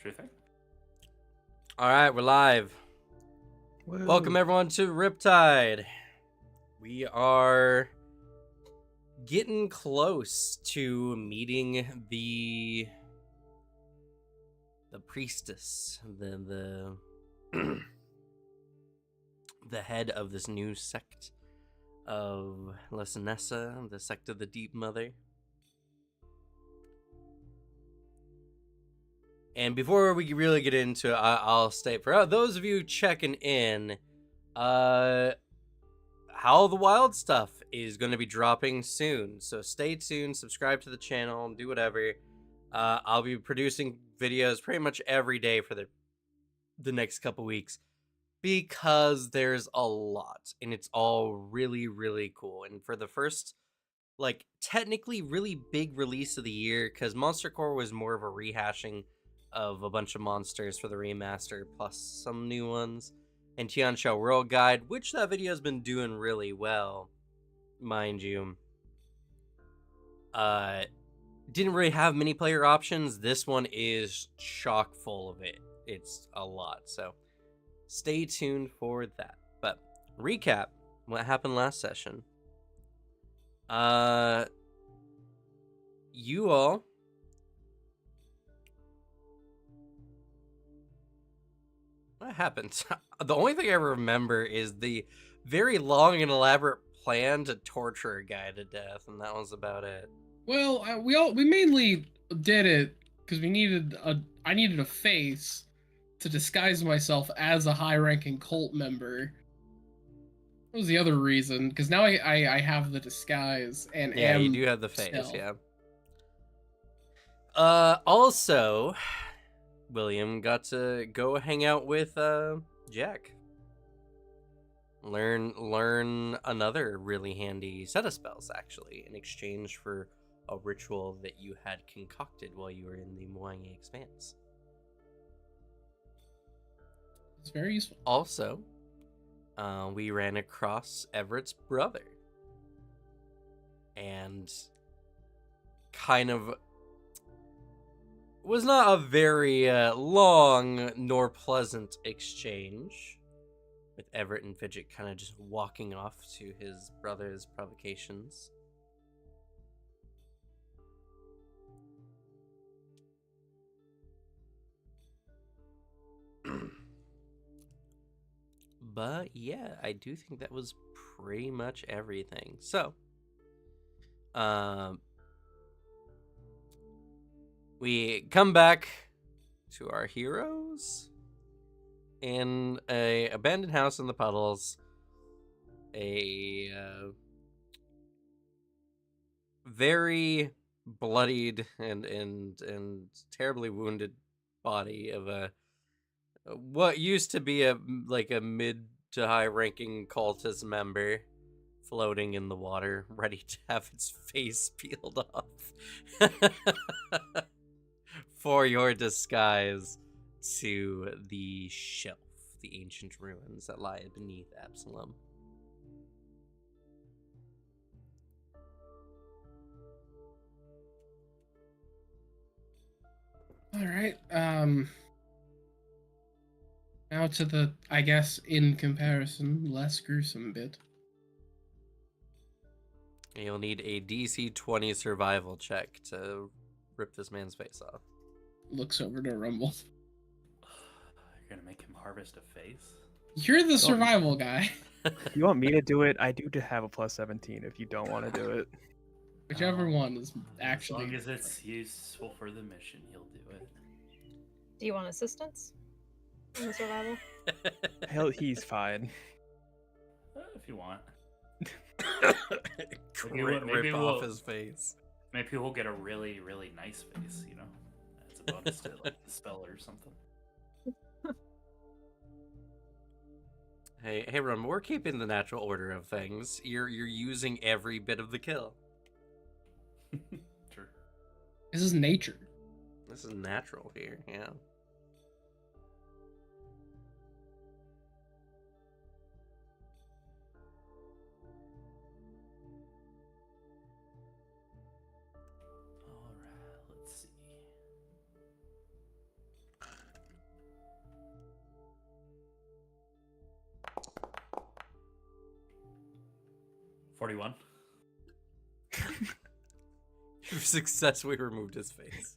Sure thing. All right, we're live. Woo. Welcome everyone to Riptide. We are getting close to meeting the priestess, the the head of this new sect of Lesinessa, the sect of the Deep Mother. And before we really get into it, I'll state for those of you checking in, How the Wild stuff is going to be dropping soon. So stay tuned, subscribe to the channel, do whatever. I'll be producing videos pretty much every day for the next couple weeks because there's a lot and it's all really, really cool. And for the first, technically really big release of the year, because Monster Core was more of a rehashing of a bunch of monsters for the remaster plus some new ones, and Tianxia World Guide, which that video has been doing really well, mind you. Didn't really have many player options. This one is chock full of it. It's a lot, so stay tuned for that. But recap what happened last session. You all what happened? The only thing I remember is the very long and elaborate plan to torture a guy to death, and that was about it. Well, we mainly did it because I needed a face to disguise myself as a high-ranking cult member. That was the other reason, because now I have the disguise and Yeah, you do have the face, yeah. Also, William got to go hang out with Jack. Learn another really handy set of spells, actually, in exchange for a ritual that you had concocted while you were in the Mwangi Expanse. It's very useful. Also, we ran across Everett's brother. And kind of was not a very long nor pleasant exchange, with Everett and Fidget kind of just walking off to his brother's provocations. But yeah, I do think that was pretty much everything. So, we come back to our heroes in a abandoned house in the puddles. A very bloodied and terribly wounded body of a what used to be a mid to high ranking cultist member floating in the water, ready to have its face peeled off for your disguise to the shelf, the ancient ruins that lie beneath Absalom. All right. Now to the, I guess, in comparison, less gruesome bit. You'll need a DC 20 survival check to rip this man's face off. Looks over to Rumble. You're gonna make him harvest a face? You're the survival guy. If you want me to do it, I do have a plus 17 if you don't want to do it. Whichever one is actually. As long as it's useful for the mission, he'll do it. Do you want assistance in the survival? Hell, he's fine. If you want. Rip off his face. Maybe we'll get a really, really nice face, you know? That's a bonus to like the spell or something. Hey, Rum, we're keeping the natural order of things. You're using every bit of the kill. Sure. This is nature. This is natural here, yeah. Alright, let's see. 41. You've successfully removed his face.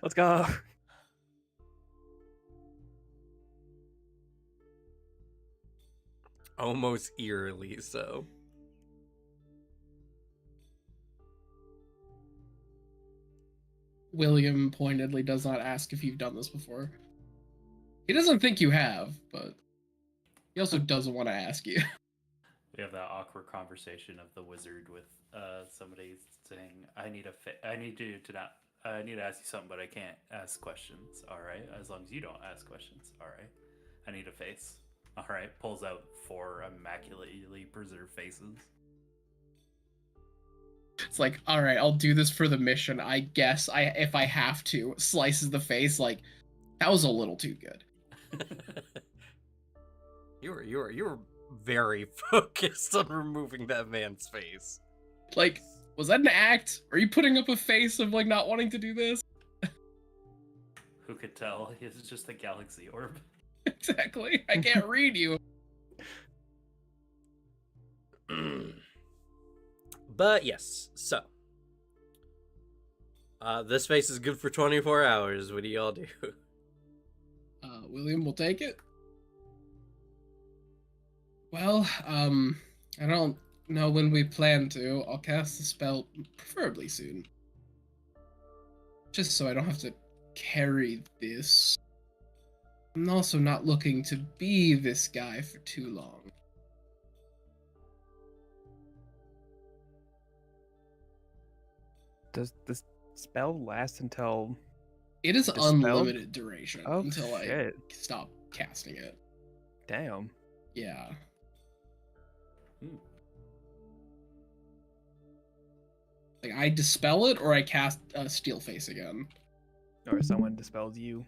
Let's go. Almost eerily so. William pointedly does not ask if you've done this before. He doesn't think you have, but he also doesn't want to ask you. We have that awkward conversation of the wizard with somebody saying, "I need I need you to not. I need to ask you something, but I can't ask questions. All right, as long as you don't ask questions. All right. I need a face. All right." Pulls out 4 immaculately preserved faces. It's like, all right, I'll do this for the mission. I guess if I have to, slices the face. Like, that was a little too good. You were very focused on removing that man's face. Like, was that an act? Are you putting up a face of like not wanting to do this? Who could tell? It's just a galaxy orb. Exactly. I can't read you. But yes, so this face is good for 24 hours. What do y'all do? William will take it. Well, I don't know when we plan to. I'll cast the spell preferably soon. Just so I don't have to carry this. I'm also not looking to be this guy for too long. Does this spell last until... It is Dispelled? unlimited duration Oh, until I shit. stop casting it. Damn. Yeah. Like, I dispel it or I cast Steel Face again. Or someone dispels you.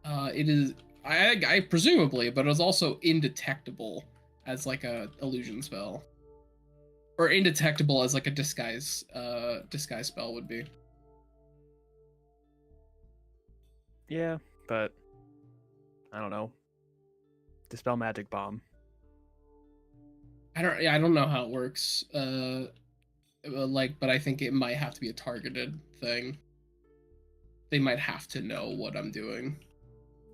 It is I presumably, but it's also indetectable as like a illusion spell, or indetectable as like a disguise spell would be. Yeah, but... I don't know. Dispel Magic Bomb. I don't know how it works. But I think it might have to be a targeted thing. They might have to know what I'm doing.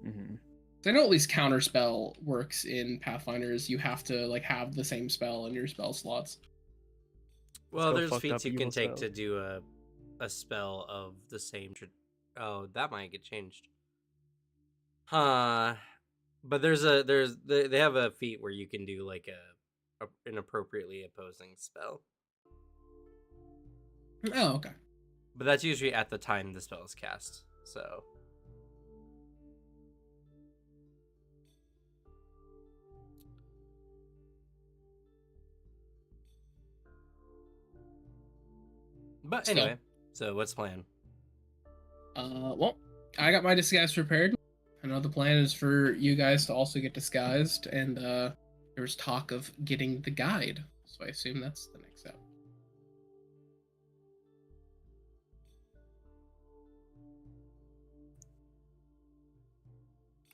Mm-hmm. I know at least counterspell works in Pathfinders. You have to like have the same spell in your spell slots. Well, go there's fucked feats up you can evil take to spells. do a spell of the same. Oh, that might get changed. Huh. But they have a feat where you can do like an appropriately opposing spell. Oh, okay. But that's usually at the time the spell is cast. So. But Still. anyway, so what's the plan? Well, I got my disguise prepared. I know the plan is for you guys to also get disguised, and there's talk of getting the guide. So I assume that's the next step.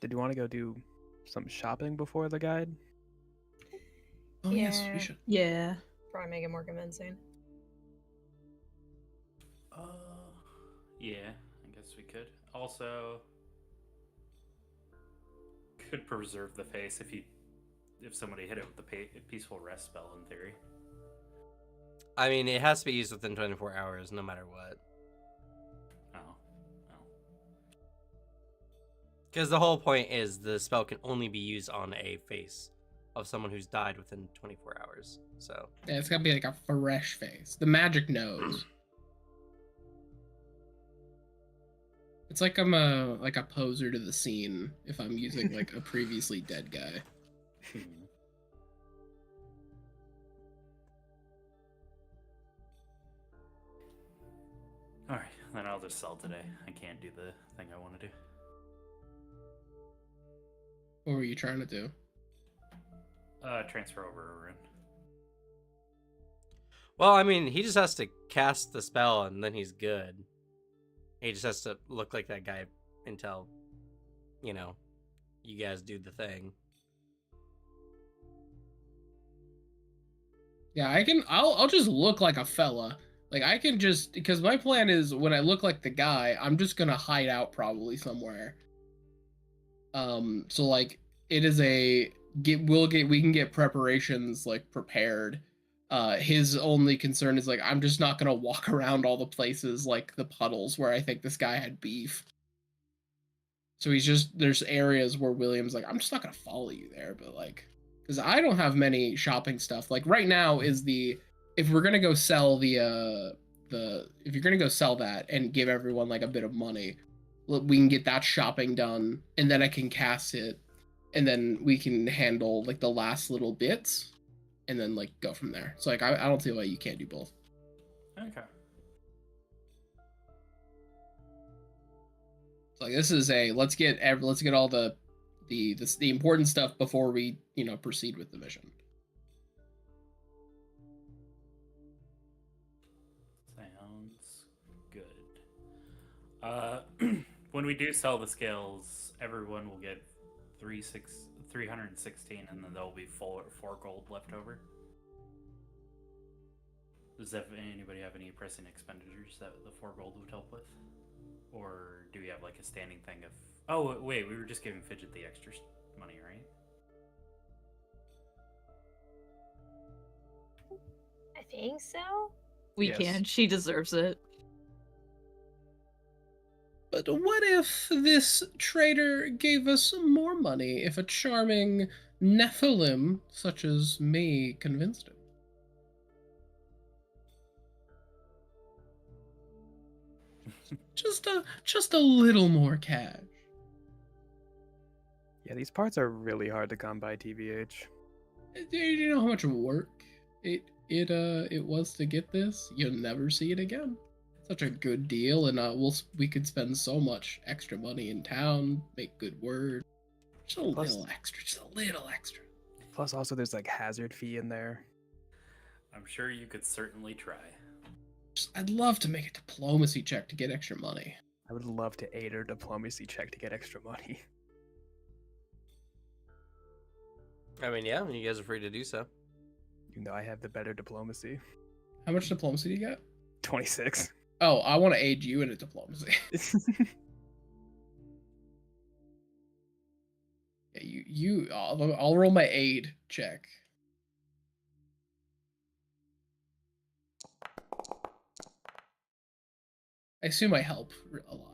Did you want to go do some shopping before the guide? Oh yes, we should. Yeah. Probably make it more convincing. Yeah, I guess we could. Also, could preserve the face if somebody hit it with the peaceful rest spell in theory. I mean, it has to be used within 24 hours, no matter what. Oh. Because the whole point is the spell can only be used on a face of someone who's died within 24 hours. So Yeah, it's gotta be like a fresh face. The magic knows. It's like I'm a poser to the scene if I'm using like a previously dead guy. All right, then I'll just sell today. I can't do the thing I want to do. What were you trying to do? Transfer over a rune. well, I mean, he just has to cast the spell and then he's good. He just has to look like that guy until, you guys do the thing. Yeah, I can. I'll just look like a fella. Like I can just because my plan is when I look like the guy, I'm just gonna hide out probably somewhere. So like it is a we can get preparations like prepared. His only concern is like I'm just not gonna walk around all the places like the puddles where I think this guy had beef. So he's just there's areas where William's like I'm just not gonna follow you there, but like because I don't have many shopping stuff. Like right now is the if we're gonna go sell the if you're gonna go sell that and give everyone like a bit of money, we can get that shopping done and then I can cast it and then we can handle like the last little bits and then like go from there. So like I don't see why you can't do both. Okay. So, like this is a let's get all the important stuff before we proceed with the mission. Sounds good. When we do sell the scales, everyone will get 316, and then there'll be 4 gold left over. Does anybody have any pressing expenditures that the 4 gold would help with? Or do we have like a standing thing of... Oh, wait, we were just giving Fidget the extra money, right? I think so. We Yes. can. She deserves it. But what if this trader gave us more money if a charming Nephilim such as me convinced him? Just a little more cash. Yeah, these parts are really hard to come by, TBH. Do you know how much work it was to get this? You'll never see it again. Such a good deal, and we could spend so much extra money in town, make good word. Just a little extra, just a little extra. Plus, also, there's like hazard fee in there. I'm sure you could certainly try. I'd love to make a diplomacy check to get extra money. I would love to aid her diplomacy check to get extra money. I mean, yeah, you guys are free to do so. Even though I have the better diplomacy. How much diplomacy do you get? 26. Oh, I want to aid you in a diplomacy. Yeah, I'll roll my aid check. I assume I help a lot.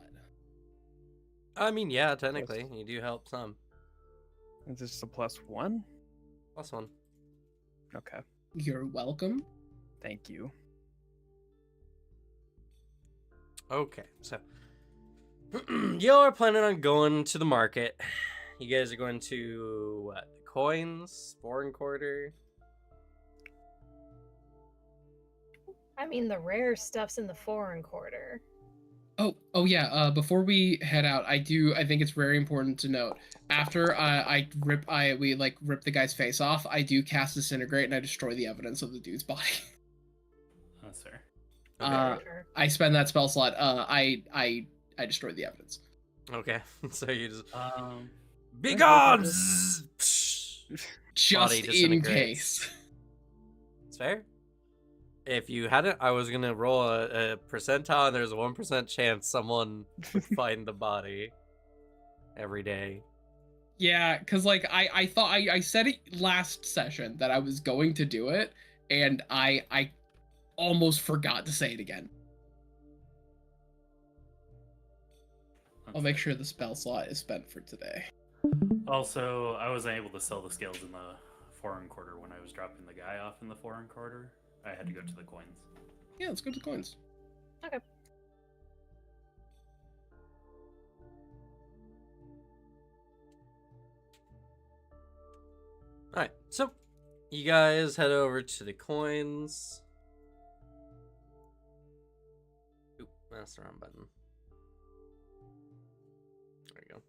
I mean, yeah, technically, you do help some. Is this just a +1? +1. Okay. You're welcome. Thank you. Okay, so y'all are planning on going to the market. You guys are going to what? Coins, foreign quarter. I mean, the rare stuff's in the foreign quarter. Oh yeah. Before we head out, I think it's very important to note after we rip the guy's face off. I do cast disintegrate and I destroy the evidence of the dude's body. That's fair. Sure. I spend that spell slot. I destroy the evidence. Okay, so you just be I gone. hope Just in disintegrates. case. It's fair. If you hadn't, I was gonna roll a percentile, and there's a 1% chance someone would find the body every day. Yeah, because like I thought I said it last session that I was going to do it, and I almost forgot to say it again. I'll make sure the spell slot is spent for today. Also, I wasn't able to sell the scales in the foreign quarter when I was dropping the guy off in the foreign quarter. I had to go to the coins. Yeah, let's go to the coins. Okay. All right, so you guys head over to the coins. Oop, that's the wrong button. There you go.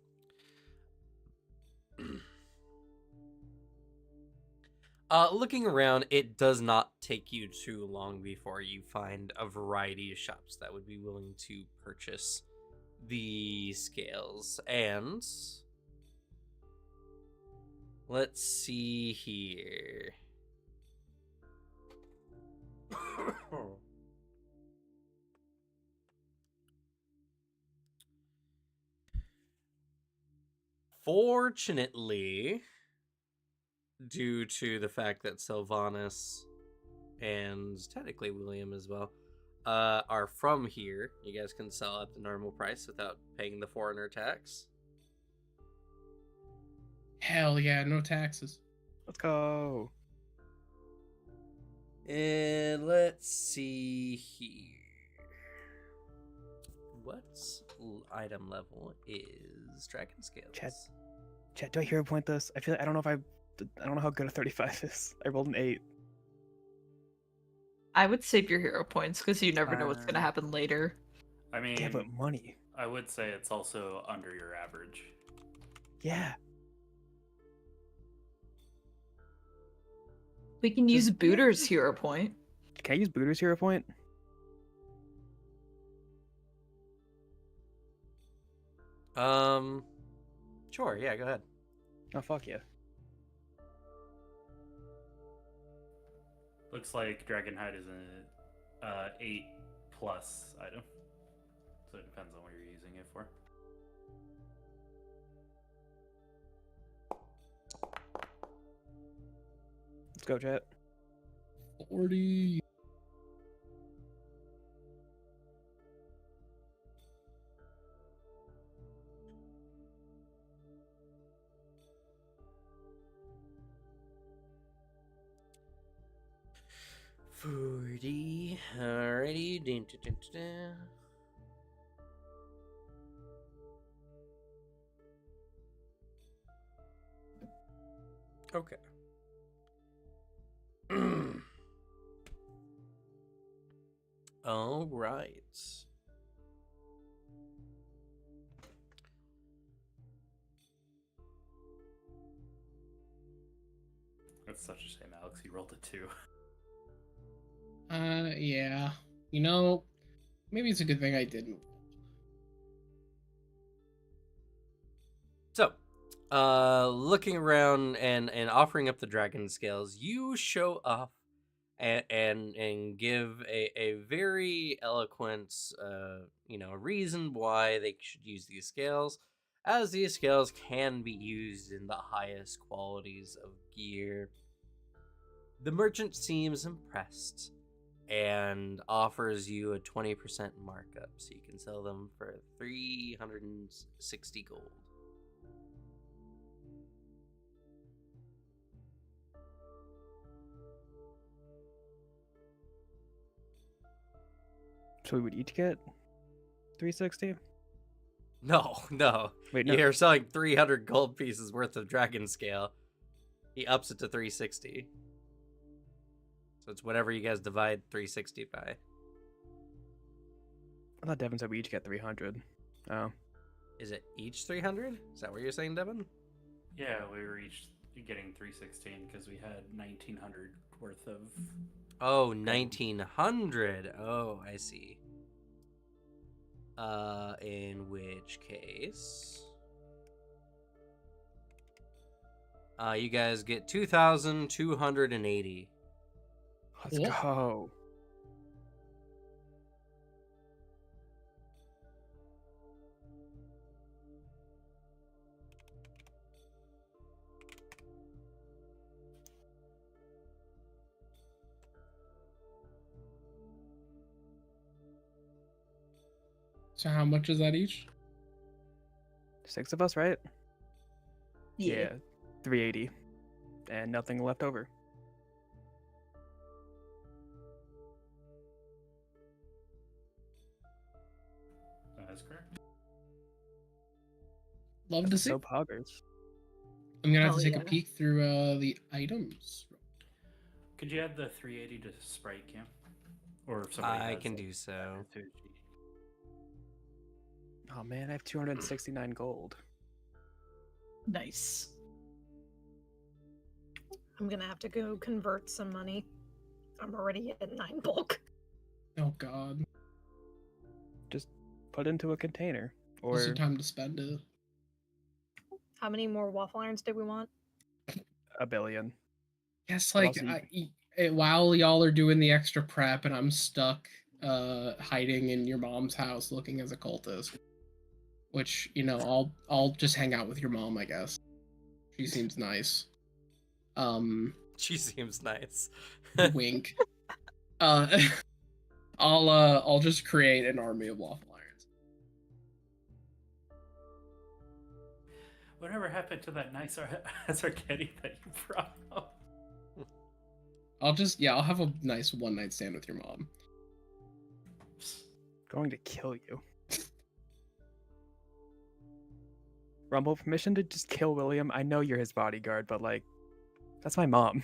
Looking around, it does not take you too long before you find a variety of shops that would be willing to purchase the scales. And let's see here. Fortunately, due to the fact that Sylvanas and technically William as well are from here, you guys can sell at the normal price without paying the foreigner tax. Hell yeah, no taxes. Let's go. And let's see here. What's item level is Dragon Scales? Chat, do I hero point this? I feel like I don't know if I don't know how good a 35 is. I rolled an 8. I would save your hero points because you never know what's gonna happen later. I mean, Yeah, but money. I would say it's also under your average. Yeah. We can use Booter's hero point. Can I use Booter's hero point? Sure, yeah, go ahead. Oh, fuck yeah. Looks like Dragonhide is an 8+ item. So it depends on what you're using it for. Let's go, chat. 40. Alrighty. Dun, dun, dun, dun, dun. Okay. All right. That's such a shame, Alex. You rolled a 2. Yeah. You know, maybe it's a good thing I didn't. So, looking around and offering up the dragon scales, you show up and give a very eloquent reason why they should use these scales, as these scales can be used in the highest qualities of gear. The merchant seems impressed and offers you a 20% markup, so you can sell them for 360 gold. So we would each get 360? No. Wait, no. You're selling 300 gold pieces worth of dragon scale. He ups it to 360. So it's whatever you guys divide 360 by. I thought Devin said we each get 300. Oh. Is it each 300? Is that what you're saying, Devin? Yeah, we were each getting 316 because we had 1900 worth of. Oh, 1900. Oh, I see. In which case, you guys get 2,280. Let's What? go. So how much is that each? 6 of us, right? Yeah. 380. And nothing left over. That's correct. Love to see. So poggers. I'm gonna have to Hell take yeah. a peek through the items. Could you add the 380 to Sprite Cam? Or if somebody I has can it, do so. add it to it. Oh man, I have 269 gold. Nice. I'm gonna have to go convert some money. I'm already at 9 bulk. Oh god. Just put into a container. What's Or the time to spend it? How many more waffle irons did we want? 1 billion. Yes, But like also you- while y'all are doing the extra prep and I'm stuck hiding in your mom's house looking as a cultist, which, you know, I'll just hang out with your mom, I guess. She seems nice. She seems nice. Wink. I'll just create an army of waffle irons. Whatever happened to that nice Arcady that you brought up? I'll have a nice one night stand with your mom. Going to kill you. Rumble, permission to just kill William? I know you're his bodyguard, but like, that's my mom.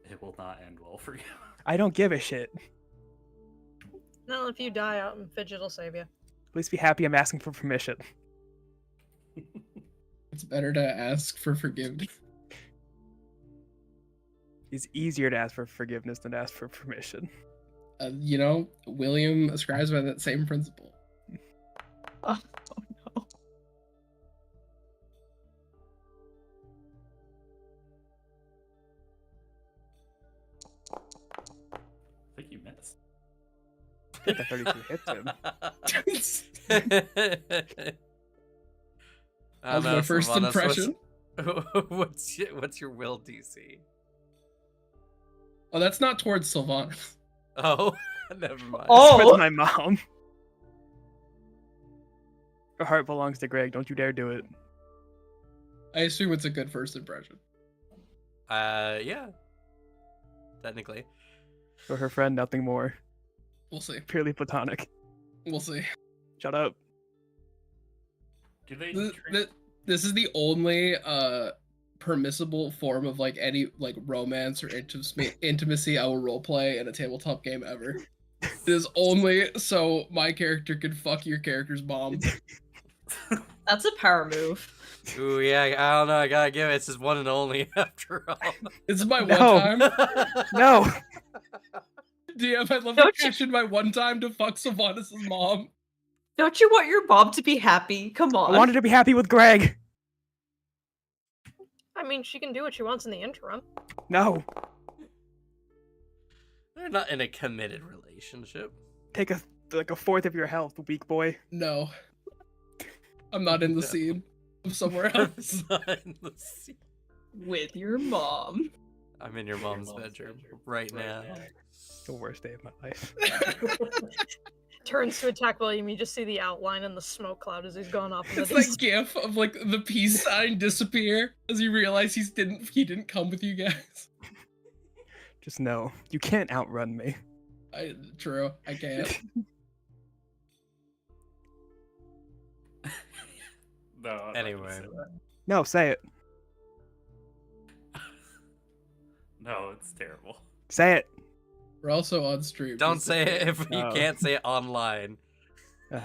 It will not end well for you. I don't give a shit. No, if you die out, Fidget will save you. At least be happy I'm asking for permission. It's better to ask for forgiveness. It's easier to ask for forgiveness than to ask for permission. You know, William ascribes by that same principle. Oh no. I think you missed. I think the 32 hits him. That was my first impression. What's your will DC? Oh, that's not towards Sylvanas. Oh, never mind. Oh. With my mom. Her heart belongs to Greg. Don't you dare do it. I assume it's a good first impression. Yeah. Technically. For her friend, nothing more. We'll see. Purely platonic. We'll see. Shut up. Do they? This is the only permissible form of like any like romance or intimacy I will roleplay in a tabletop game ever. It is only so my character can fuck your character's mom. That's a power move. Ooh, yeah, I don't know. I gotta give it. It's his one and only after all. This is my No. one time. No! DM, I'd love to Don't you- cash in my one time to fuck Sylvanas' mom. Don't you want your mom to be happy? Come on. I wanted to be happy with Greg! I mean, she can do what she wants in the interim. No! They're not in a committed relationship. Take a fourth of your health, weak boy. No. I'm not in the No. scene. I'm somewhere else. Not in the scene. With your mom. I'm in your mom's bedroom right now. The worst day of my life. Turns to attack William, you just see the outline and the smoke cloud as he's gone off in the It's like distance. gif of like the peace sign disappear as you realize he didn't come with you guys. Just know, you can't outrun me. True, I can't. No. I'm not gonna Anyway. say that. No, say it. No, it's terrible. Say it. We're also on stream. Don't say it if you Oh. can't say it online. It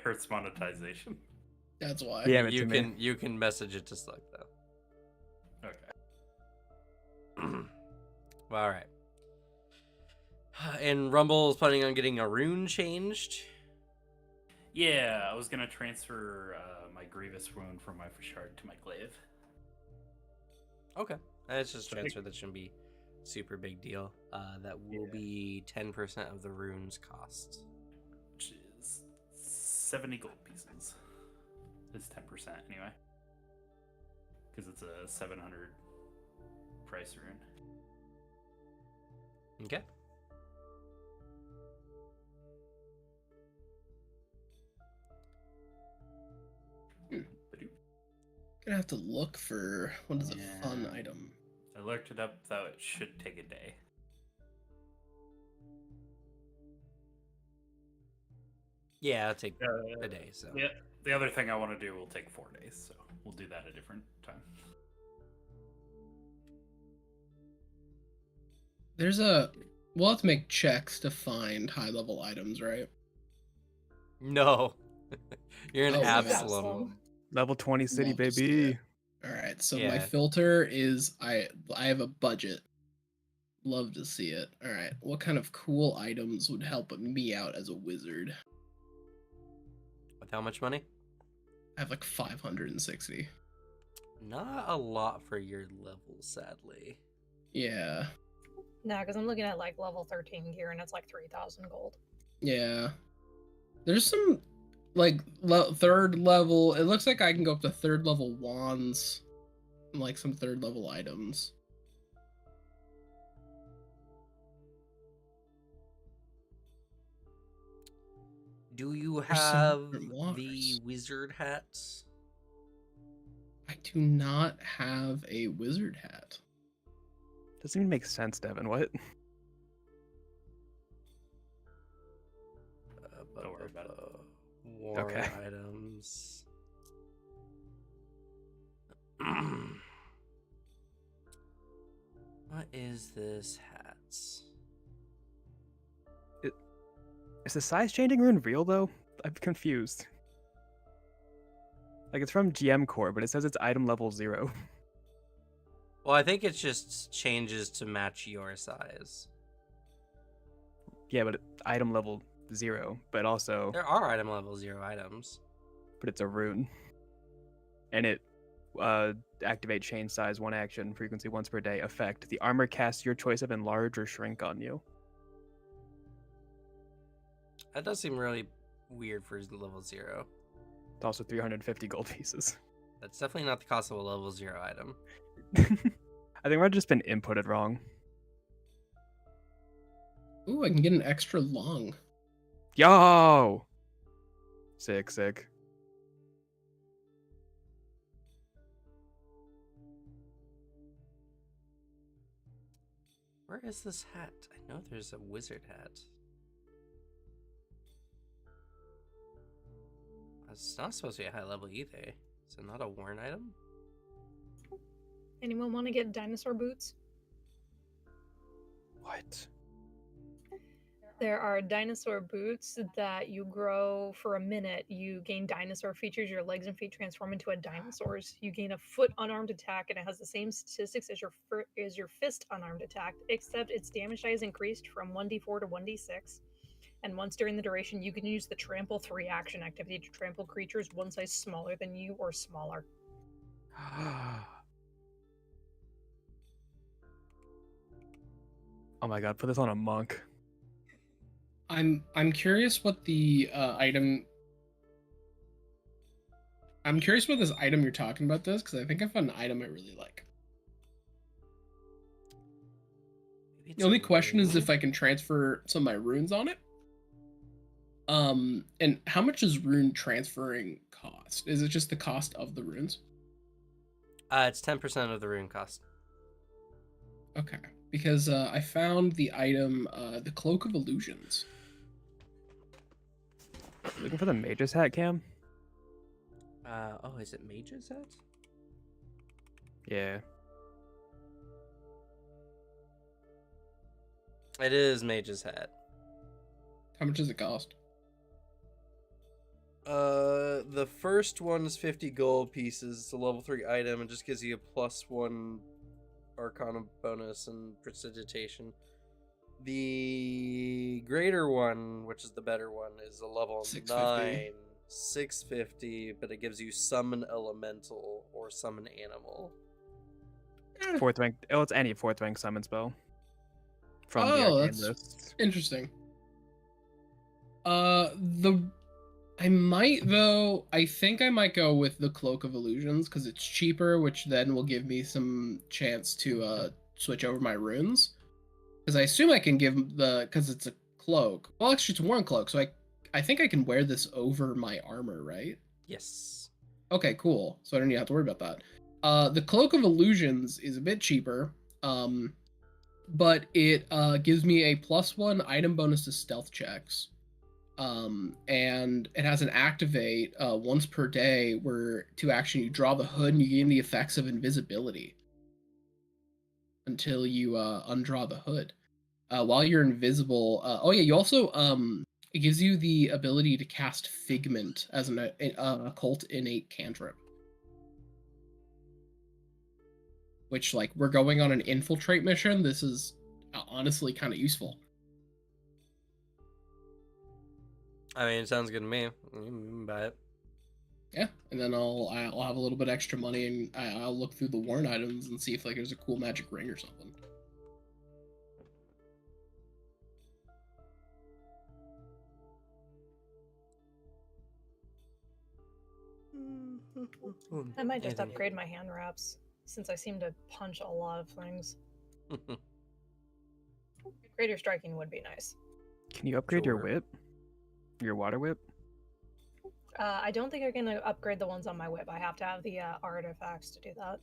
hurts monetization. That's why. Yeah. Damn it to me. You can message it to Slug though. Okay. Well, all right. And Rumble is planning on getting a rune changed. Yeah, I was gonna transfer my Grievous wound from my shard to my glaive. Okay, it's just transfer. That shouldn't be super big deal. That will be 10% of the rune's cost. Which is 70 gold pieces. It's 10% anyway. Because it's a 700 price rune. Okay. Gonna have to look for what is a fun Yeah. item. I looked it up, though it should take a day. Yeah, it'll take a day. So Yeah, the other thing I want to do will take 4 days, so we'll do that a different time. We'll have to make checks to find high level items, right? no, you're an Oh, yeah. Absalom. Level 20 city, Love to see baby. it. All right, so my Yeah. filter is I have a budget. Love to see it. All right, what kind of cool items would help me out as a wizard? With how much money? I have like 560. Not a lot for your level, sadly. Yeah. Nah, because I'm looking at like level 13 gear and it's like 3,000 gold. Yeah. There's some like third level. It looks like I can go up to third level wands and like some third level items. Do you There's some have different the waters. wizard hats? I do not have a wizard hat. Doesn't even make sense, Devin. What? Don't worry about it. War Okay. items. What is this hats? Is the size changing rune real though? I'm confused. Like it's from GM Core, but it says it's item level 0. Well, I think it just changes to match your size. Yeah, but item level 0, but also There are item level 0 items. but it's a rune. And it activate chain size 1 action, frequency once per day, effect. The armor casts your choice of enlarge or shrink on you. That does seem really weird for level 0. It's also 350 gold pieces. That's definitely not the cost of a level 0 item. I think I've just been inputted wrong. Ooh, I can get an extra lung. Yo! Sick, sick. Where is this hat? I know there's a wizard hat. It's not supposed to be a high level either. Is it not a worn item? Anyone want to get dinosaur boots? What? There are dinosaur boots that you grow for a minute. You gain dinosaur features. Your legs and feet transform into a dinosaur's. You gain a foot unarmed attack, and it has the same statistics as your fist unarmed attack, except its damage die is increased from 1d4 to 1d6. And once during the duration, you can use the Trample 3 action activity to trample creatures one size smaller than you or smaller. Oh my god, put this on a monk. I'm curious what the item. I'm curious what this item you're talking about does, because I think I found an item I really like. The only question is if I can transfer some of my runes on it. And how much does rune transferring cost? Is it just the cost of the runes? It's 10% of the rune cost. Okay, because I found the item, the Cloak of Illusions. Looking for the mage's hat, Cam? Oh, is it mage's hat? Yeah. It is mage's hat. How much does it cost? The first one's 50 gold pieces. It's a level 3 item and just gives you a +1 Arcana bonus and prestidigitation. The greater one, which is the better one, is a level 650. 9, 650, but it gives you summon elemental or summon animal. Fourth rank. Oh, it's any fourth rank summon spell. From the Oh, arcane that's list. interesting. I might though. I think I might go with the Cloak of Illusions because it's cheaper, which then will give me some chance to switch over my runes. Because I assume I can give because it's a cloak. Well, actually, it's a worn cloak, so I think I can wear this over my armor, right? Yes. Okay, cool. So I don't even have to worry about that. The Cloak of Illusions is a bit cheaper, but it gives me a +1 item bonus to stealth checks. And it has an activate once per day where to action you draw the hood and you gain the effects of invisibility until you undraw the hood. While you're invisible, oh yeah, you also it gives you the ability to cast Figment as an occult innate cantrip. Which, like, we're going on an infiltrate mission. This is honestly kind of useful. I mean, it sounds good to me. Buy it. Yeah, and then I'll have a little bit extra money, and I'll look through the worn items and see if like there's a cool magic ring or something. I might just Anything- upgrade my hand wraps since I seem to punch a lot of things. Greater striking would be nice. Can you upgrade your Sure. whip? Your water whip? I don't think I can upgrade the ones on my whip. I have to have the artifacts to do that.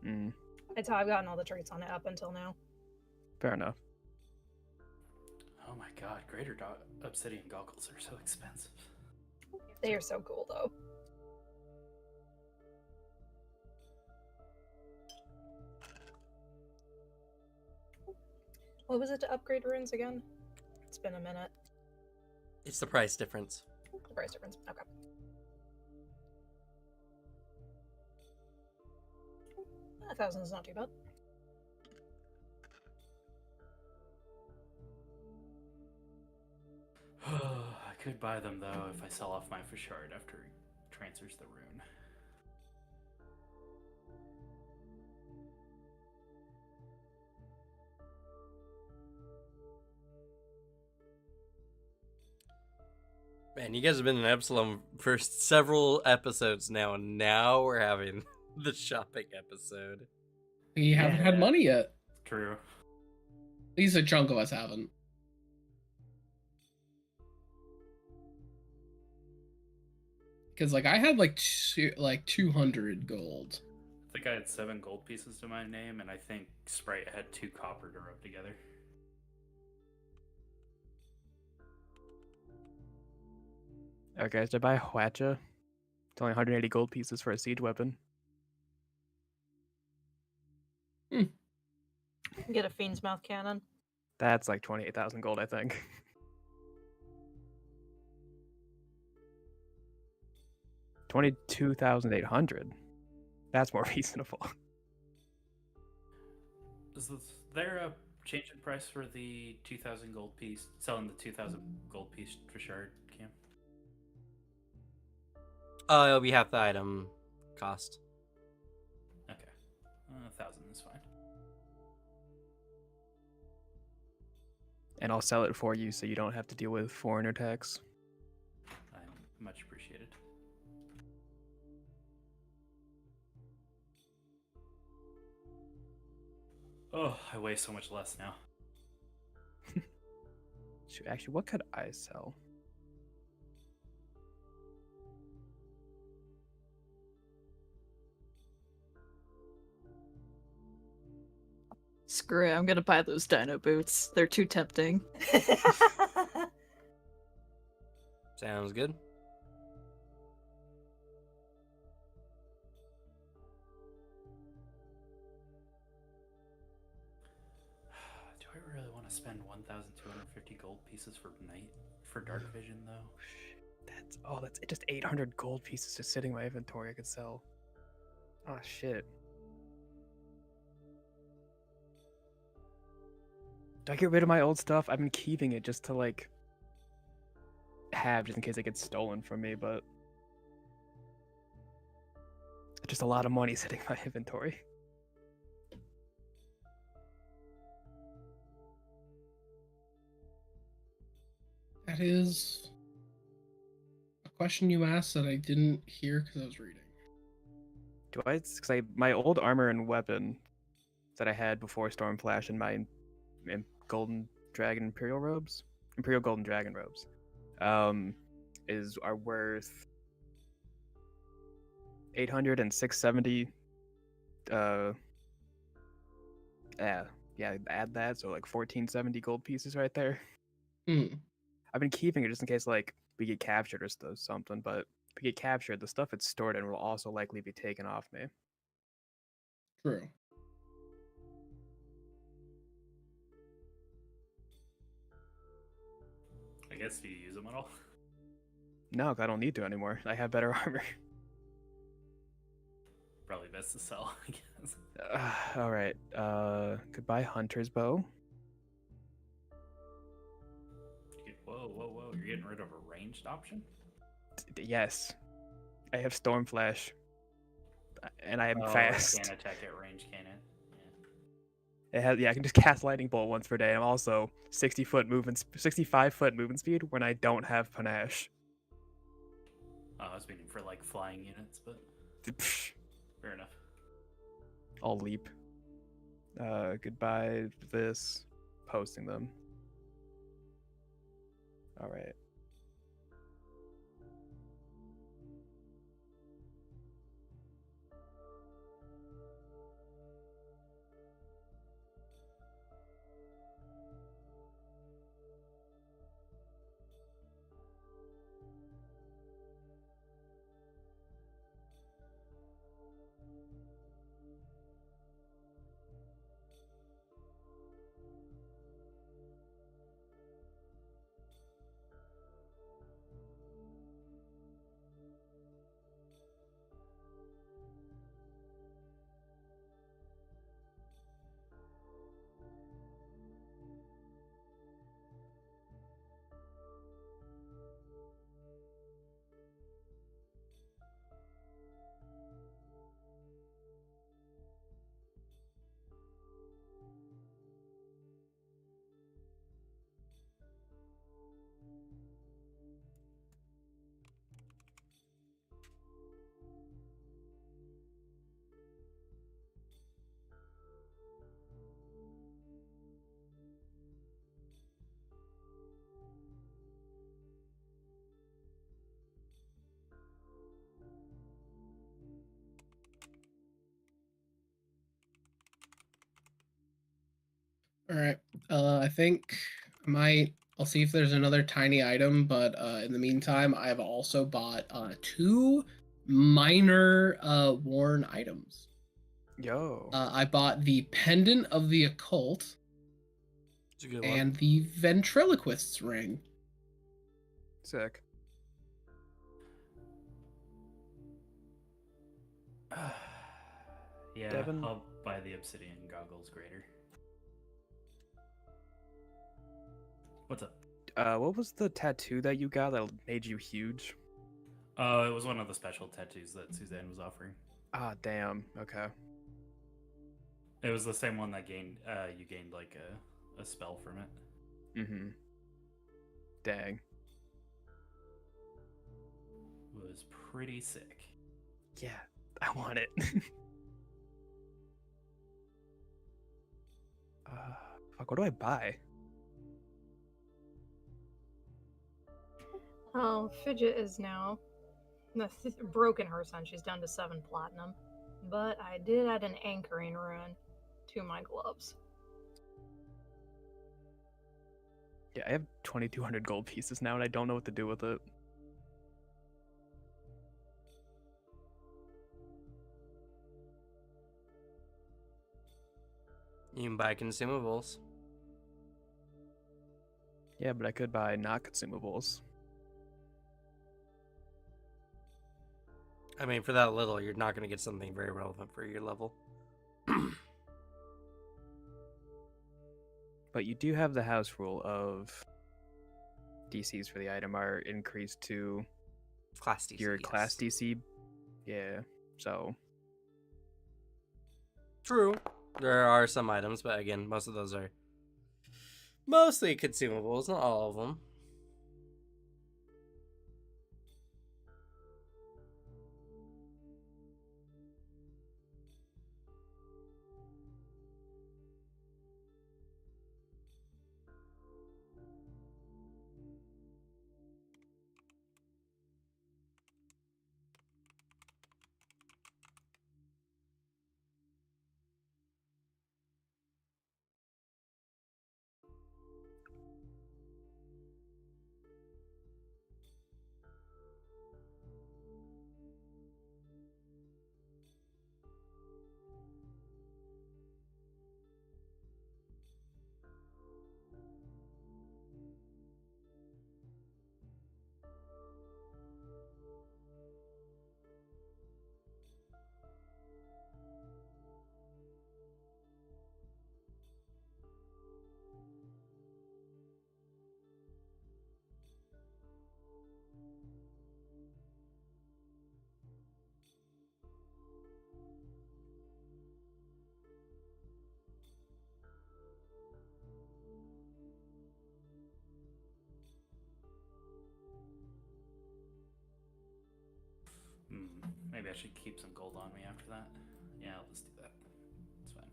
Mm, That's how I've gotten all the traits on it up until now. fair enough. Oh my god, greater obsidian goggles are so expensive. They are so cool, though. What was it to upgrade runes again? It's been a minute. It's the price difference. The price difference. Okay. $1,000 is not too bad. I could buy them though if I sell off my Fashard after he transfers the rune. Man, you guys have been in Epsilon for several episodes now, and now we're having the shopping episode. We haven't had Yeah. money yet. True. At least a chunk of us haven't. Because like I had like 200 gold. I think I had 7 gold pieces to my name, and I think Sprite had 2 copper to rub together. Okay, so I buy a Hwacha. It's only 180 gold pieces for a siege weapon. Get a Fiend's Mouth cannon. That's like 28,000 gold, I think. $22,800. That's more reasonable. Is there a change in price for the 2,000 gold piece? Selling the 2,000 gold piece Fashard Cam? It'll be half the item cost. Okay. 1,000 is fine. And I'll sell it for you so you don't have to deal with foreigner tax. I'm much appreciated. Oh, I weigh so much less now. Shoot, actually, what could I sell? Screw it, I'm gonna buy those dino boots. They're too tempting. Sounds good. Do I really want to spend 1,250 gold pieces for dark vision though? That's just 800 gold pieces just sitting in my inventory I could sell. Oh shit. Do I get rid of my old stuff? I've been keeping it just to like have just in case it gets stolen from me, but it's just a lot of money sitting in my inventory. That is a question you asked that I didn't hear because I was reading. Do I? Because my old armor and weapon that I had before Stormflash and my Golden Dragon Imperial robes, Imperial Golden Dragon robes, are worth 800 and 670. Yeah, add that, so like 1470 gold pieces right there. Hmm. I've been keeping it just in case like we get captured or something, but if we get captured, the stuff it's stored in will also likely be taken off me. True. I guess, do you use them at all? No, 'cause I don't need to anymore. I have better armor. Probably best to sell, I guess. All right. Goodbye, Hunter's bow. Whoa, whoa, whoa. You're getting rid of a ranged option? Yes. I have Storm Flash, and I am Oh, fast. it can't attack at range, can it? It has, yeah, I can just cast Lightning Bolt once per day. I'm also 65-foot movement speed when I don't have Panache. Oh, I was meaning for like flying units, but Psh, fair enough. I'll leap. Goodbye. This. Posting them. All right. All right. I think I might. I'll see if there's another tiny item, but in the meantime, I've also bought two minor worn items. Yo. I bought the Pendant of the Occult It's a good one. and the Ventriloquist's Ring. Sick. Yeah, Devin? I'll buy the obsidian goggles greater. What's up? What was the tattoo that you got that made you huge? Oh, it was one of the special tattoos that Suzanne was offering. Ah, damn. Okay. It was the same one that gained you gained like a spell from it. Mm-hmm. Dang. It was pretty sick. Yeah, I want it. Fuck, what do I buy? Oh, Fidget is now broken her son. She's down to 7 platinum. But I did add an anchoring rune to my gloves. Yeah, I have 2,200 gold pieces now, and I don't know what to do with it. You can buy consumables. Yeah, but I could buy not consumables. I mean, for that little, you're not going to get something very relevant for your level. But you do have the house rule of DCs for the item are increased to Class DC. your class yes. DC. Yeah, so True. There are some items, but again, most of those are mostly consumables, not all of them. Maybe I should keep some gold on me after that. Yeah, let's do that. It's fine.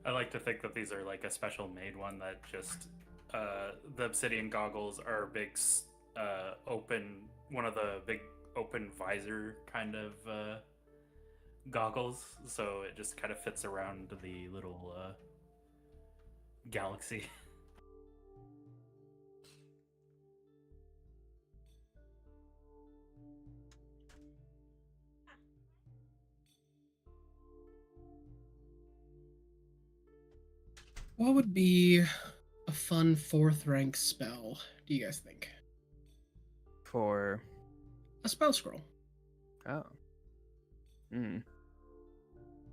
I like to think that these are like a special made one that just the obsidian goggles are big open, one of the big open visor kind of goggles, so it just kind of fits around the little galaxy. What would be a fun 4th rank spell, do you guys think? For A spell scroll. oh, hmm.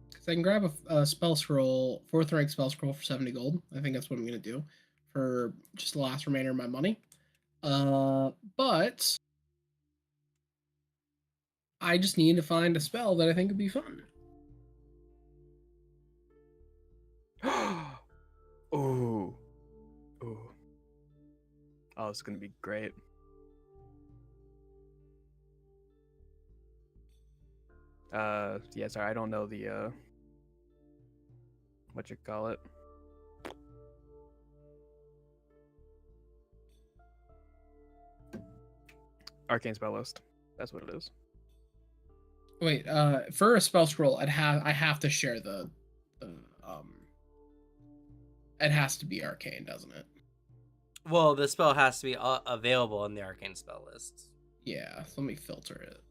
Because I can grab a spell scroll, 4th rank spell scroll for 70 gold. I think that's what I'm going to do for just the last remainder of my money. But I just need to find a spell that I think would be fun. Ooh, ooh. Oh, it's gonna be great. Yeah, sorry, I don't know the what you call it. Arcane spell list. That's what it is. Wait, for a spell scroll, I have to share the um. It has to be arcane, doesn't it? Well, the spell has to be available in the arcane spell lists. Yeah. So let me filter it.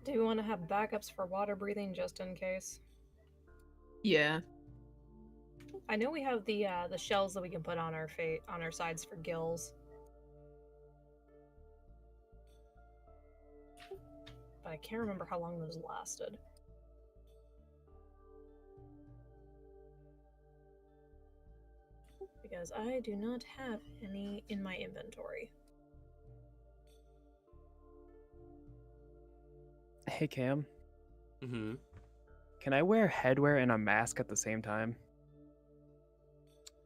Do you want to have backups for water breathing just in case? Yeah. I know we have the shells that we can put on our sides for gills. But I can't remember how long those lasted. Because I do not have any in my inventory. Hey Cam, Mm-hmm. can I wear headwear and a mask at the same time?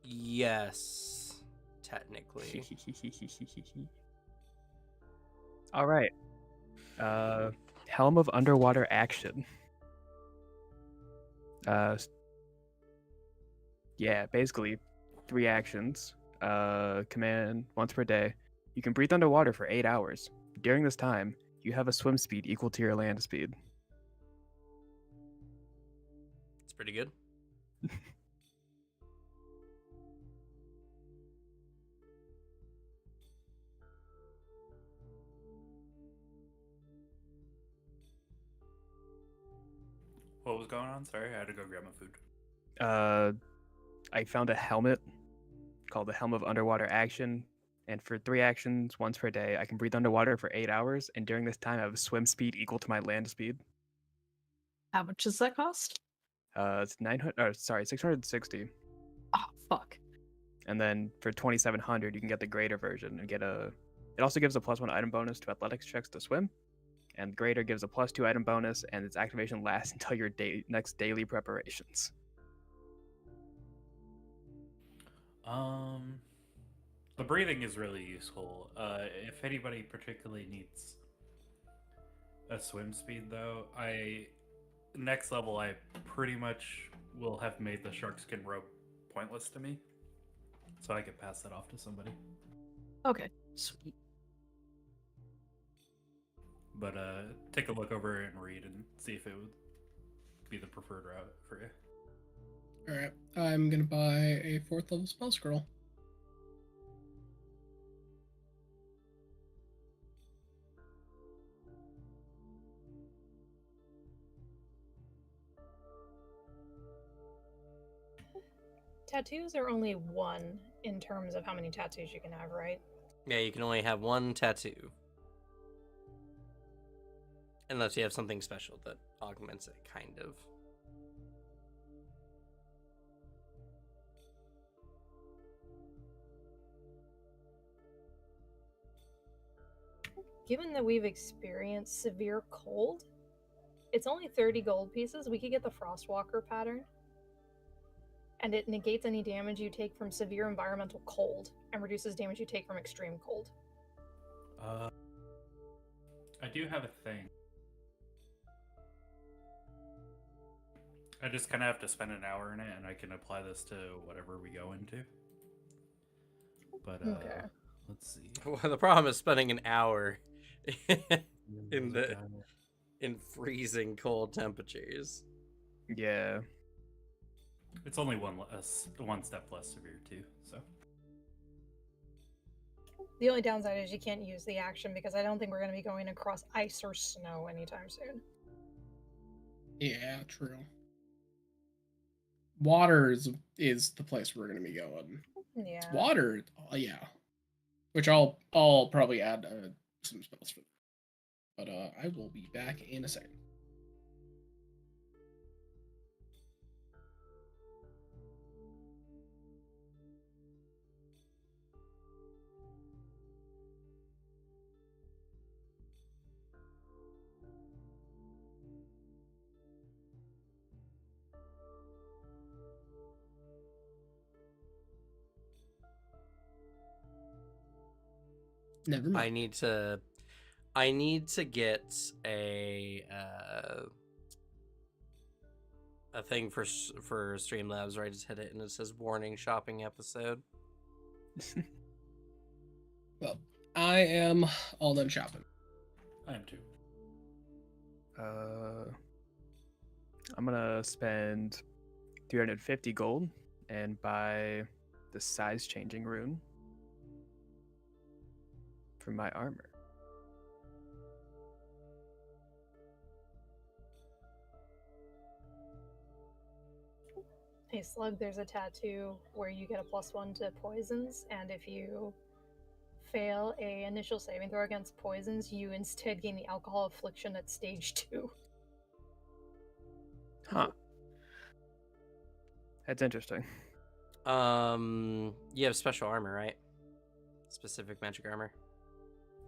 Yes, technically. All right. Helm of Underwater Action. Yeah, basically 3 actions. Command once per day. You can breathe underwater for 8 hours. During this time, you have a swim speed equal to your land speed. It's pretty good. What was going on? Sorry, I had to go grab my food. I found a helmet called the Helm of Underwater Action. And for 3 actions, once per day, I can breathe underwater for 8 hours. And during this time, I have a swim speed equal to my land speed. How much does that cost? It's 660. Oh, fuck. And then for 2,700, you can get the greater version and get a. It also gives a +1 item bonus to athletics checks to swim, and greater gives a +2 item bonus, and its activation lasts until your next daily preparations. The breathing is really useful. If anybody particularly needs a swim speed, though, next level I pretty much will have made the shark skin robe pointless to me, so I could pass that off to somebody. Okay, sweet. But take a look over it and read and see if it would be the preferred route for you. Alright. I'm gonna buy a 4th level spell scroll. tattoos are only one in terms of how many tattoos you can have, right? Yeah, you can only have one tattoo. Unless you have something special that augments it, kind of. Given that we've experienced severe cold, it's only 30 gold pieces. We could get the Frostwalker pattern. And it negates any damage you take from severe environmental cold and reduces damage you take from extreme cold. I do have a thing. I just kind of have to spend an hour in it, and I can apply this to whatever we go into. But Okay. let's see. Well, the problem is spending an hour in freezing cold temperatures. Yeah. It's only one step less severe too. So The only downside is you can't use the action because I don't think we're going to be going across ice or snow anytime soon. Yeah, true. Water is the place we're gonna be going. Yeah. Water, yeah. Which I'll probably add some spells for. But I will be back in a second. Never mind. I need to get a thing for Streamlabs where I just hit it and it says warning shopping episode. Well, I am all done shopping. I am too. I'm gonna spend 350 gold and buy the size changing rune for my armor. Hey Slug, there's a tattoo where you get a +1 to poisons, and if you fail a initial saving throw against poisons, you instead gain the alcohol affliction at stage 2. Huh. That's interesting. You have special armor, right? Specific magic armor.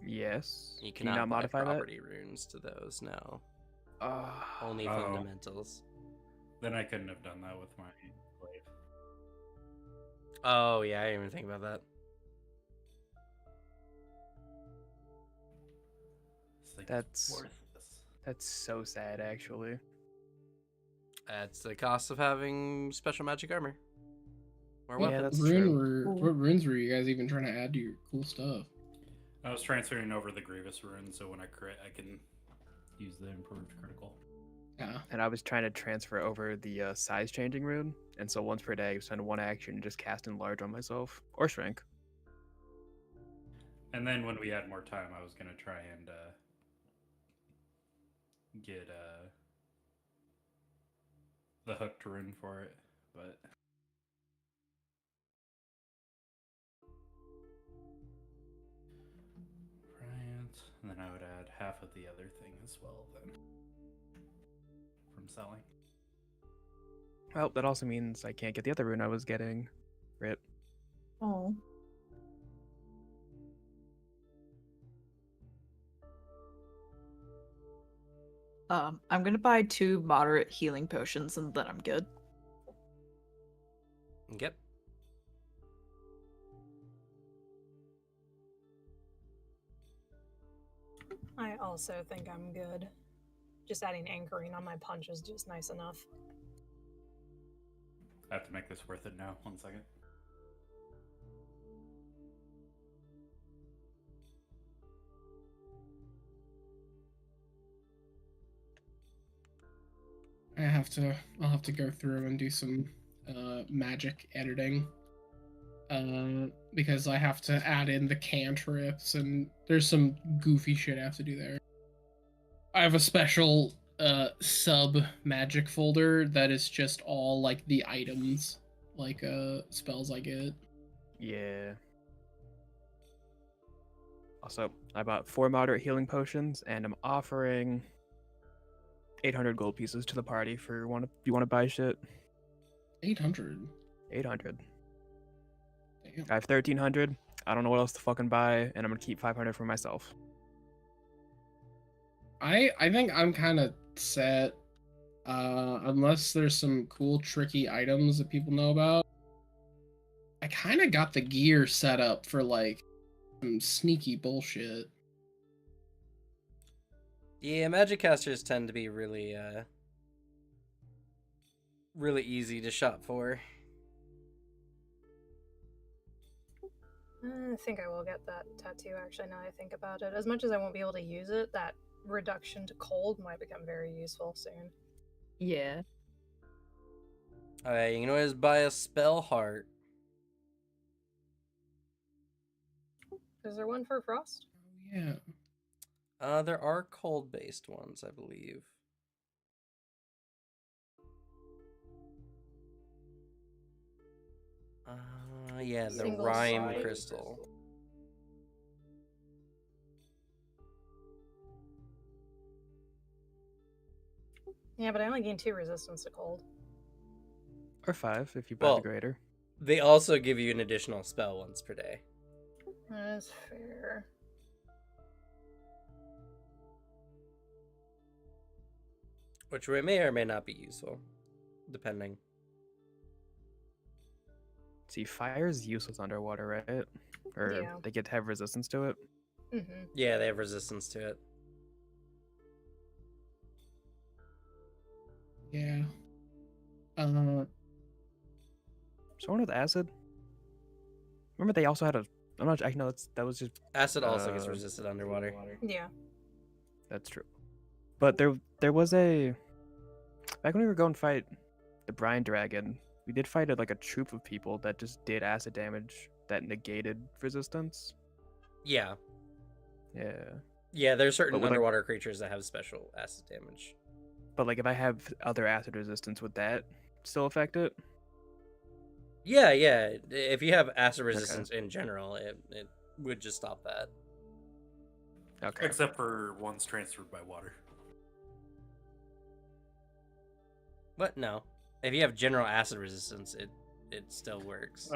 Yes. You Can you cannot not modify that? property runes to those. No, only Oh. fundamentals. Then I couldn't have done that with my glaive. Oh yeah, I didn't even think about that. It's like That's- worthless. That's so sad, actually. That's the cost of having special magic armor or Yeah, weapons. that's true. What runes were you guys even trying to add to your cool stuff? I was transferring over the Grievous rune, so when I crit, I can use the improved critical. Yeah. And I was trying to transfer over the size changing rune, and so once per day, I spend one action and just cast enlarge on myself or shrink. And then when we had more time, I was gonna try and get the hooked rune for it, but Bryant, and then I would add half of the other thing as well then from selling. Well, that also means I can't get the other rune I was getting. Rip. Oh. I'm gonna buy 2 moderate healing potions and then I'm good. Yep. I also think I'm good. Just adding anchoring on my punch is just nice enough. I have to make this worth it now. 1 second. I'll have to go through and do some magic editing. Because I have to add in the cantrips and there's some goofy shit I have to do there. I have a special sub magic folder that is just all like the items like spells I get. Yeah. Also, I bought 4 moderate healing potions, and I'm offering 800 gold pieces to the party for you want to buy shit. 800. 800. Damn. I have 1300. I don't know what else to fucking buy, and I'm gonna keep 500 for myself. I think I'm kind of set. Unless there's some cool tricky items that people know about. I kind of got the gear set up for like some sneaky bullshit. Yeah, magic casters tend to be really easy to shop for. I think I will get that tattoo, actually, now I think about it. As much as I won't be able to use it, that reduction to cold might become very useful soon. Yeah. You can always buy a spell heart. Is there one for frost? Yeah. There are cold-based ones, I believe. Yeah, the Single rhyme sided crystal. Yeah, but I only gain 2 resistance to cold. Or 5 if you buy Well, the greater. They also give you an additional spell once per day. That is fair. Which may or may not be useful, depending. See, fire is useless underwater, right? Or Yeah. they get to have resistance to it. Mm-hmm. Yeah, they have resistance to it. Yeah. Someone with acid. Remember they also had a. I'm not. I know that was just. Acid also gets resisted underwater. Yeah. That's true. But there was a. Back when we were going to fight the Brine Dragon, we did fight like a troop of people that just did acid damage that negated resistance. Yeah. Yeah. Yeah, there's certain But with, like- underwater creatures that have special acid damage. But like if I have other acid resistance, would that still affect it? Yeah. If you have acid resistance in general, it would just stop that. Okay. Except for ones transferred by water. But no. If you have general acid resistance, it still works.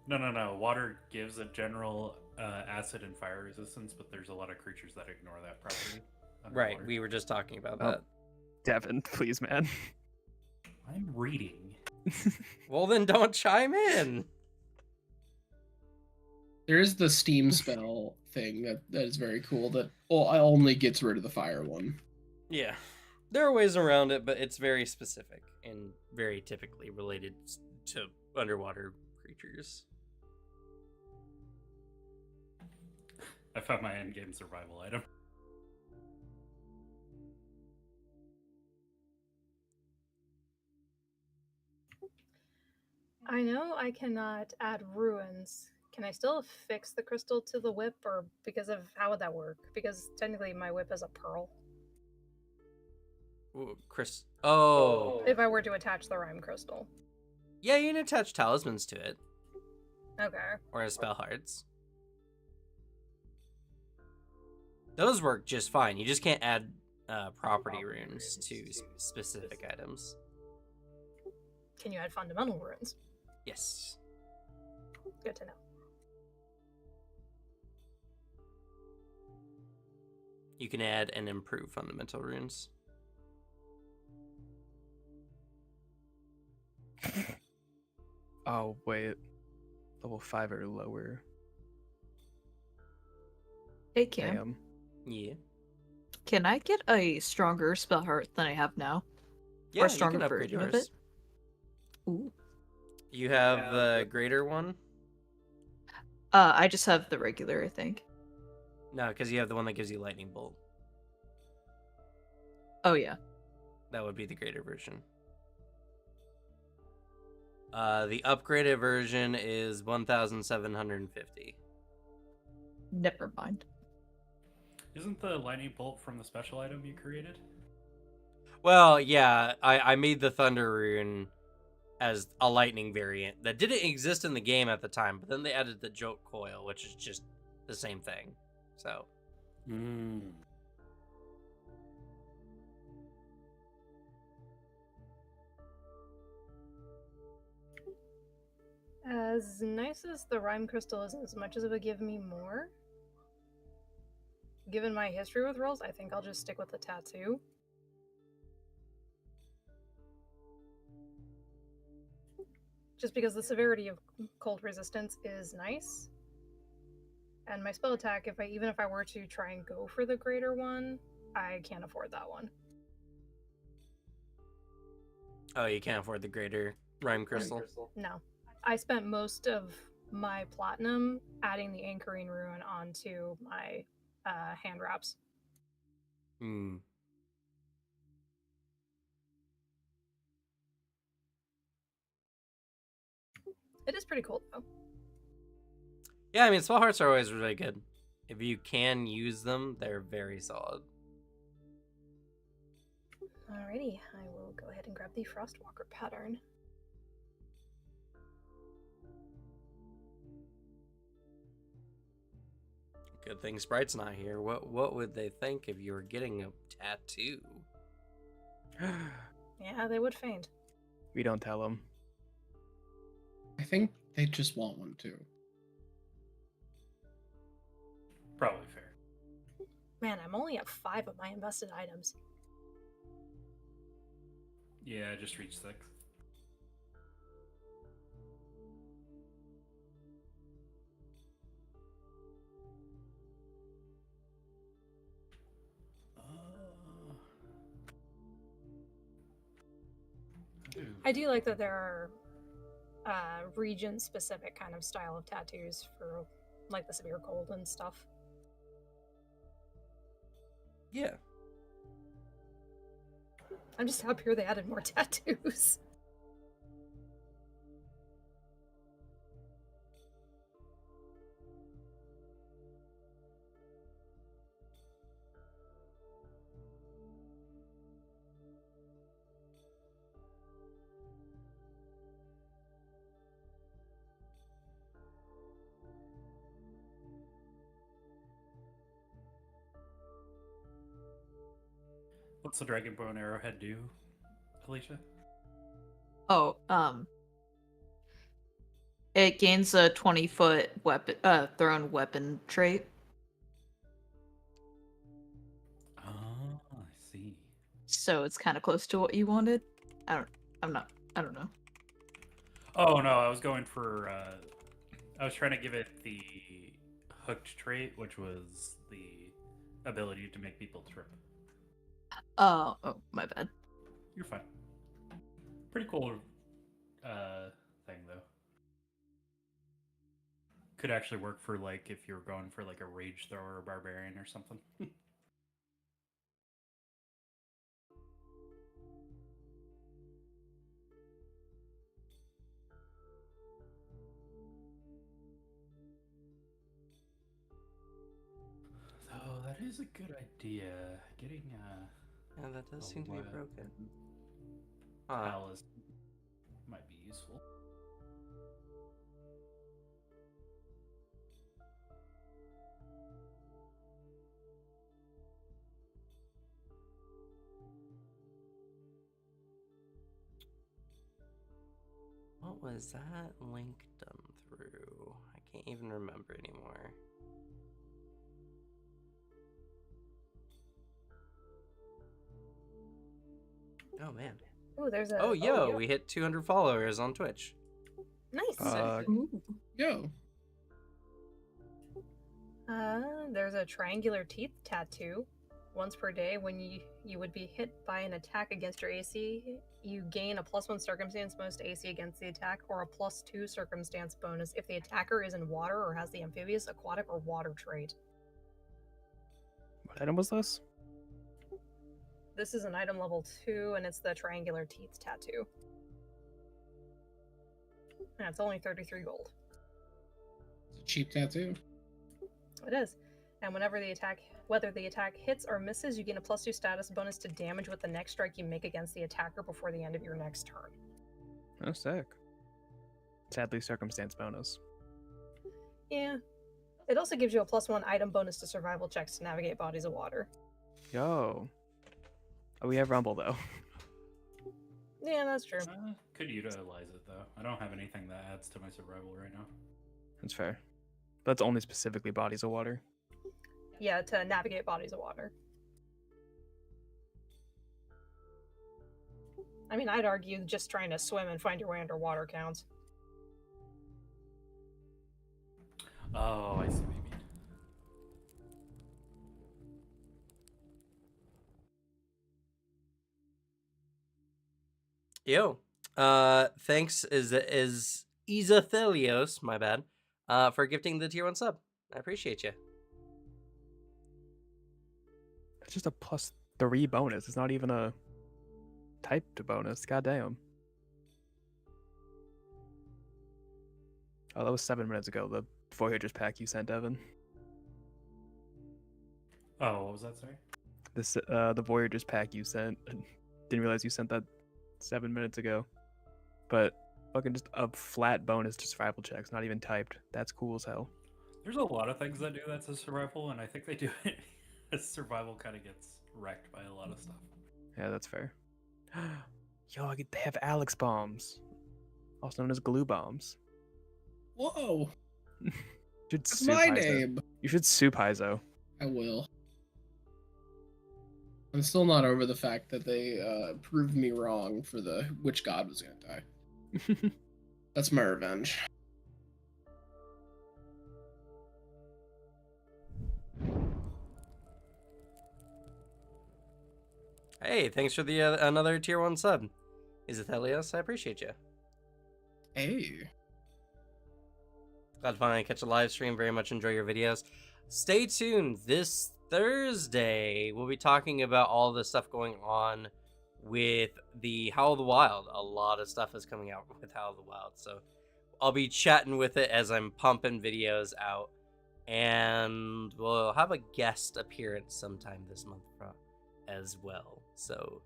No. Water gives a general acid and fire resistance, but there's a lot of creatures that ignore that property. Right, underwater. we were just talking about Oh. that. Devin, please, man. I'm reading. Well, then don't chime in. There is the steam spell thing that is very cool that only gets rid of the fire one. Yeah. There are ways around it, but it's very specific and very typically related to underwater creatures. I found my endgame survival item. I know I cannot add ruins. Can I still fix the crystal to the whip, or because of how would that work? Because technically my whip is a pearl. Ooh, Chris. Oh. If I were to attach the rhyme crystal. Yeah, you can attach talismans to it. Okay. Or as spell hearts. Those work just fine. You just can't add property runes to specific items. Can you add fundamental runes? Yes. Good to know. You can add and improve fundamental runes. Oh wait, level 5 or lower. Hey, Cam. Damn. Yeah. Can I get a stronger spell heart than I have now? Yeah, or a you stronger can upgrade version yours. of it? Ooh. You have the greater one? I just have the regular, I think. No, because you have the one that gives you lightning bolt. Oh yeah. That would be the greater version. The upgraded version is 1,750. Never mind. Isn't the lightning bolt from the special item you created? Well, yeah, I made the thunder rune as a lightning variant that didn't exist in the game at the time, but then they added the joke coil, which is just the same thing. So As nice as the rhyme crystal is, as much as it would give me more, given my history with rolls, I think I'll just stick with the tattoo. Just because the severity of cold resistance is nice. And my spell attack, even if I were to try and go for the greater one, I can't afford that one. oh, you can't afford the greater rhyme crystal. No. I spent most of my platinum adding the anchoring rune onto my hand wraps. Hmm. It is pretty cool though. Yeah, I mean, spell hearts are always really good. If you can use them, they're very solid. Alrighty, I will go ahead and grab the Frostwalker pattern. Good thing Sprite's not here. What would they think if you were getting a tattoo? Yeah, they would faint. We don't tell them. I think they just want one too. Probably fair. Man, I'm only at 5 of my invested items. Yeah, I just reached 6. I do like that there are region-specific kind of style of tattoos for like the severe cold and stuff. Yeah. I'm just happier they added more tattoos. What's the dragon bow and arrowhead do, Alicia? Oh, it gains a 20-foot weapon, thrown weapon trait. Oh, I see. So it's kind of close to what you wanted. I don't know. Oh no, I was going for. I was trying to give it the hooked trait, which was the ability to make people trip. Oh, my bad. You're fine. Pretty cool thing though. Could actually work for like if you're going for like a rage thrower or barbarian or something. Oh, that is a good idea. Getting Yeah, that does a seem to be broken. palace might be useful. What was that link done through? I can't even remember anymore. Oh man. Ooh, there's a. Oh yo, we hit 200 followers on Twitch. Nice. Yo. There's a triangular teeth tattoo. Once per day, when you would be hit by an attack against your AC, you gain a +1 circumstance bonus to AC against the attack, or a +2 circumstance bonus if the attacker is in water or has the amphibious, aquatic, or water trait. What item was this? This is an item level 2, and it's the triangular teeth tattoo. And it's only 33 gold. It's a cheap tattoo. It is. And whether the attack hits or misses, you gain a +2 status bonus to damage with the next strike you make against the attacker before the end of your next turn. Oh, sick. Sadly, circumstance bonus. Yeah. It also gives you a +1 item bonus to survival checks to navigate bodies of water. Yo. Oh, we have Rumble though. Yeah, that's true. Could utilize it though. I don't have anything that adds to my survival right now. That's fair. But it's only specifically bodies of water. Yeah, to navigate bodies of water. I mean, I'd argue just trying to swim and find your way underwater counts. Oh, I see what you mean. Yo, thanks is Isathelios, my bad, for gifting the tier 1 sub. I appreciate you. It's just a +3 bonus. It's not even a typed bonus. Goddamn. Oh, that was 7 minutes ago. The Voyager's pack you sent, Evan. Oh, what was that? Sorry. This the Voyager's pack you sent. Didn't realize you sent that 7 minutes ago. But fucking just a flat bonus to survival checks, not even typed. That's cool as hell. There's a lot of things that do that to survival, and I think they do it as survival kind of gets wrecked by a lot of stuff. Yeah, that's fair. Yo, they have Alex bombs, also known as glue bombs. Whoa! Should That's soup my Hyzo. name. You should soup Hyzo. I will. I'm still not over the fact that they proved me wrong for the which god was gonna die. That's my revenge. Hey, thanks for the another tier 1 sub. Isathelios, I appreciate you. Hey. Glad to finally catch a live stream. Very much enjoy your videos. Stay tuned. This Thursday, we'll be talking about all the stuff going on with the Howl of the Wild. A lot of stuff is coming out with Howl of the Wild, so I'll be chatting with it as I'm pumping videos out, and we'll have a guest appearance sometime this month as well. So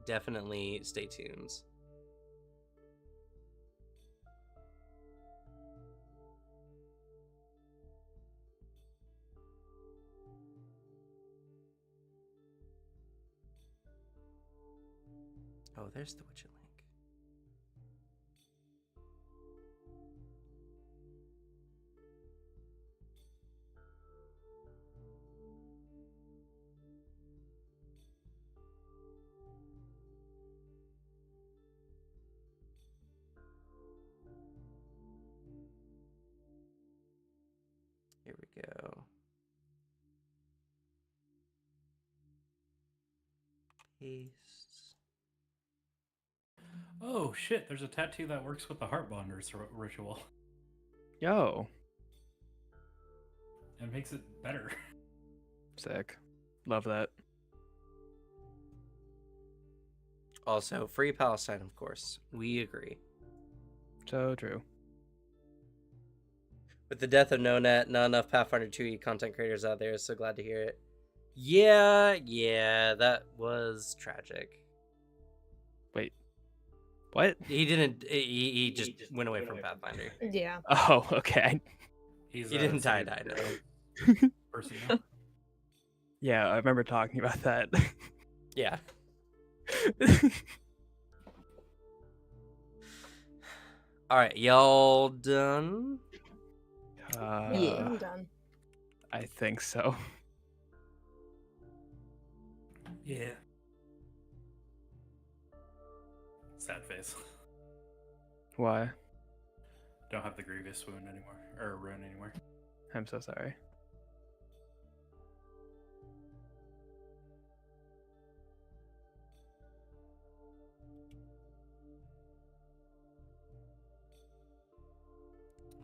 definitely stay tuned. Oh, there's the widget link. Here we go. Paste. Oh shit! There's a tattoo that works with the Heartbonders ritual. Yo, It makes it better. sick. Love that. Also, free Palestine, of course. We agree. So true. With the death of NoNet, not enough Pathfinder 2e content creators out there, so glad to hear it. Yeah, that was tragic. Wait, what? He didn't, he just went away from Pathfinder. Yeah. Oh, okay. He's He didn't die, no. person now. Yeah, I remember talking about that. Yeah. Alright, y'all done? Yeah, I'm done. I think so. Yeah. Sad face. Why? Don't have the grievous wound anymore, or rune anymore. I'm so sorry.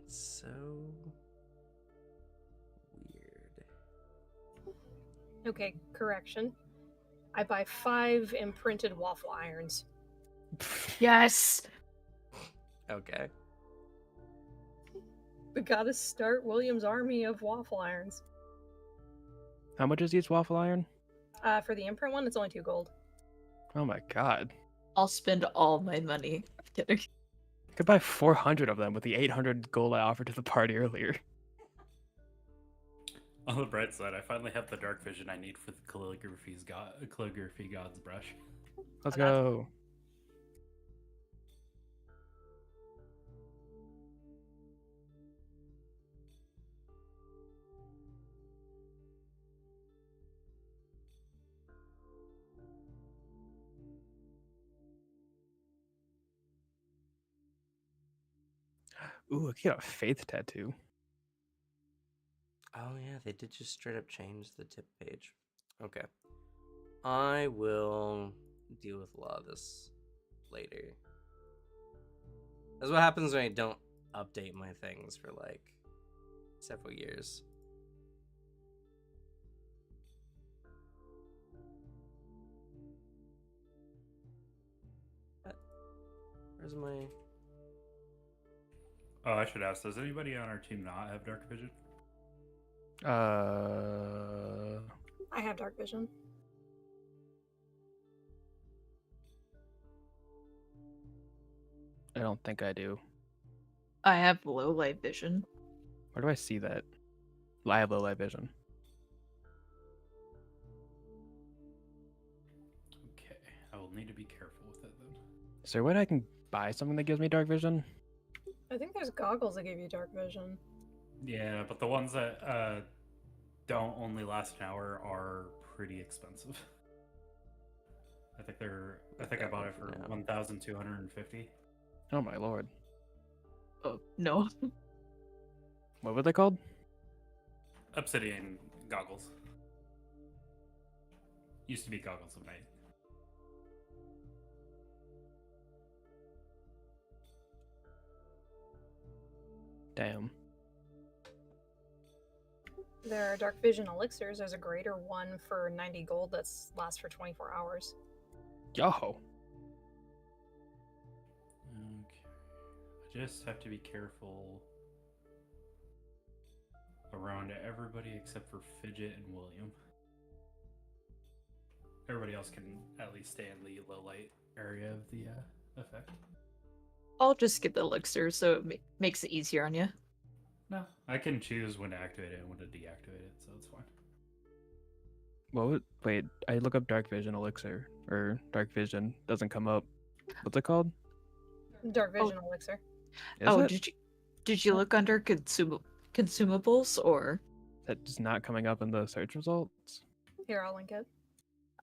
So weird. Okay, correction. I buy 5 imprinted waffle irons. Yes. Okay. We gotta start William's army of waffle irons. How much is each waffle iron? For the imprint one, it's only 2 gold. Oh my god. I'll spend all my money. Kidding. Could buy 400 of them with the 800 gold I offered to the party earlier. On the bright side, I finally have the dark vision I need for the calligraphy god's brush. Let's Oh, that's- go. Ooh, I got a faith tattoo. Oh yeah, they did just straight up change the tip page. Okay. I will deal with a lot of this later. That's what happens when I don't update my things for like several years. Where's my... Oh, I should ask, does anybody on our team not have dark vision? I have dark vision. I don't think I do. I have low light vision. Where do I see that? I have low light vision. Okay, I will need to be careful with it then. Is there a way I can buy something that gives me dark vision? I think there's goggles that give you dark vision. Yeah, but the ones that don't only last an hour are pretty expensive. I think I bought it for Yeah. 1,250. Oh my lord. Oh no. What were they called? Obsidian goggles. Used to be goggles of night. Damn. There are dark vision elixirs. There's a greater one for 90 gold that lasts for 24 hours. Yo. Okay. I just have to be careful around everybody except for Fidget and William. Everybody else can at least stay in the low light area of the effect. I'll just get the elixir so it makes it easier on you. No, I can choose when to activate it and when to deactivate it, so it's fine. Wait, I look up dark vision elixir or dark vision doesn't come up. What's it called? Dark vision elixir. Is Oh, it? did you look under consumables or That is not coming up in the search results. Here, I'll link it.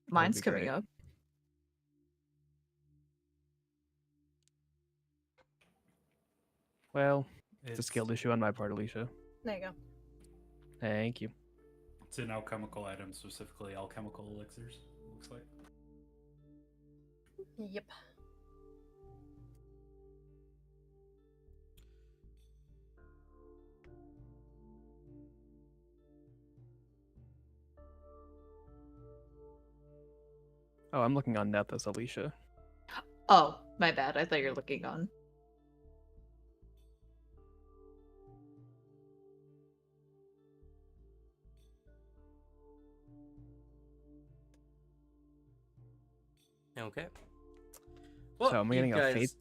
mine's be coming great. up? Well, it's a skill issue on my part, Alicia. There you go. Thank you. It's an alchemical item, specifically alchemical elixirs, looks like. Yep. Oh, I'm looking on Nethys, Alicia. Oh, my bad. I thought you were looking on. Okay. Well, So I'm you getting a faith.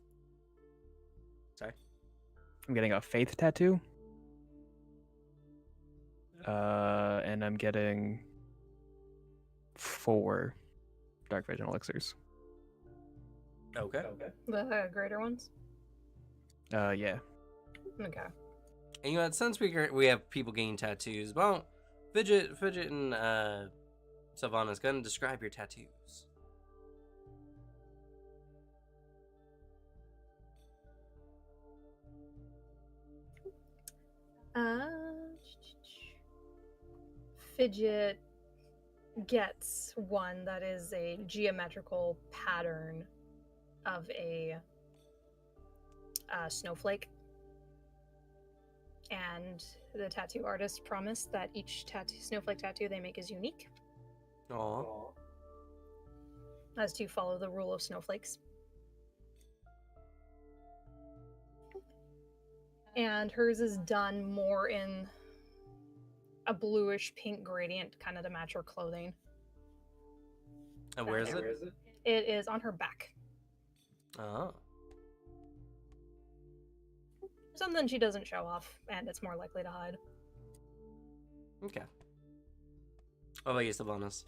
Sorry. I'm getting a faith tattoo. And I'm getting 4 dark vision elixirs. Okay. The greater ones? Yeah. Okay. And you know, since we have people getting tattoos, well, Fidget and Savannah's gonna describe your tattoos. Fidget gets one that is a geometrical pattern of a snowflake. And the tattoo artist promised that each snowflake tattoo they make is unique, Aww. as to follow the rule of snowflakes. And hers is done more in a bluish pink gradient, kind of to match her clothing. And where is it? It is on her back. Oh. something she doesn't show off, and it's more likely to hide. Okay. What about you, Sylvanas?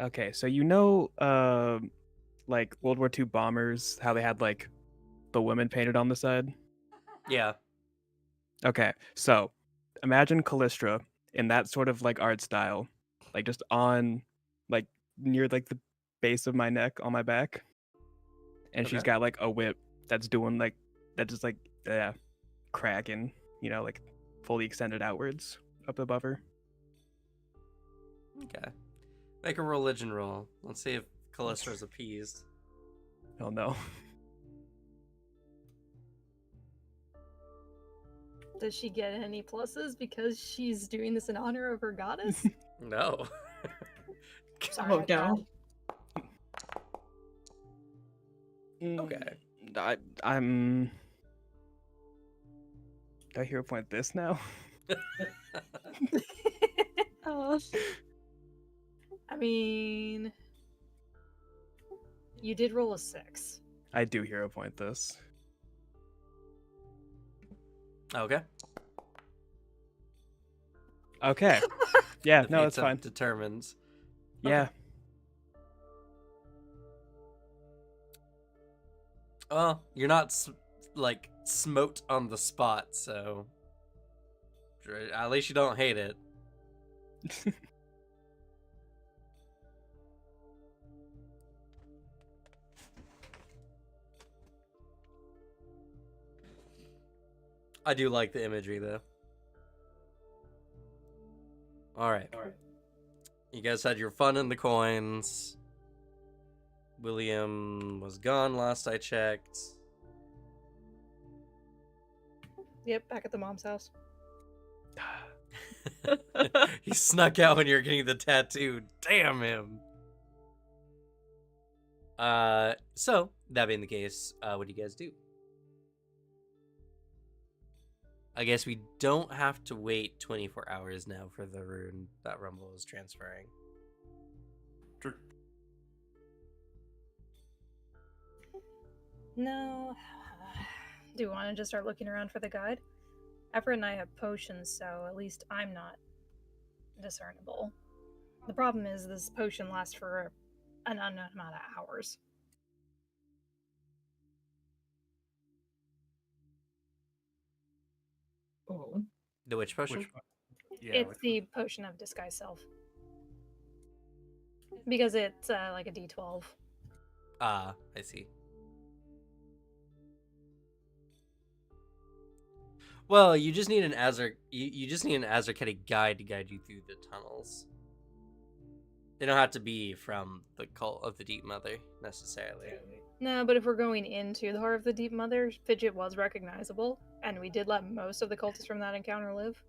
Okay, so like World War II bombers, how they had like the women painted on the side. Yeah. Okay, so imagine Callistra in that sort of like art style, like just on, like near like the base of my neck on my back, and she's Okay. got like a whip that's doing like that just like cracking, like fully extended outwards up above her. Okay. Make a religion roll. Let's see if Callistra's appeased. Oh no. Does she get any pluses because she's doing this in honor of her goddess? No. Sorry, Oh I no. tried. Okay. I'm. Do I hero point this now? Oh. I mean, you did roll a 6. I do hero point this. Okay. Okay. Yeah, The no, that's fates have fine. determined. Yeah. Well, you're not like smote on the spot, so at least you don't hate it. I do like the imagery though. All right. You guys had your fun in the coins. William was gone last I checked. Yep, back at the mom's house. He snuck out when you were getting the tattoo. Damn him. So that being the case, what do you guys do? I guess we don't have to wait 24 hours now for the rune that Rumble is transferring. Sure. No. Do you want to just start looking around for the guide? Everett and I have potions, so at least I'm not discernible. The problem is this potion lasts for an unknown amount of hours. Oh. The witch potion? Which one? Yeah, It's which the potion of disguise self. Because it's like a D12. Ah, I see. Well, you just need an you just need an Azarketi guide to guide you through the tunnels. They don't have to be from the cult of the Deep Mother necessarily. No, but if we're going into the Heart of the Deep Mother, Fidget was recognizable, and we did let most of the cultists from that encounter live.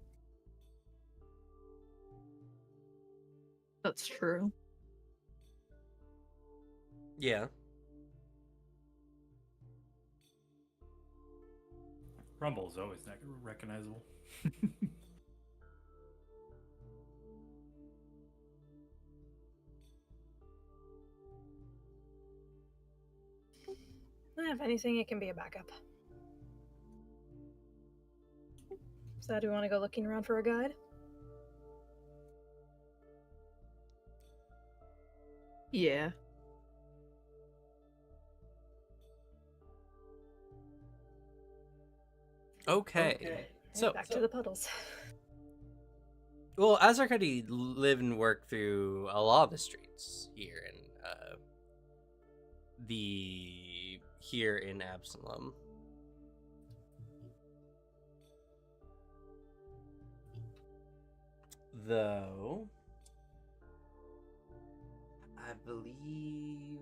That's true. Yeah. Rumble is always not recognizable. If anything, it can be a backup. So do we want to go looking around for a guide? Yeah. Okay. So, Back to the puddles. well, Azarketi live and work through a lot of the streets here in Absalom. Though I believe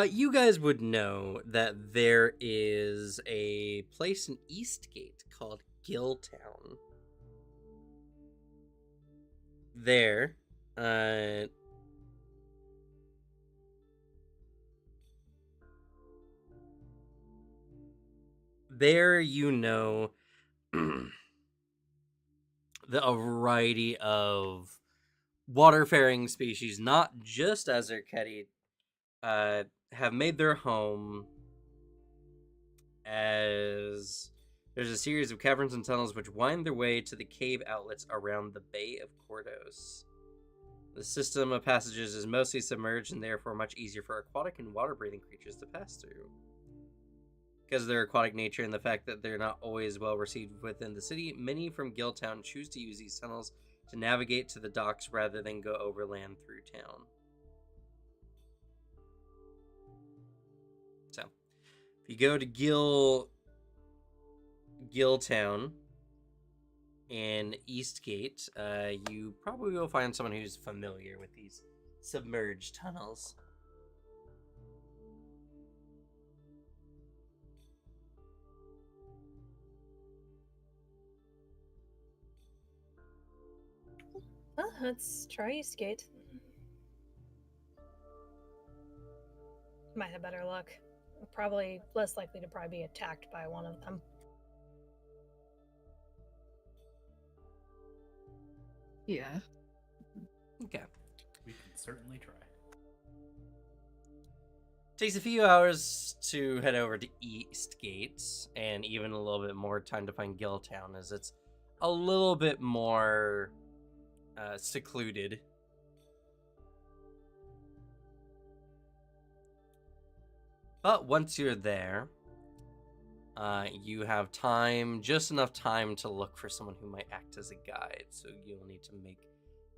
you guys would know that there is a place in Eastgate called Gilltown. There, there you know a variety of waterfaring species, not just Azerketi, have made their home as there's a series of caverns and tunnels which wind their way to the cave outlets around the Bay of Kordos. The system of passages is mostly submerged and therefore much easier for aquatic and water-breathing creatures to pass through. Because of their aquatic nature and the fact that they're not always well received within the city, many from Gilltown choose to use these tunnels to navigate to the docks rather than go overland through town. So, if you go to Gilltown in Eastgate, you probably will find someone who's familiar with these submerged tunnels. Let's try Eastgate. Might have better luck. Probably less likely to probably be attacked by one of them. Yeah. Okay. We can certainly try. Takes a few hours to head over to Eastgate, and even a little bit more time to find Gilltown, as it's a little bit more secluded. But once you're there, you have time, just enough time to look for someone who might act as a guide. So you'll need to make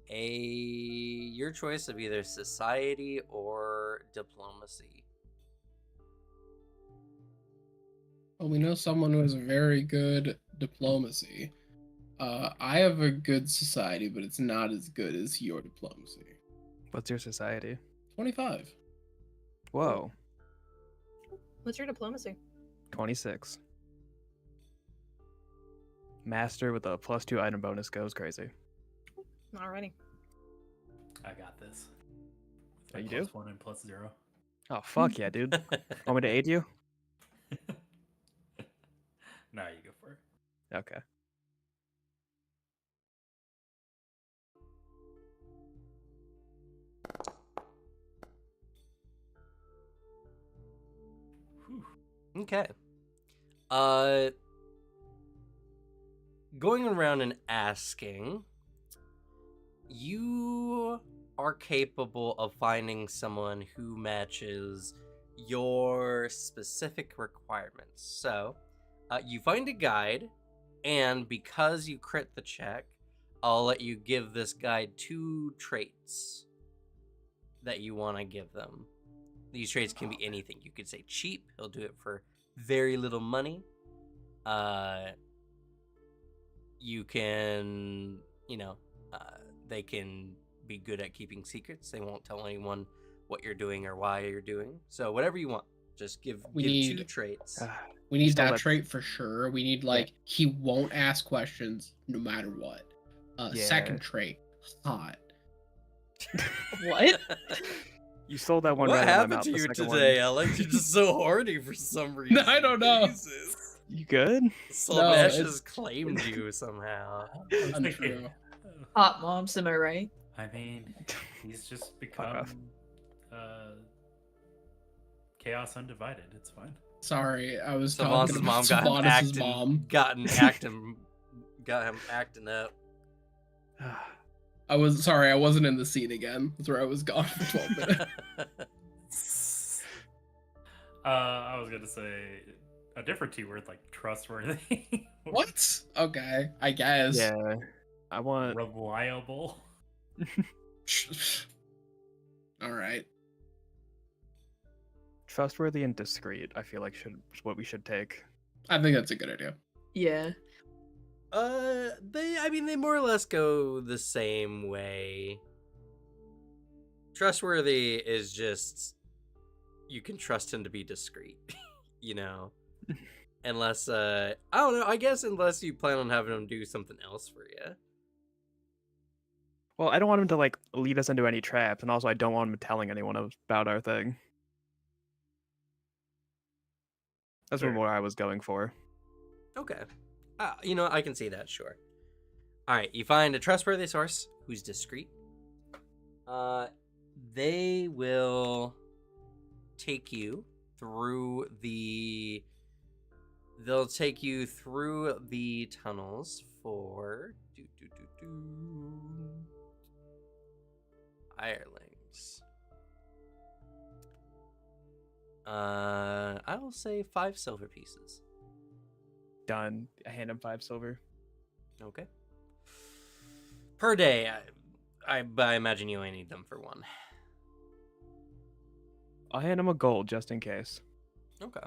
your choice of either society or diplomacy. Well, we know someone who has a very good diplomacy. I have a good society, but it's not as good as your diplomacy. What's your society? 25. Whoa, What's your diplomacy? 26. Master with a +2 item bonus goes crazy. Alrighty. I got this. Oh, you Plus do? 1 and plus 0. Oh, fuck yeah, dude. Want me to aid you? Now you go for it. Okay. Whew. Okay. Going around and asking, you are capable of finding someone who matches your specific requirements. So, you find a guide, and because you crit the check, I'll let you give this guide 2 traits that you want to give them. These traits can be anything. You could say cheap. He'll do it for very little money. You can, they can be good at keeping secrets. They won't tell anyone what you're doing or why you're doing. So whatever you want, just give 2 traits. We need Still that that's- trait for sure. We need he won't ask questions no matter what. Yeah. Second trait, hot. What? You sold that one What right out of my happened mouth. to the you second today, one. Alex? You're just so horny for some reason. I don't know. Jesus. You good? Slanesh it's- has claimed you somehow. I was Untrue. thinking, Hot moms, am I right? I mean, he's just off. become chaos undivided. It's fine. Sorry, I was Savant's talking mom about Sylvanas' mom. got him acting up. I wasn't in the scene again. That's where I was gone for 12 minutes. I was gonna say a different T word like trustworthy. What? Okay, I guess. Yeah. I want. Reliable. All right. Trustworthy and discreet, I feel like is what we should take. I think that's a good idea. Yeah. They more or less go the same way. Trustworthy is just you can trust him to be discreet, Unless I don't know, I guess unless you plan on having him do something else for you. Well, I don't want him to lead us into any traps, and also I don't want him telling anyone about our thing. That's Sure. what I was going for. Okay. I can see that, sure. All right, you find a trustworthy source who's discreet. They will take you through the. They'll take you through the tunnels for hirelings. I will say 5 silver pieces. Done. I hand him 5 silver. Okay. Per day. I imagine you only need them for 1. I'll hand him a gold just in case. Okay.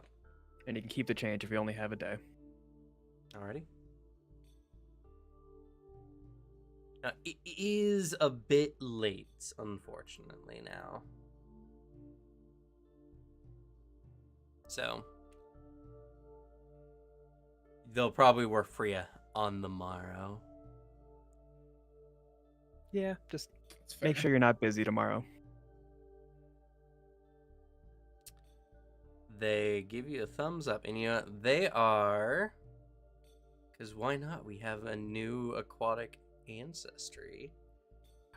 And he can keep the change if we only have a day. Alrighty. It is a bit late, unfortunately, now. So, they'll probably work for you on the morrow. Yeah, just That's fair. make sure you're not busy tomorrow. They give you a thumbs up, and they are, because why not? We have a new aquatic ancestry.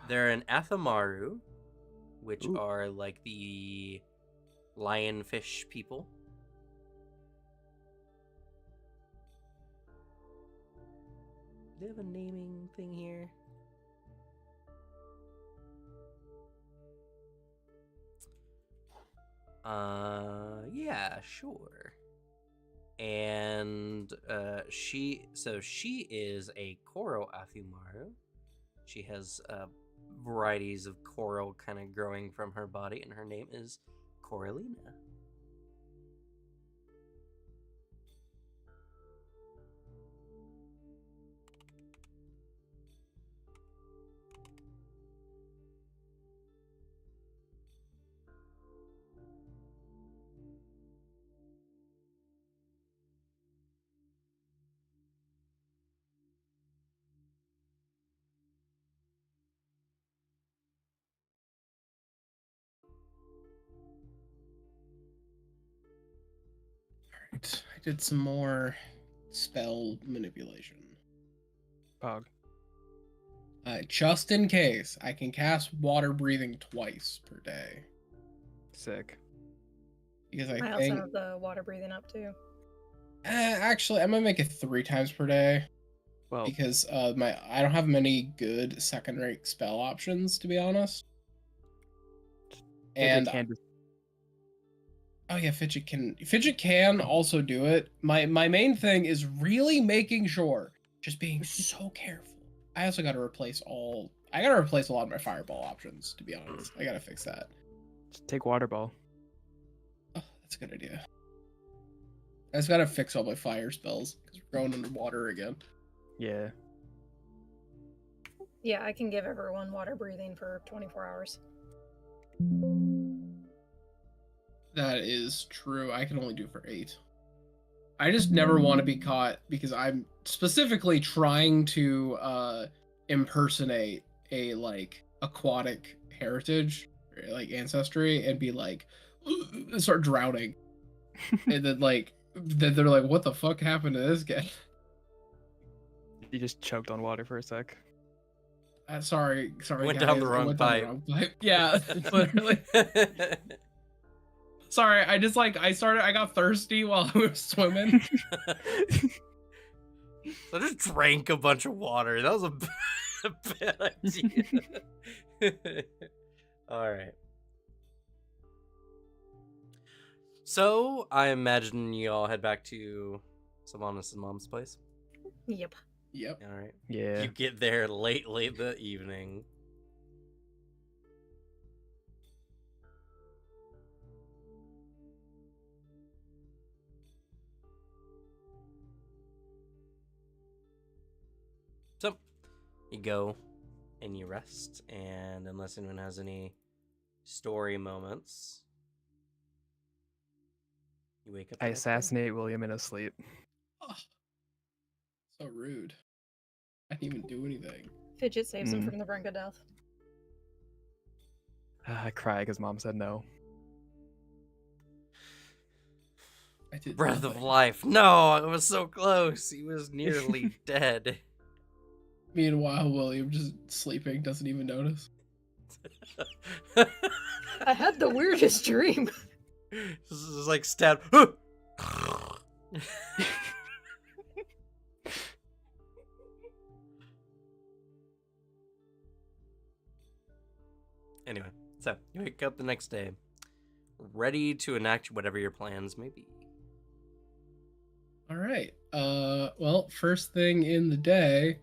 They're an Athamaru, which Ooh. are like the lionfish people. Do they have a naming thing here? Yeah, sure. And she is a coral Athumaru. She has varieties of coral kind of growing from her body, and her name is Coralina. Alright, I did some more spell manipulation. Pog. Just in case, I can cast water breathing twice per day. Sick. Because I I also think have the water breathing up too. actually I'm gonna make it 3 times per day. Well, Because I don't have many good second rate spell options, to be honest. Fidget And can just oh yeah, Fidget can also do it. My main thing is really making sure, just being so careful. I also gotta replace a lot of my fireball options, to be honest. I gotta fix that. just take water ball. Oh, that's a good idea. I just gotta fix all my fire spells, because we're going underwater again. Yeah. Yeah, I can give everyone water breathing for 24 hours. That is true. I can only do for 8. I just never want to be caught because I'm specifically trying to impersonate a like aquatic heritage, or, like ancestry, and be like start drowning, and then they're like, "What the fuck happened to this guy?" You just choked on water for a sec. Sorry, Went guys. down the I wrong went pipe. down the wrong pipe. Yeah, literally. Sorry, I got thirsty while I was swimming. I just drank a bunch of water. That was a bad idea. All right. So I imagine you all head back to Sylvanas' mom's place. Yep. Yep. All right. Yeah. You get there late the evening. So you go and you rest, and unless anyone has any story moments, you wake up. I the next day. assassinate William in his sleep. Oh, so rude. I didn't even do anything. Fidget saves him Mm. from the brink of death. I cry because mom said no. I did Breath of nothing. life. No, I was so close. He was nearly dead. Meanwhile, William just sleeping, doesn't even notice. I had the weirdest dream. This is like stab. Anyway, so you wake up the next day, ready to enact whatever your plans may be. All right. Well, first thing in the day,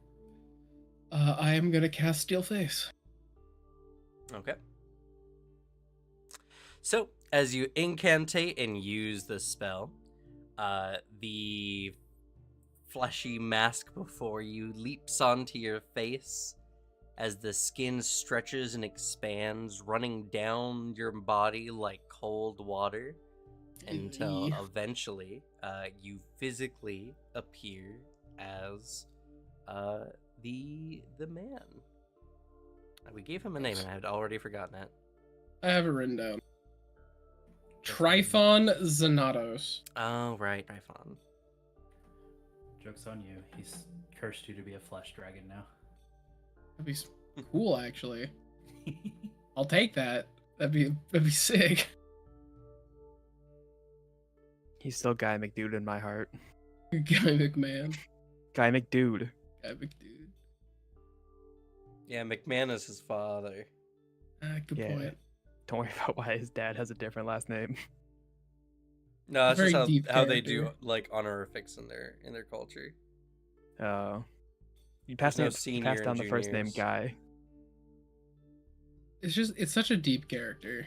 I am gonna cast Steel Face. Okay. So, as you incantate and use the spell, the fleshy mask before you leaps onto your face as the skin stretches and expands, running down your body like cold water until Eee. eventually you physically appear as the man. We gave him a name and I had already forgotten it. I have it written down. Trifon Zanatos. Oh, right, Ryphon. Joke's on you. He's cursed you to be a flesh dragon now. That'd be cool, actually. I'll take that. That'd be sick. He's still Guy McDude in my heart. Guy McMahon. Guy McDude. Guy McDude. Yeah, McMahon is his father. Good Yeah. point. Don't worry about why his dad has a different last name. No, that's Very just deep how they do character. like honorifics in their culture. You passed no you senior passed down and the first name juniors. Guy. It's such a deep character.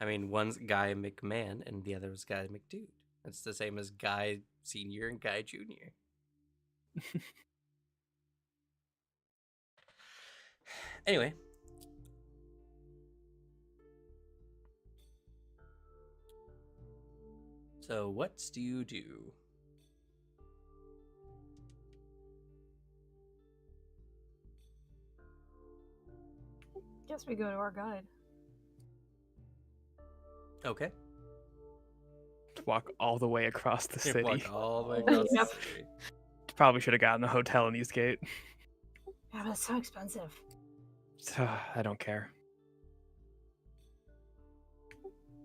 I mean, one's Guy McMahon and the other was Guy McDude. It's the same as Guy Senior and Guy Junior. Anyway. So, what do you do? Guess we go to our guide. Okay. Walk all the way across the You city. walk all the way across Yep. the city. Probably should have gotten a hotel in Eastgate. Yeah, but it's so expensive. I don't care.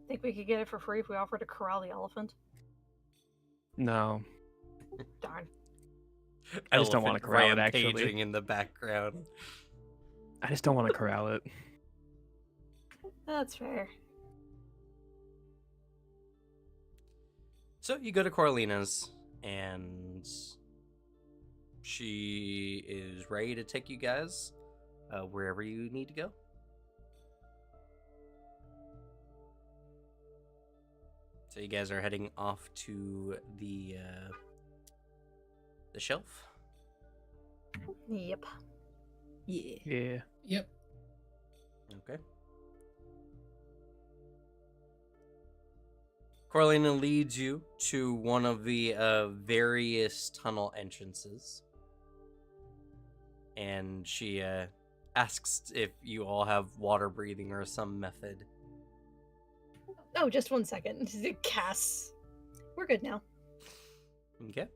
Think we could get it for free if we offered to corral the elephant? No. Darn. I just don't wanna Elephant corral it, actually. rampaging in the background. I just don't want to corral it. That's fair. So you go to Coralina's, and she is ready to take you guys wherever you need to go. So you guys are heading off to the shelf. Yep. Yeah. Yeah. Yep. Okay. Coralina leads you to one of the various tunnel entrances. And she asks if you all have water breathing or some method. Oh, just 1 second. It casts. We're good now. Okay.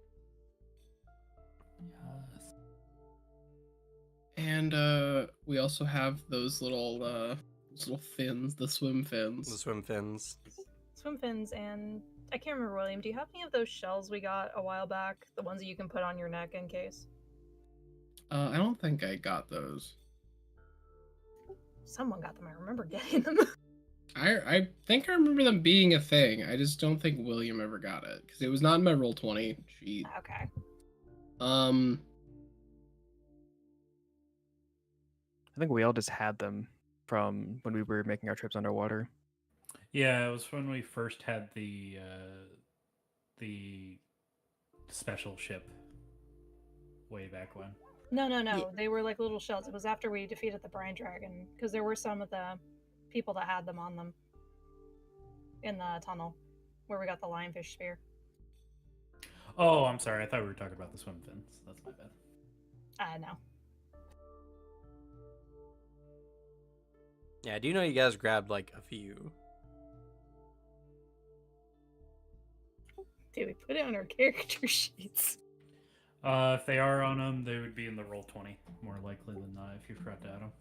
Yes. And we also have those little fins, the swim The fins. swim fins. Swim fins, and I can't remember, William. Do you have any of those shells we got a while back? The ones that you can put on your neck in case? I don't think I got those. Someone got them. I remember getting them. I think I remember them being a thing. I just don't think William ever got it because it was not in my Roll20 sheet. Okay. I think we all just had them from when we were making our trips underwater. Yeah, it was when we first had the special ship way back when. No. They were like little shells. It was after we defeated the brine dragon, because there were some of the people that had them on them in the tunnel where we got the lionfish spear. Oh, I'm sorry. I thought we were talking about the swim fins. That's my bad. No. Yeah, I do know you guys grabbed like a few. Did we put it on our character sheets? If they are on them, they would be in the roll 20, more likely than not, if you forgot to add them.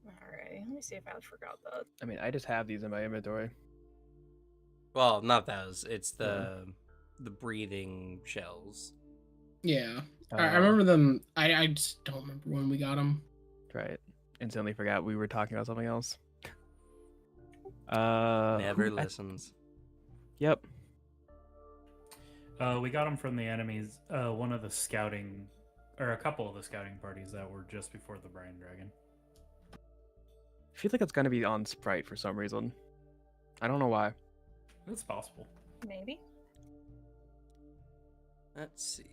Alright, let me see if I forgot that. I mean, I just have these in my inventory. Well, not those. It's Yeah. the breathing shells. Yeah, Oh, I remember them. I just don't remember when we got them. Right. Instantly forgot we were talking about something else. Never listens. Yep. We got them from the enemies. One of the scouting, or a couple of the scouting parties that were just before the Brian Dragon. I feel like it's gonna be on Sprite for some reason. I don't know why. It's possible. Maybe. Let's see.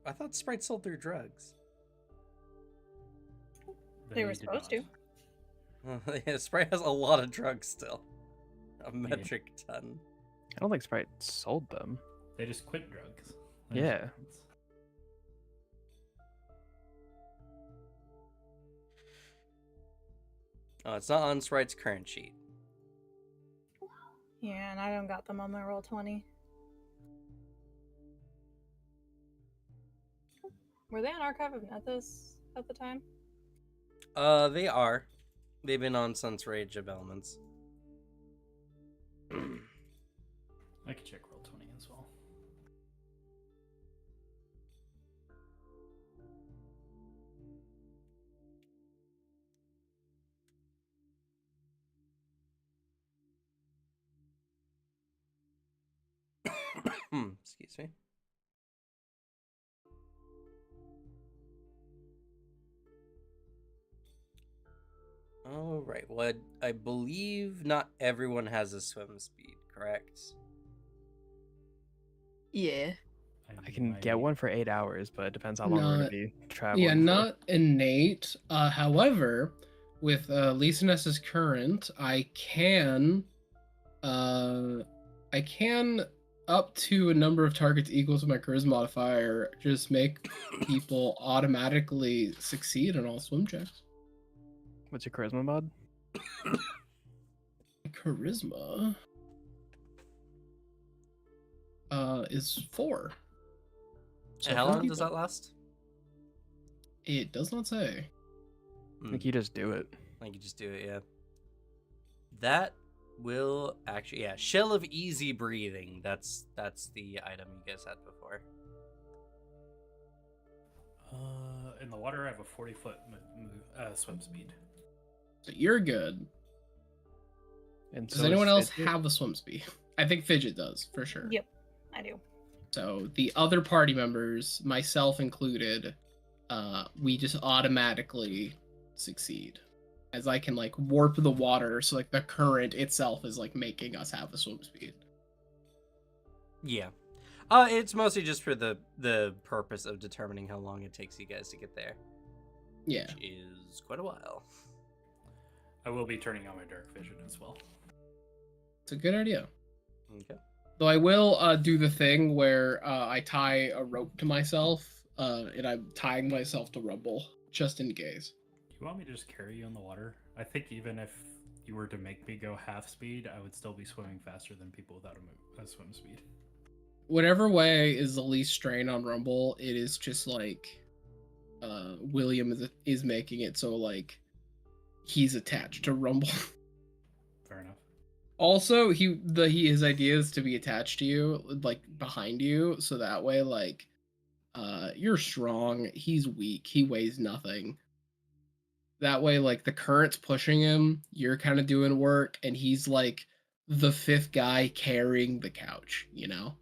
I thought Sprite sold their drugs? They were did supposed not. to. Yeah, Sprite has a lot of drugs still. A metric ton. I don't think Sprite sold them. They just quit drugs. Yeah. Oh, it's not on Sprite's current sheet. Yeah, and I don't got them on my roll 20. Were they on Archive of Nethys at the time? They are. They've been on Sun's Rage of Elements. I can check roll 20 as well. Excuse me. All right. Well, I believe not everyone has a swim speed, correct? Yeah. I can might- get one for 8 hours, but it depends how long we're gonna Not- be traveling. Yeah, for. not innate. However, with Lisa Ness's current, I can up to a number of targets equal to my charisma modifier just make people automatically succeed in all swim checks. What's your charisma mod? Charisma is 4. So And how 4 long does people. that last? It does not say. I think you just do it. Like you just do it, yeah. That will actually, yeah. Shell of Easy Breathing. That's the item you guys had before. In the water, I have a 40-foot swim speed. So you're good. And Does so anyone is else Fidget. have a swim speed? I think Fidget does, for sure. Yep, I do. So the other party members, myself included, we just automatically succeed. As I can like warp the water, so like the current itself is like making us have a swim speed. Yeah. It's mostly just for the purpose of determining how long it takes you guys to get there, Yeah. which is quite a while. I will be turning on my dark vision as well. It's a good idea. Okay. Though I will do the thing where I tie a rope to myself, and I'm tying myself to Rumble, just in case. Do you want me to just carry you in the water? I think even if you were to make me go half speed, I would still be swimming faster than people without a swim speed. Whatever way is the least strain on Rumble, it is just like William is making it so like he's attached to Rumble. Fair enough. Also, his idea is to be attached to you, like behind you, so that way like you're strong, he's weak, he weighs nothing. That way, like the current's pushing him, you're kind of doing work, and he's like the fifth guy carrying the couch, you know?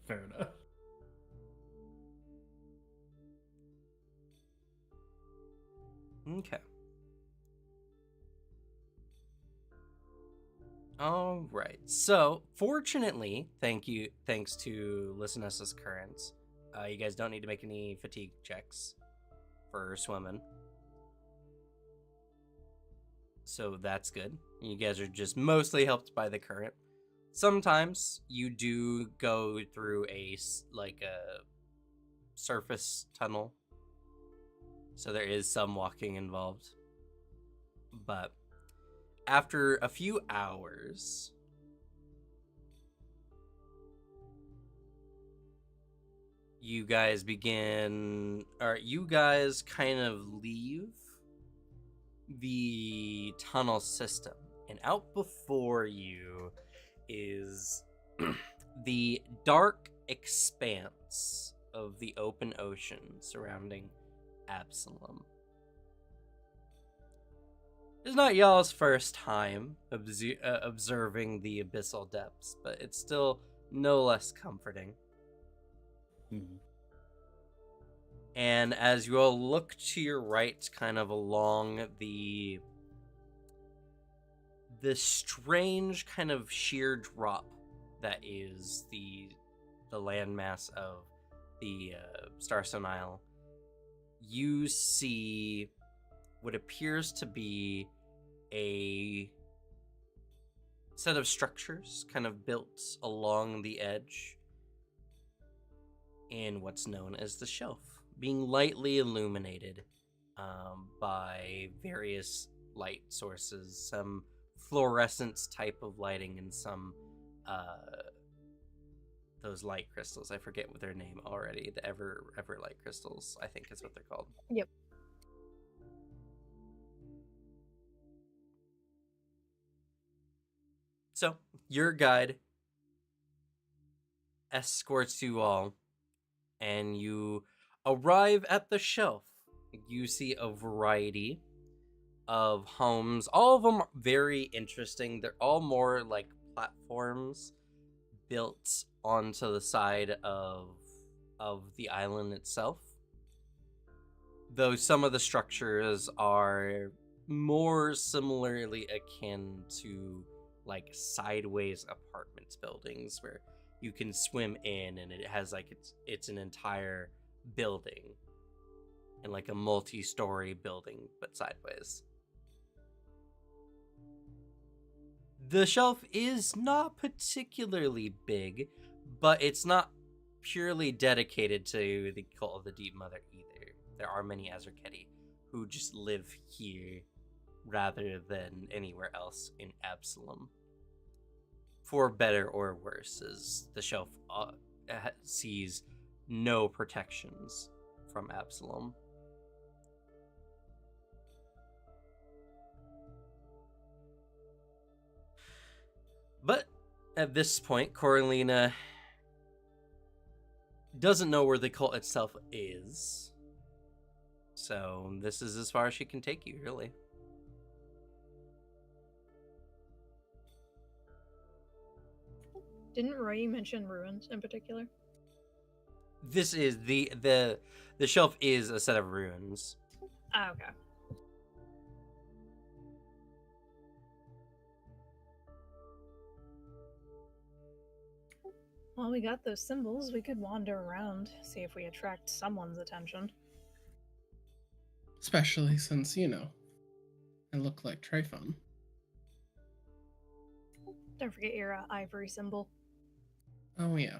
Fair enough. Okay. All right. So, fortunately, thanks to Listenesses Currents, you guys don't need to make any fatigue checks for swimming. So that's good. You guys are just mostly helped by the current. Sometimes you do go through a surface tunnel, so there is some walking involved. But after a few hours, you guys kind of leave the tunnel system, and out before you is the dark expanse of the open ocean surrounding Absalom. It's not y'all's first time observing the abyssal depths, but it's still no less comforting. And as you all look to your right, kind of along the strange kind of sheer drop that is the landmass of the Starstone Isle, you see what appears to be a set of structures kind of built along the edge in what's known as the shelf, being lightly illuminated by various light sources, some fluorescence type of lighting, and some those light crystals. I forget what their name already. The ever light crystals, I think is what they're called. Yep. So your guide escorts you all, and you arrive at the shelf. You see a variety of homes, all of them very interesting. They're all more like platforms built onto the side of the island itself, though some of the structures are more similarly akin to like sideways apartments buildings where you can swim in, and it has like it's an entire building and like a multi-story building but sideways. The shelf is not particularly big, but it's not purely dedicated to the cult of the Deep Mother either. There are many Azraketi who just live here rather than anywhere else in Absalom. For better or worse, as the shelf sees no protections from Absalom. But at this point, Coralina doesn't know where the cult itself is. So this is as far as she can take you, really. Didn't Roy mention ruins in particular? This is the shelf is a set of ruins. Ah, okay. Well, we got those symbols. We could wander around, see if we attract someone's attention. Especially since, I look like Tryphon. Don't forget your ivory symbol. Oh, yeah.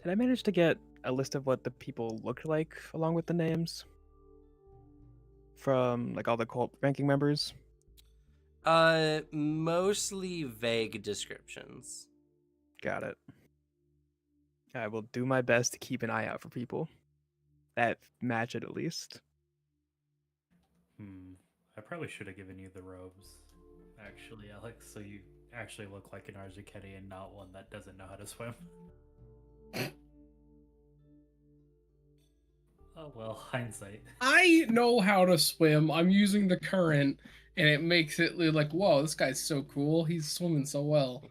Did I manage to get a list of what the people looked like along with the names? From like all the cult ranking members? Mostly vague descriptions. Got it. I will do my best to keep an eye out for people that match it at least. I probably should have given you the robes, actually, Alex, so you actually look like an Arzaketi and not one that doesn't know how to swim. Oh well, hindsight. I know how to swim. I'm using the current, and it makes it look like, whoa, this guy's so cool. He's swimming so well.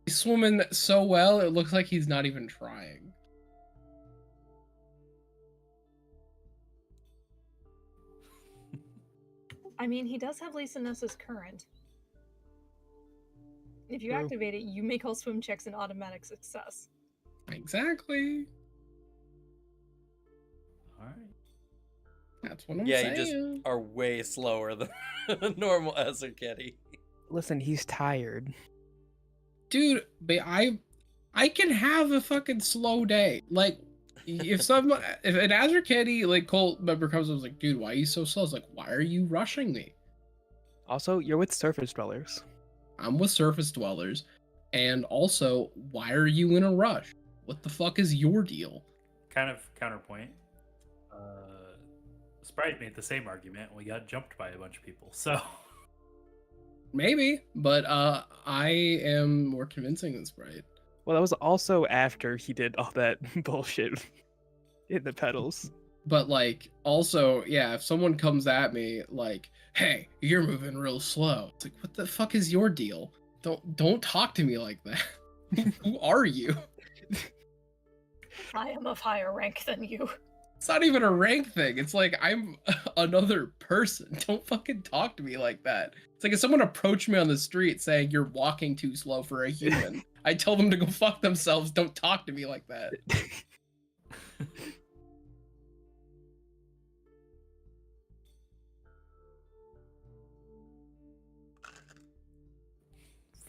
He's swimming so well, it looks like he's not even trying. I mean, he does have Lisa Nessa's current. If you True. activate it, you make all swim checks an automatic success. Exactly. Alright. That's what I'm Yeah, saying. you just are way slower than a normal Azarketti. Listen, he's tired. Dude, but I can have a fucking slow day. Like, if an Azarketti like cult member comes and was like, dude, why are you so slow? I was like, why are you rushing me? Also, you're with surface dwellers. I'm with surface dwellers. And also, why are you in a rush? What the fuck is your deal? Kind of counterpoint. Sprite made the same argument. We got jumped by a bunch of people, so Maybe, but I am more convincing than Sprite. Well, that was also after he did all that bullshit in the pedals. But like, also, yeah, if someone comes at me like, "Hey, you're moving real slow," it's like, what the fuck is your deal? Don't talk to me like that. Who are you? I am of higher rank than you. It's not even a rank thing. It's like I'm another person. Don't fucking talk to me like that. It's like if someone approached me on the street saying you're walking too slow for a human, I tell them to go fuck themselves. Don't talk to me like that.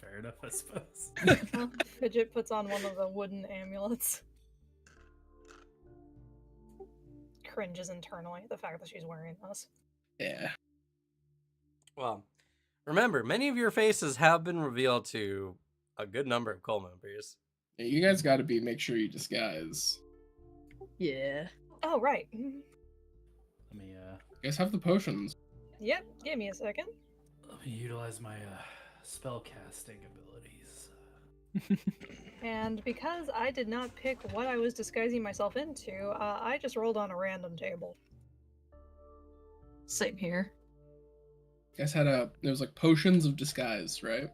fair enough, I suppose. Fidget puts on one of the wooden amulets. Cringes internally at the fact that she's wearing this. Yeah. Well, remember, many of your faces have been revealed to a good number of cult members. Yeah, you guys got to make sure you disguise. Yeah. Oh, right. Let me You guys have the potions. Yep, give me a second. utilize my spell casting abilities. And because I did not pick what I was disguising myself into, I just rolled on a random table. Same here. You guys had there was like potions of disguise, right?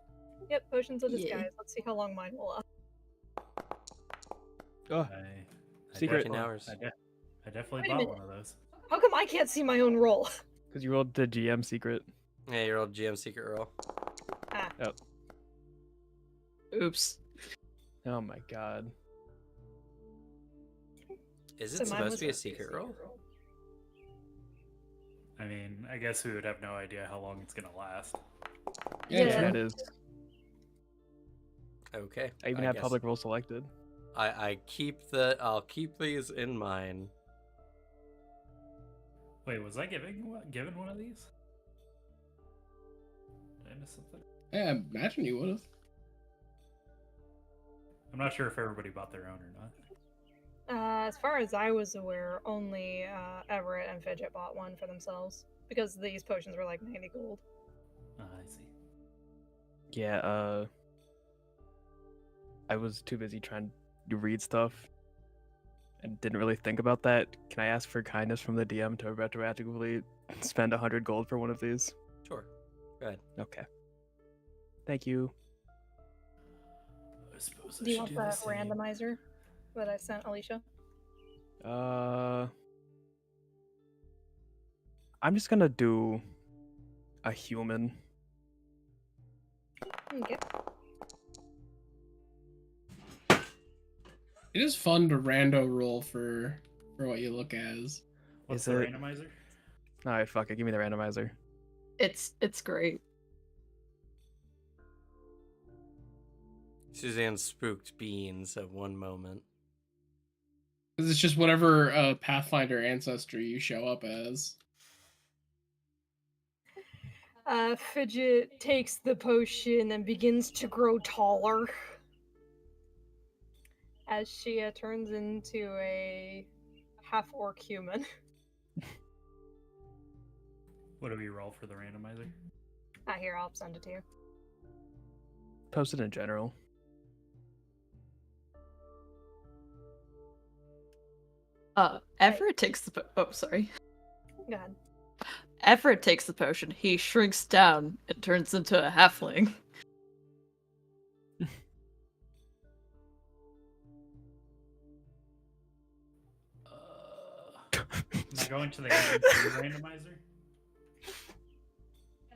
Yep, potions of Yeah. disguise. Let's see how long mine will last. Oh, I Secret. definitely- hours. I definitely Wait a bought minute. one of those. How come I can't see my own roll? because you rolled the GM secret. Yeah, your old GM secret roll. Ah, Oops. Oh my god. Is so it mine supposed was to be a secret roll? I mean, I guess we would have no idea how long it's gonna last. Yeah, Yeah. That is. Okay. I even have guess public role selected. I'll keep these in mind. Wait, was I given one of these? Did I miss something? Yeah, I imagine you would have. I'm not sure if everybody bought their own or not. as far as I was aware, only Everett and Fidget bought one for themselves because these potions were like 90 gold. I see. Yeah, I was too busy trying to read stuff and didn't really think about that. Can I ask for kindness from the DM to retroactively spend 100 gold for one of these? Sure. Go ahead. Okay. Thank you. I suppose I Do you should want do the the same. randomizer that I sent Alicia? I'm just gonna do a human. Okay. It is fun to rando roll for what you look as. What's Is the it- randomizer? Alright, fuck it. Give me the randomizer. It's great. Suzanne spooked beans at one moment. Because it's just whatever Pathfinder ancestry you show up as. Fidget takes the potion and begins to grow taller as she turns into a half-orc human. What do we roll for the randomizer? Here, I'll send it to you. Post it in general. Everett takes the oh, sorry. Go ahead. Everett takes the potion. He shrinks down and turns into a halfling. Am I going to the NPC randomizer?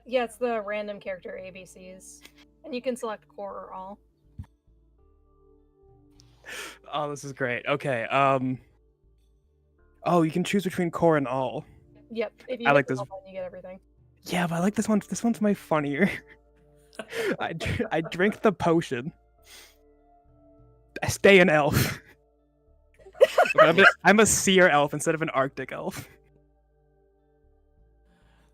Yeah, it's the random character ABCs. And you can select core or all. Oh, this is great. Okay. Oh, you can choose between core and all. Yep. If you I hit like the this. bell button, you get everything. Yeah, but I like this one. This one's my funnier. I drink the potion. I stay an elf. But I'm a seer elf instead of an Arctic elf.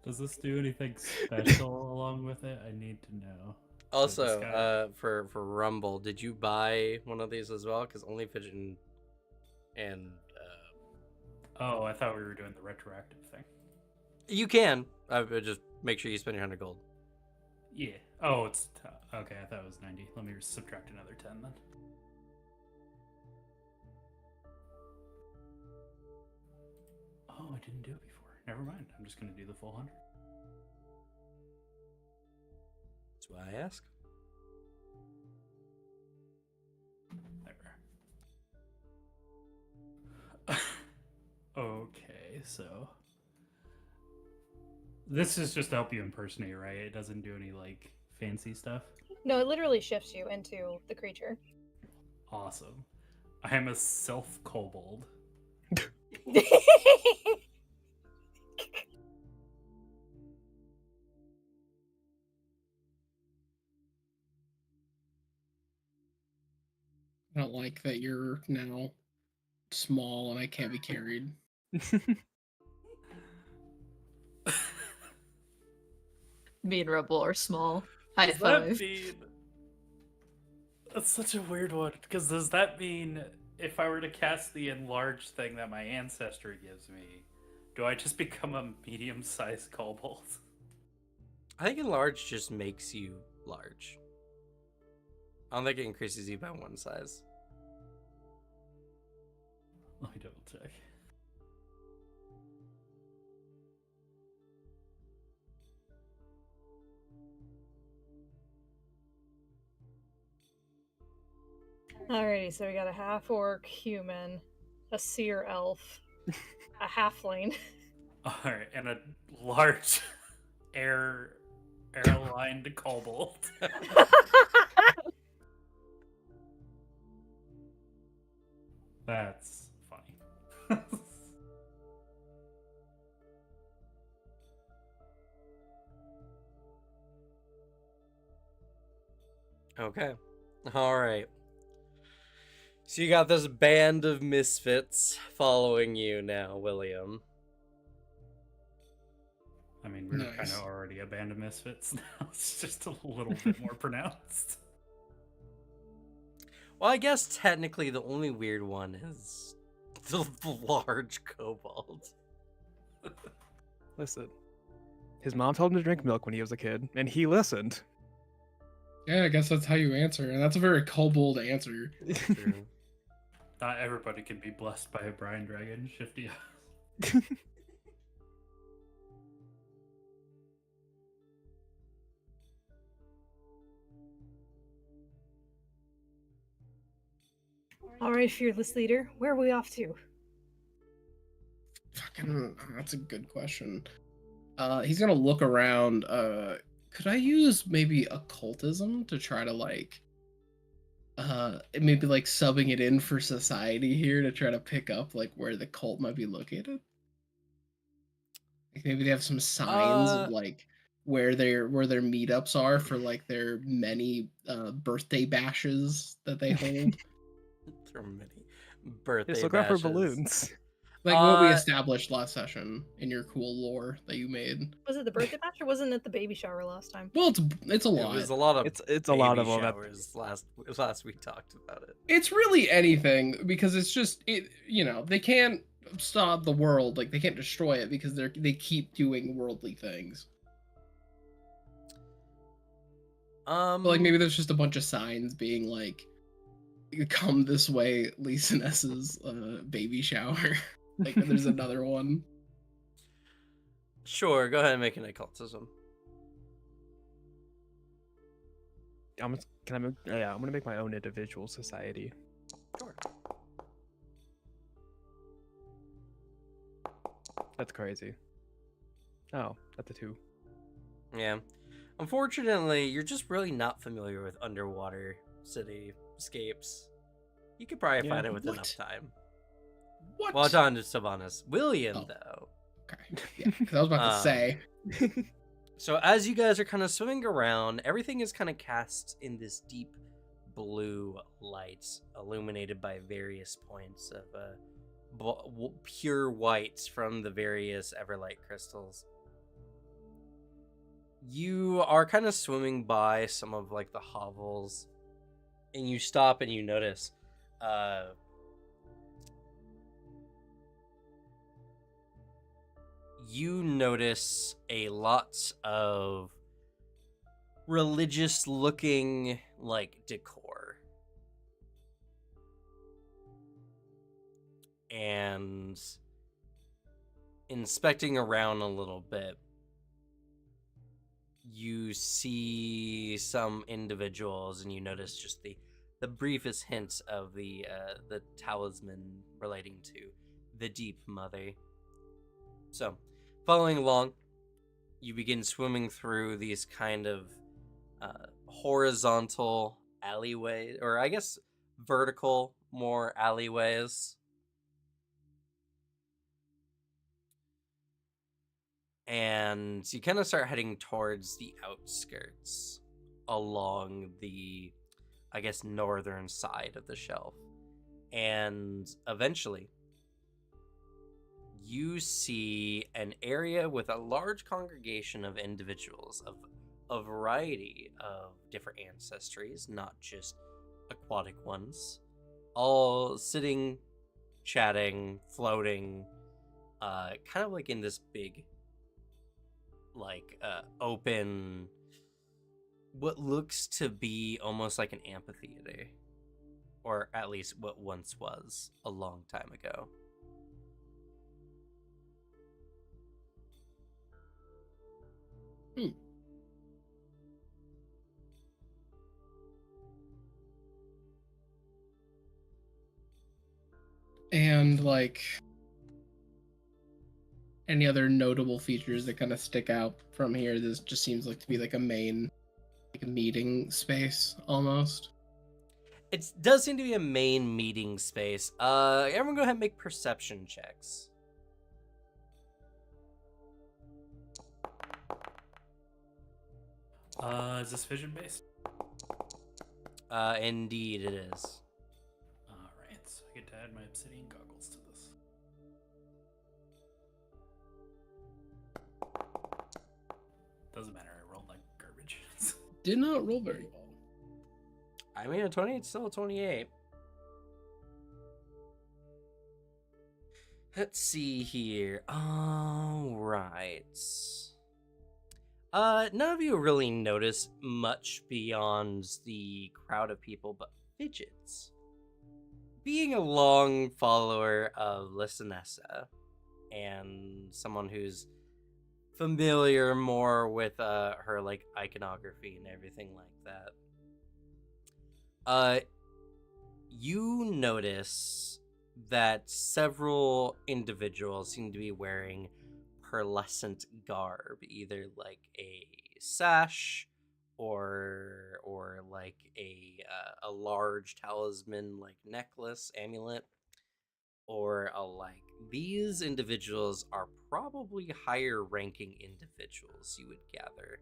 Does this do anything special along with it? I need to know. So this guy- Also, for Rumble, did you buy one of these as well? Because only Pigeon and oh, I thought we were doing the retroactive thing. you can. Just make sure you spend your 100 gold. Yeah. Oh, it's okay. I thought it was 90. Let me subtract another 10 then. Oh, I didn't do it before. Never mind. I'm just gonna do the full 100. That's why I ask. There. Okay, so this is just to help you impersonate, right? It doesn't do any like fancy stuff. No, it literally shifts you into the creature. Awesome. I am a self kobold. I don't like that you're now small and I can't be carried. Me and Rebel are small. High Does that five. mean... That's such a weird one, because does that mean if I were to cast the enlarged thing that my ancestry gives me, do I just become a medium-sized kobold? I think enlarge just makes you large. I don't think it increases you by one size. Let me double check. Alrighty, so we got a half orc human, a seer elf, a halfling. Alright, and a large airlined kobold. That's funny. Okay. All right. So you got this band of misfits following you now, William. I mean, we're kind Nice. of already a band of misfits now. It's just a little bit more pronounced. Well, I guess technically the only weird one is the large kobold. Listen, his mom told him to drink milk when he was a kid, and he listened. Yeah, I guess that's how you answer. And that's a very kobold answer. True. Not everybody can be blessed by a Brian Dragon, Shifty. Alright, fearless leader, where are we off to? Fucking, that's a good question. He's gonna look around. Could I use maybe occultism to try to like, maybe like subbing it in for society here to try to pick up like where the cult might be located? Like maybe they have some signs of like where their meetups are for like their many birthday bashes that they hold. There are many birthday Just look out for bashes. balloons. Like what we established last session in your cool lore that you made. Was it the birthday bash or wasn't it the baby shower last time? Well, it's a It lot. was a lot of It's a lot of baby them. showers last we talked about it. It's really anything because it's just it. You know, they can't stop the world. Like they can't destroy it because they keep doing worldly things. But, like maybe there's just a bunch of signs being like, "Come this way, Lisa Ness's baby shower." Like there's another one. Sure, go ahead and make an occultism. I'm gonna make my own individual society. Sure. That's crazy. Oh, that's a 2. Yeah. Unfortunately, you're just really not familiar with underwater cityscapes. You could probably Yeah. find it with What? enough time. What? Well, it's on to Sylvanas. William, Oh. though. Okay. Yeah, 'cause I was about to say. So as you guys are kind of swimming around, everything is kind of cast in this deep blue light, illuminated by various points of pure white from the various Everlight crystals. You are kind of swimming by some of like the hovels, and you stop and you notice a lot of religious looking like decor. And inspecting around a little bit, you see some individuals, and you notice just the briefest hint of the talisman relating to the Deep Mother. So, following along, you begin swimming through these kind of horizontal alleyways, or I guess vertical more alleyways. And you kind of start heading towards the outskirts along the, I guess, northern side of the shelf. And eventually, you see an area with a large congregation of individuals of a variety of different ancestries, not just aquatic ones, all sitting, chatting, floating, kind of like in this big, like open, what looks to be almost like an amphitheater, or at least what once was a long time ago. And like any other notable features that kind of stick out from here, this just seems like to be like a main like a meeting space almost. It does seem to be a main meeting space. Everyone go ahead and make perception checks. Is this vision based? Indeed it is. Alright, so I get to add my obsidian goggles to this. Doesn't matter, I rolled like garbage. Did not roll very well. I mean, a 28 is still a 28. Let's see here. All right. None of you really notice much beyond the crowd of people, but Fidgets, being a long follower of Lisanessa and someone who's familiar more with her like iconography and everything like that, you notice that several individuals seem to be wearing pearlescent garb, either like a sash or like a large talisman like necklace, amulet, or a like. These individuals are probably higher ranking individuals, you would gather,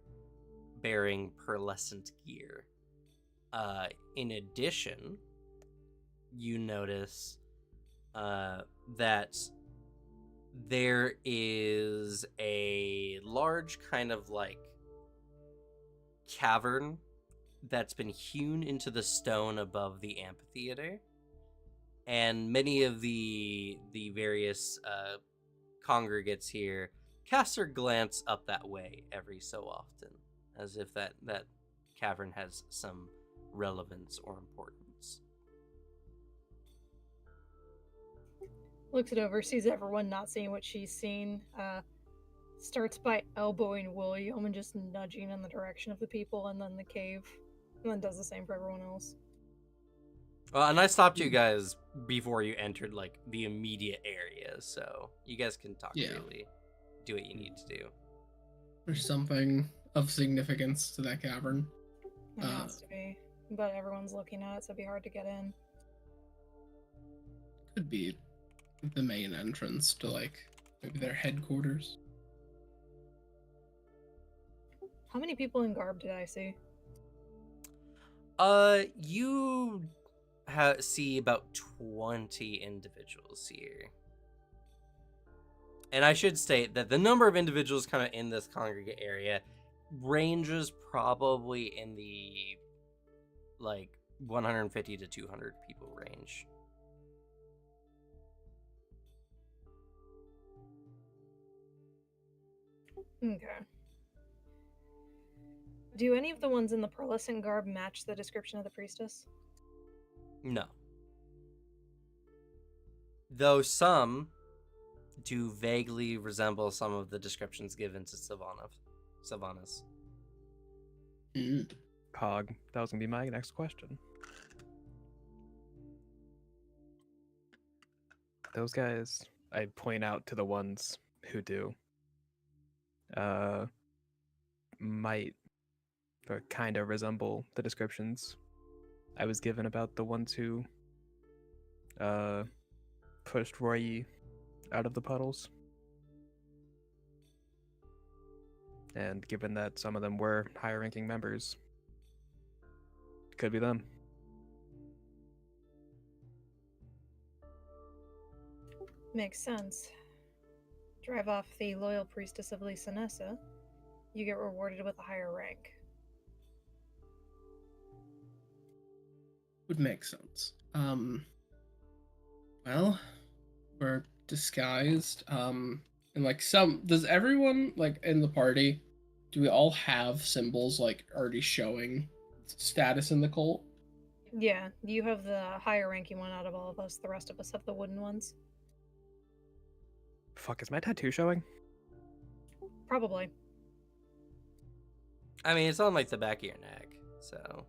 bearing pearlescent gear. In addition, you notice that there is a large kind of like cavern that's been hewn into the stone above the amphitheater, and many of the various congregates here cast their glance up that way every so often, as if that cavern has some relevance or importance. Looks it over, sees everyone not seeing what she's seen, starts by elbowing William and just nudging in the direction of the people and then the cave, and then does the same for everyone else. Well, and I stopped you guys before you entered like the immediate area, so you guys can talk freely, do what you need to do. There's something of significance to that cavern. It has to be, but everyone's looking at it, so it'd be hard to get in. Could be the main entrance to like Maybe their headquarters. How many people in garb did I see? You see about 20 individuals here. And I should state that the number of individuals kind of in this congregate area ranges probably in the like 150 to 200 people range. Okay. Do any of the ones in the pearlescent garb match the description of the priestess? No. Though some do vaguely resemble some of the descriptions given to Sylvanas. Mm. Pog. That was gonna be my next question. Those guys, I point out to the ones who do, might or kind of resemble the descriptions I was given about the ones who pushed Roy out of the puddles. And given that some of them were higher ranking members, could be them. Makes sense. Drive off the loyal priestess of Lisa Nessa. You get rewarded with a higher rank. Would make sense. Well, we're disguised. And like does everyone like in the party, do we all have symbols like already showing status in the cult? Yeah, you have the higher ranking one out of all of us. The rest of us have the wooden ones. Fuck, is my tattoo showing? Probably. I mean, it's on like the back of your neck, so.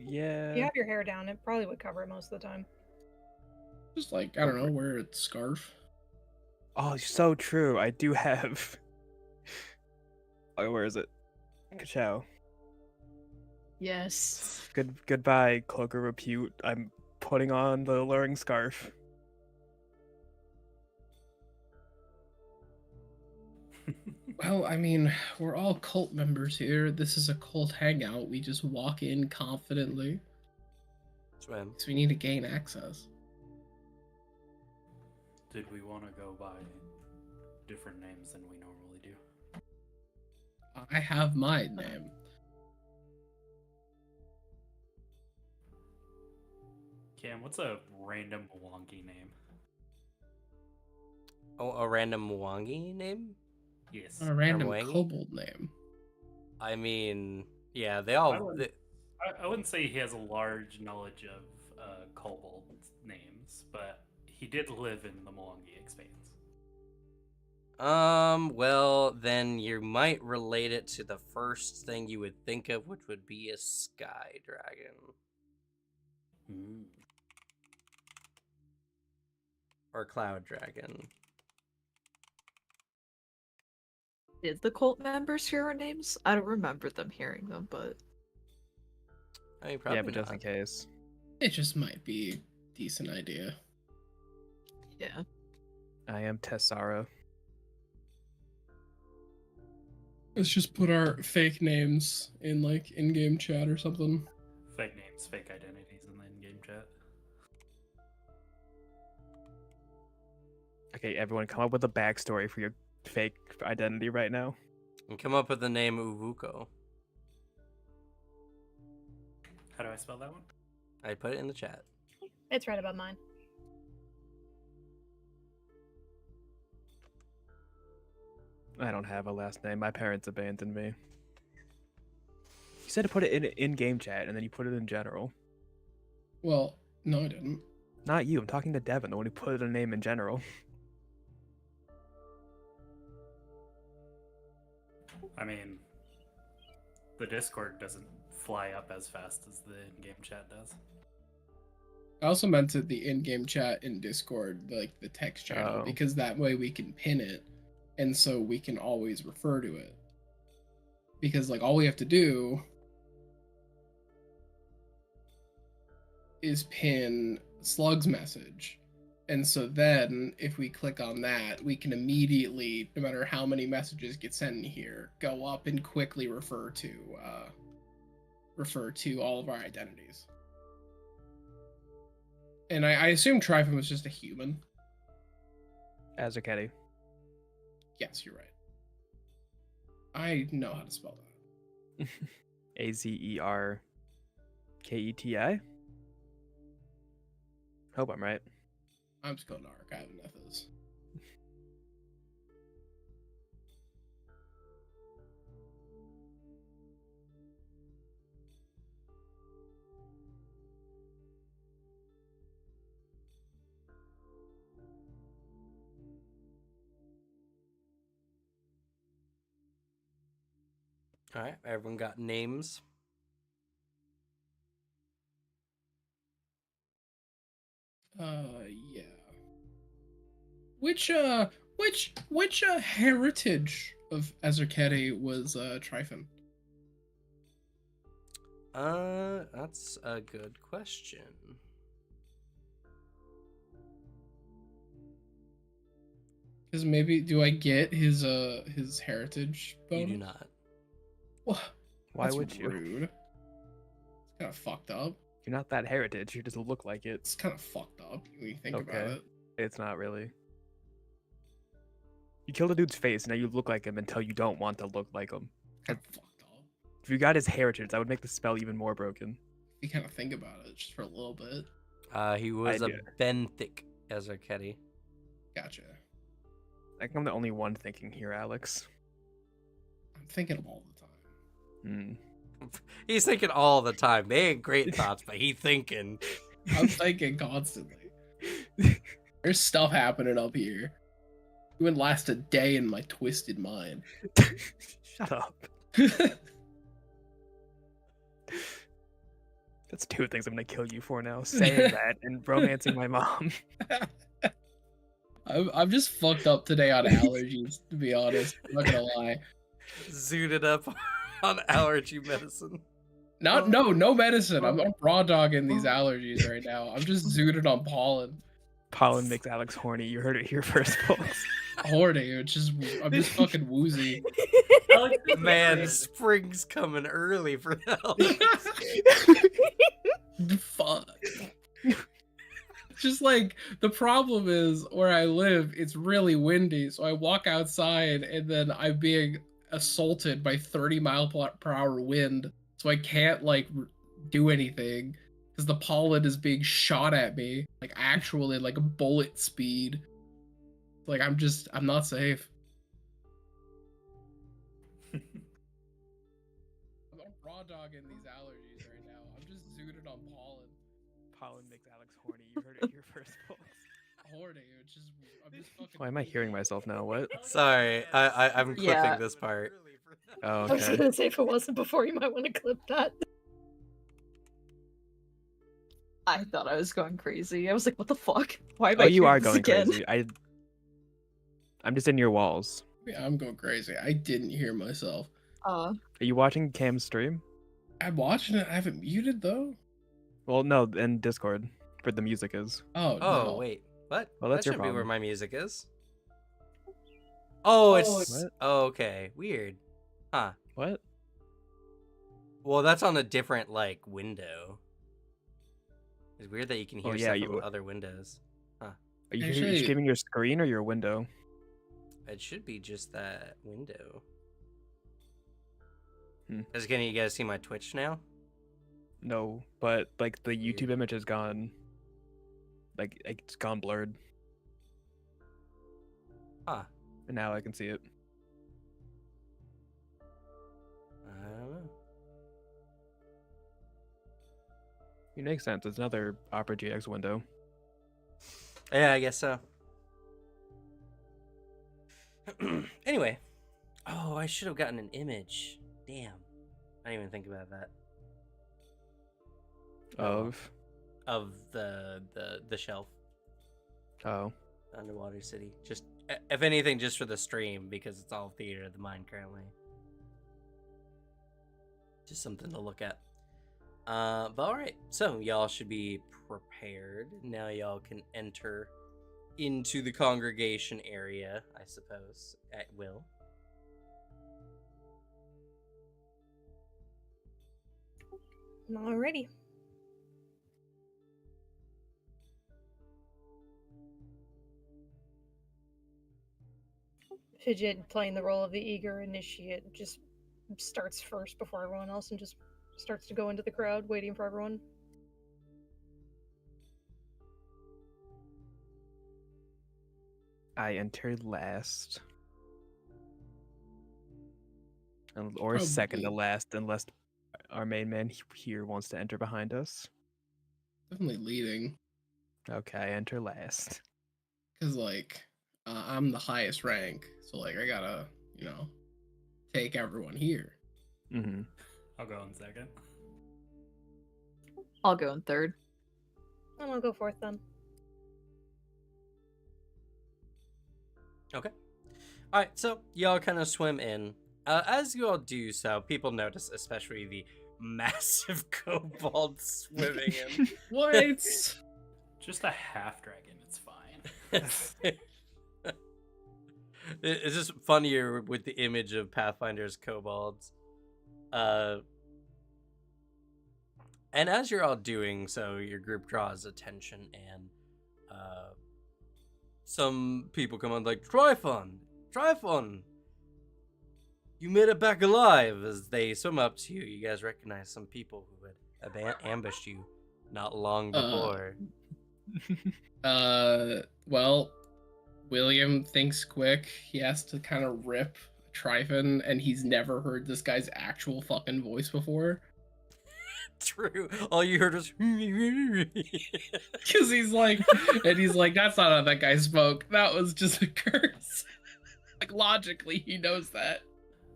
Yeah. If you have your hair down, it probably would cover it most of the time. Just like, I don't know, wear a scarf. Oh, so true. I do have. Oh, where is it? Ka-chow. Yes. Goodbye, Cloak of Repute. I'm putting on the alluring scarf. Well, I mean, we're all cult members here. This is a cult hangout. We just walk in confidently. Swim. So we need to gain access. Did we want to go by different names than we normally do? I have my name. Cam, what's a random wonky name? Oh, a random Mwangi name? Yes. A random Mwangi? kobold name. I mean, yeah, they I all. would- I wouldn't say he has a large knowledge of kobold names, but he did live in the Mwangi Expanse. Well, then you might relate it to the first thing you would think of, which would be a sky dragon. Or cloud dragon. Did the cult members hear our names? I don't remember them hearing them, but I mean, probably Yeah, but just in not. case. It just might be a decent idea. yeah. I am Tessara. Let's just put our fake names in like in-game chat or something. Fake names, fake identities in the in-game chat. Okay, everyone, come up with a backstory for your fake identity right now. And come up with the name Uvuko. How do I spell that one? I put it in the chat. It's right above mine. I don't have a last name. My parents abandoned me. You said to put it in in-game chat, and then you put it in general. Well, no, I didn't. Not you. I'm talking to Devin, the one who put a name in general. I mean, the Discord doesn't fly up as fast as the in-game chat does. I also meant it the in-game chat in Discord, like the text channel, Oh. because that way we can pin it, and so we can always refer to it. Because like all we have to do is pin Slug's message, And so then, if we click on that, we can immediately, no matter how many messages get sent in here, go up and quickly refer to all of our identities. And I assume Tryphon was just a human. Azarketti. Yes, you're right. I know how to spell that. Azerketi. Hope I'm right. I'm just going to archive and this. All right, everyone got names. Yeah. Which heritage of Azarketti was Tryphon? That's a good question. Because maybe do I get his heritage bonus? You do not. What? Why That's would you? rude. It's kind of fucked up. You're not that heritage. You just look like it. It's kind of fucked up when you think about Okay. it. It's not really. You killed a dude's face, now you look like him until you don't want to look like him. Kind of fucked up. If you got his heritage, that would make the spell even more broken. If you kind of think about it, just for a little bit. He was I a do. benthic Azarketti. Gotcha. I think I'm the only one thinking here, Alex. I'm thinking of all the time. He's thinking all the time. They ain't great thoughts, but he thinking. I'm thinking constantly. There's stuff happening up here. It wouldn't last a day in my twisted mind. Shut up. That's two things I'm gonna kill you for now. Saying that and romancing my mom. I'm just fucked up today on allergies, to be honest. I'm not gonna lie. Zooted up on allergy medicine. No medicine. I'm raw dogging these allergies right now. I'm just zooted on pollen. Pollen makes Alex horny. You heard it here first, folks. Horny. I'm just fucking woozy. Man, spring's coming early for hell. Fuck. Just like the problem is where I live, it's really windy. So I walk outside and then I'm being assaulted by 30-mile-per-hour wind. So I can't like do anything because the pollen is being shot at me, like actually like a bullet speed. Like I'm not safe. I'm raw dogging these allergies right now. I'm just zooted on pollen. Pollen makes Alex horny. You heard it here first, folks. Horny. I'm just fucking. Why am I hearing myself now? What? Sorry, I'm clipping Yeah. this part. Oh, I was okay. gonna say if it wasn't before, you might want to clip that. I thought I was going crazy. I was like, what the fuck? Why am I Oh, you hearing are this going again? crazy. I'm just in your walls. Yeah, I'm going crazy. I didn't hear myself. Are you watching Cam's stream? I'm watching it. I haven't muted though. Well, no, in Discord, where the music is. Oh, Oh, no. wait. What? Well, That that's your shouldn't be where problem. my music is. Oh, it's... What? Oh, okay. Weird. Huh. What? Well, that's on a different, like, window. It's weird that you can hear Oh, yeah, stuff from you- other windows. Are you Actually- streaming your screen or your window? It should be just that window. Hmm. Can you guys see my Twitch now? No, but like the Weird. YouTube image is gone. Like it's gone blurred, Huh. and now I can see it. I don't know. It makes sense. It's another Opera GX window. Yeah, I guess so. Anyway. Oh, I should have gotten an image. Damn. I didn't even think about that. Of Of the shelf. oh, The underwater city. Just if anything, just for the stream, because it's all theater of the mind currently. Just something to look at. But alright, so y'all should be prepared. Now y'all can enter into the congregation area, I suppose, at will. Alrighty. Fidget, playing the role of the eager initiate, just starts first before everyone else and just starts to go into the crowd, waiting for everyone. I enter last. Or Probably. second to last, unless our main man here wants to enter behind us. Definitely leading. Okay, I enter last. Because, like, I'm the highest rank. So, like, I gotta, take everyone here. Mm-hmm. I'll go in second. I'll go in third. I'm gonna go fourth then. Okay. All right, so y'all kind of swim in. As you all do so, people notice, especially the massive kobold swimming in. What? Just a half dragon, it's fine. It's just funnier with the image of Pathfinder's kobolds. And as you're all doing so, your group draws attention, and some people come on like, Tryphon! You made it back alive! As they swim up to you, you guys recognize some people who had ambushed you not long before. Well, William thinks quick. He has to kind of rip Tryphon, and he's never heard this guy's actual fucking voice before. True. All you heard was Because he's like, that's not how that guy spoke. That was just a curse. Like, logically, he knows that.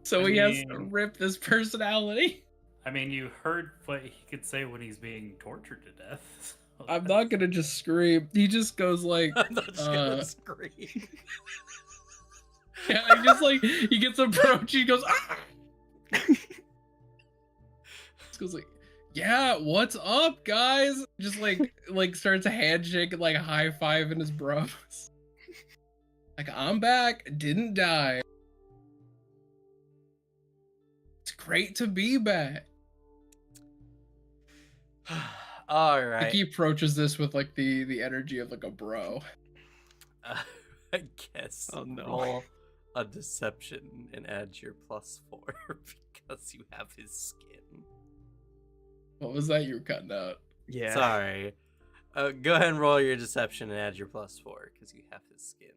So he has to rip this personality. I mean, you heard what he could say when he's being tortured to death. So I'm not gonna just scream. He just goes like, I'm not just gonna scream. yeah, he just like, he gets approached, he goes, ah! Just goes like, yeah, what's up, guys? Just like starts a handshake and like a high five in his bros. Like, I'm back, didn't die. It's great to be back. All right. Like, he approaches this with like the energy of like a bro. I guess. Oh, no. Roll a deception and add your +4 because you have his skin. What was that you were cutting out? Yeah. Sorry. Go ahead and roll your deception and add your +4 because you have his skin.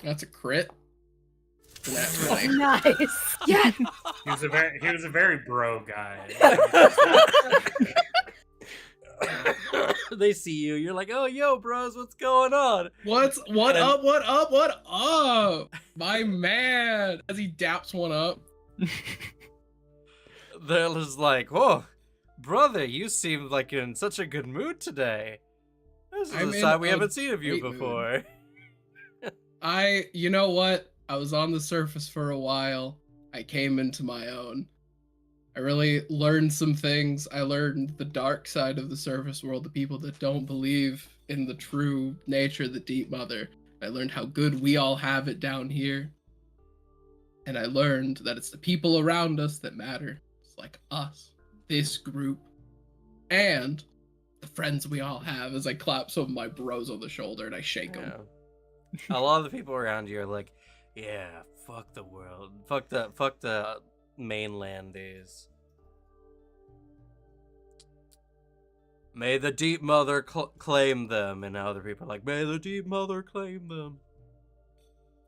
That's a crit. That's right. Nice. Yeah. he was a very bro guy. They see you. You're like, oh, yo, bros, what's going on? What And- up? What up? My man. As he daps one up. They're just like, whoa, brother, you seem like you're in such a good mood today. This is I'm a in side we a haven't seen of you great mood. before. You know what? I was on the surface for a while. I came into my own. I really learned some things. I learned the dark side of the surface world, the people that don't believe in the true nature of the Deep Mother. I learned how good we all have it down here. And I learned that it's the people around us that matter. It's like us, this group, and the friends we all have, as I clap some of my bros on the shoulder and I shake them. Yeah. A lot of the people around you are like, yeah, fuck the world. Fuck the mainlanders. May the Deep Mother claim them. And other people are like, may the Deep Mother claim them.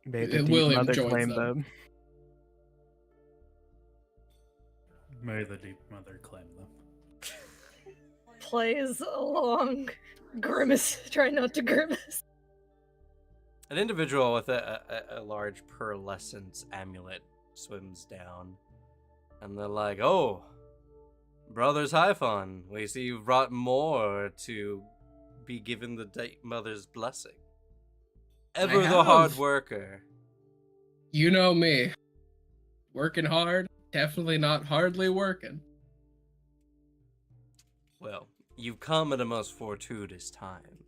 May the And Deep William Mother joins claim them. them. May the Deep Mother claim them. Plays along. Grimace. Try not to grimace. An individual with a large pearlescent amulet swims down. And they're like, oh, Brothers Hyphon, we see you've brought more to be given the Deep Mother's blessing. Ever the hard have. worker. You know me. Working hard, definitely not hardly working. Well, you've come at a most fortuitous time.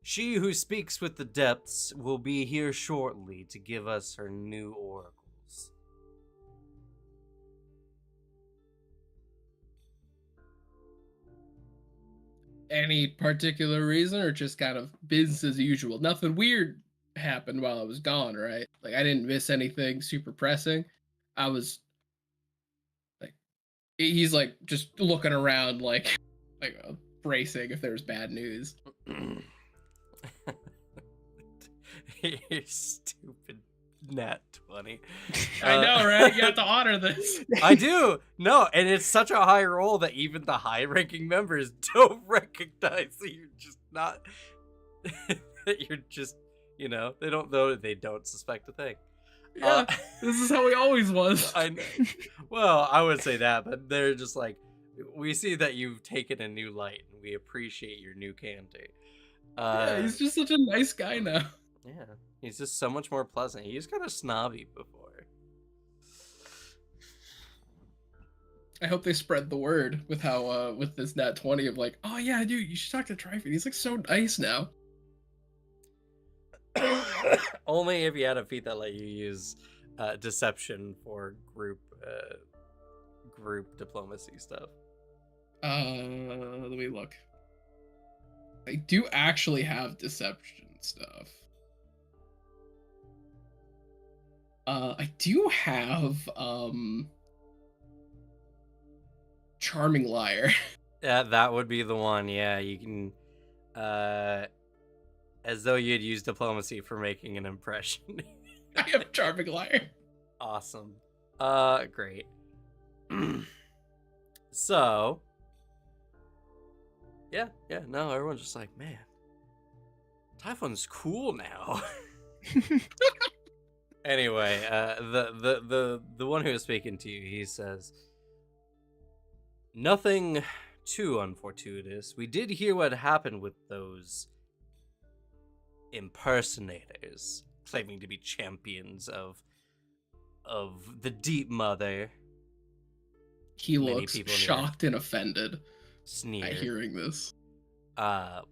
She who speaks with the depths will be here shortly to give us her new oracles. Any particular reason, or just kind of business as usual? Nothing weird happened while I was gone, right? Like I didn't miss anything super pressing. I was like, he's like just looking around, like bracing if there was bad news. You stupid nat 20. I know, right? You have to honor this. I do. No, and it's such a high roll that even the high-ranking members don't recognize that you're just not. That you're just, they don't know that they don't suspect a thing. Yeah, this is how he always was. I know. Well, I would say that, but they're just like, we see that you've taken a new light, and we appreciate your new candy. Yeah, he's just such a nice guy now. Yeah, he's just so much more pleasant. He was kind of snobby before. I hope they spread the word with how with this nat 20 of like, oh yeah, dude, you should talk to Tryford. He's like so nice now. Only if you had a feat that let you use deception for group diplomacy stuff. Let me look. I do actually have deception stuff. I do have charming liar. Yeah, that would be the one. Yeah, you can as though you'd use diplomacy for making an impression. I have charming liar. Awesome. Great. So, yeah, no, everyone's just like, man, Typhon's cool now. Anyway, the one who is speaking to you, he says, nothing too unfortuitous. We did hear what happened with those impersonators claiming to be champions of the Deep Mother. He Many looks people in here shocked and offended sneer. at hearing this. But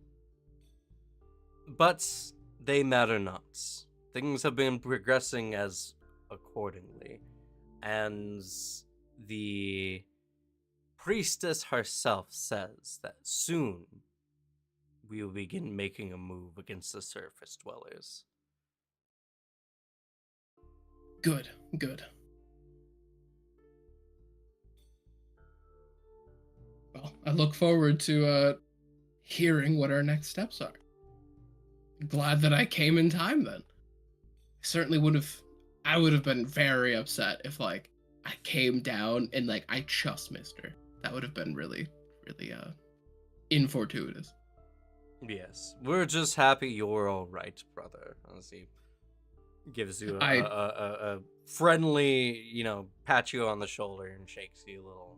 they matter not. Things have been progressing as accordingly, and the priestess herself says that soon we will begin making a move against the surface dwellers. Good. Well, I look forward to hearing what our next steps are. Glad that I came in time then. Certainly I would have been very upset if like I came down and like I just missed her. That would have been really infortuitous. Yes, we're just happy you're all right, brother. As he gives you a friendly, pat you on the shoulder and shakes you a little.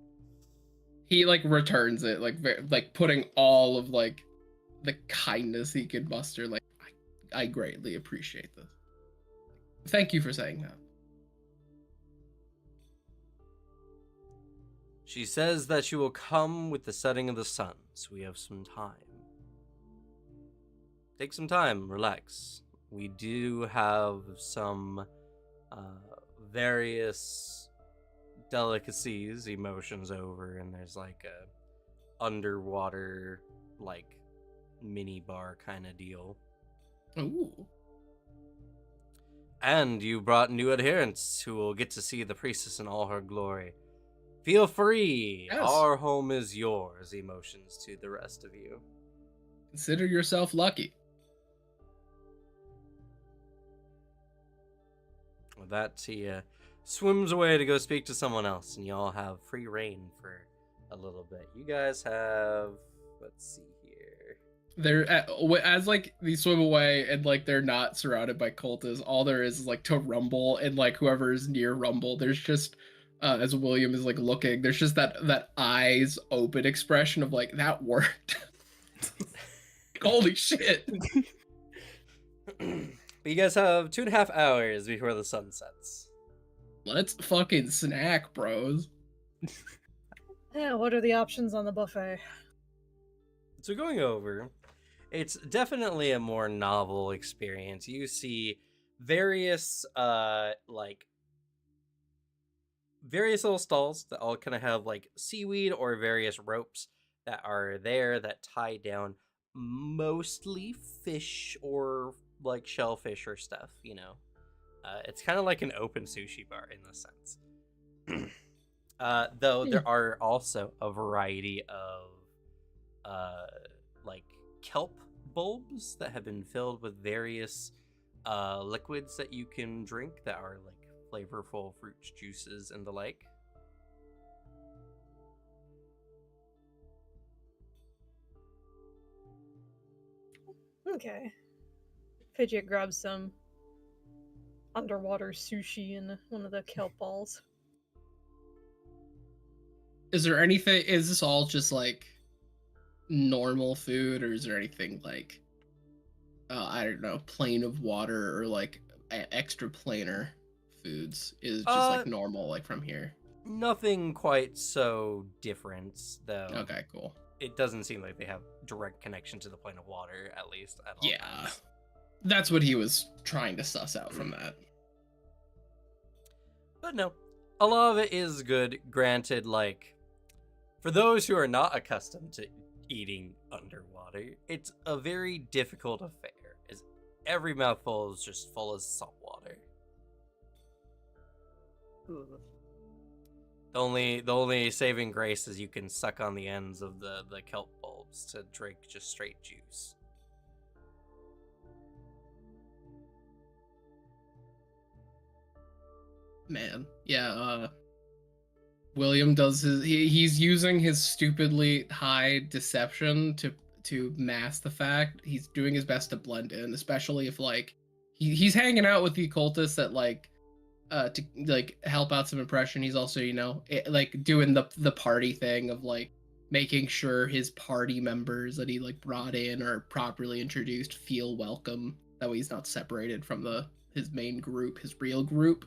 He like returns it, like putting all of like the kindness he could muster. Like I greatly appreciate this. Thank you for saying that. She says that she will come with the setting of the sun, so we have some time. Take some time, relax. We do have some various delicacies, emotions over, and there's like a underwater, like, mini bar kind of deal. Ooh. And you brought new adherents who will get to see the priestess in all her glory. Feel free. Yes. Our home is yours. Emotions to the rest of you. Consider yourself lucky. With that, he swims away to go speak to someone else, and y'all have free reign for a little bit. You guys have, let's see here. They're as like they swim away and like they're not surrounded by cultists. All there is like to Rumble and like whoever is near Rumble. There's just as William is like looking, there's just that eyes open expression of like that worked. Holy shit. But you guys have 2.5 hours before the sun sets. Let's fucking snack, bros. Yeah, what are the options on the buffet? So going over, it's definitely a more novel experience. You see various various little stalls that all kind of have like seaweed or various ropes that are there that tie down mostly fish or like shellfish or stuff, you know. It's kind of like an open sushi bar in this sense. Though there are also a variety of uh, like kelp bulbs that have been filled with various liquids that you can drink that are like flavorful fruit juices and the like. Okay. Fidget grabs some underwater sushi in one of the kelp balls. Is there anything? Is this all just like normal food, or is there anything like I don't know, plane of water or like extra planar foods? Is it just Uh, like normal, like from here? Nothing quite so different, though. Okay, cool. It doesn't seem like they have direct connection to the plane of water, at least at all Yeah, times. that's what he was trying to suss out from that. But no, a lot of it is good. Granted, like, for those who are not accustomed to eating underwater, it's a very difficult affair, as every mouthful is just full of salt water. The only saving grace is you can suck on the ends of the kelp bulbs to drink just straight juice. Man, yeah. William does he's using his stupidly high deception to mask the fact. He's doing his best to blend in, especially if like he's hanging out with the occultists that like to like help out some impression. He's also, like doing the party thing of like making sure his party members that he like brought in are properly introduced, feel welcome. That way he's not separated from his main group, his real group.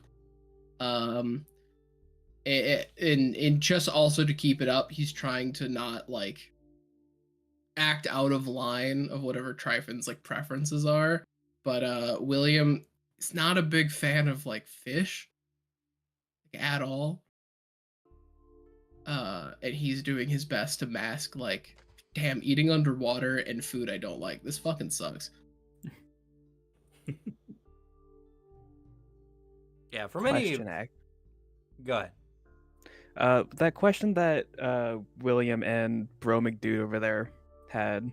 Um and just also to keep it up, he's trying to not like act out of line of whatever Tryphon's like preferences are. But William is not a big fan of like fish at all. And he's doing his best to mask like, damn, eating underwater and food I don't like. This fucking sucks. Yeah, for many. Question, Act. Go ahead. That question that William and Bro McDude over there had,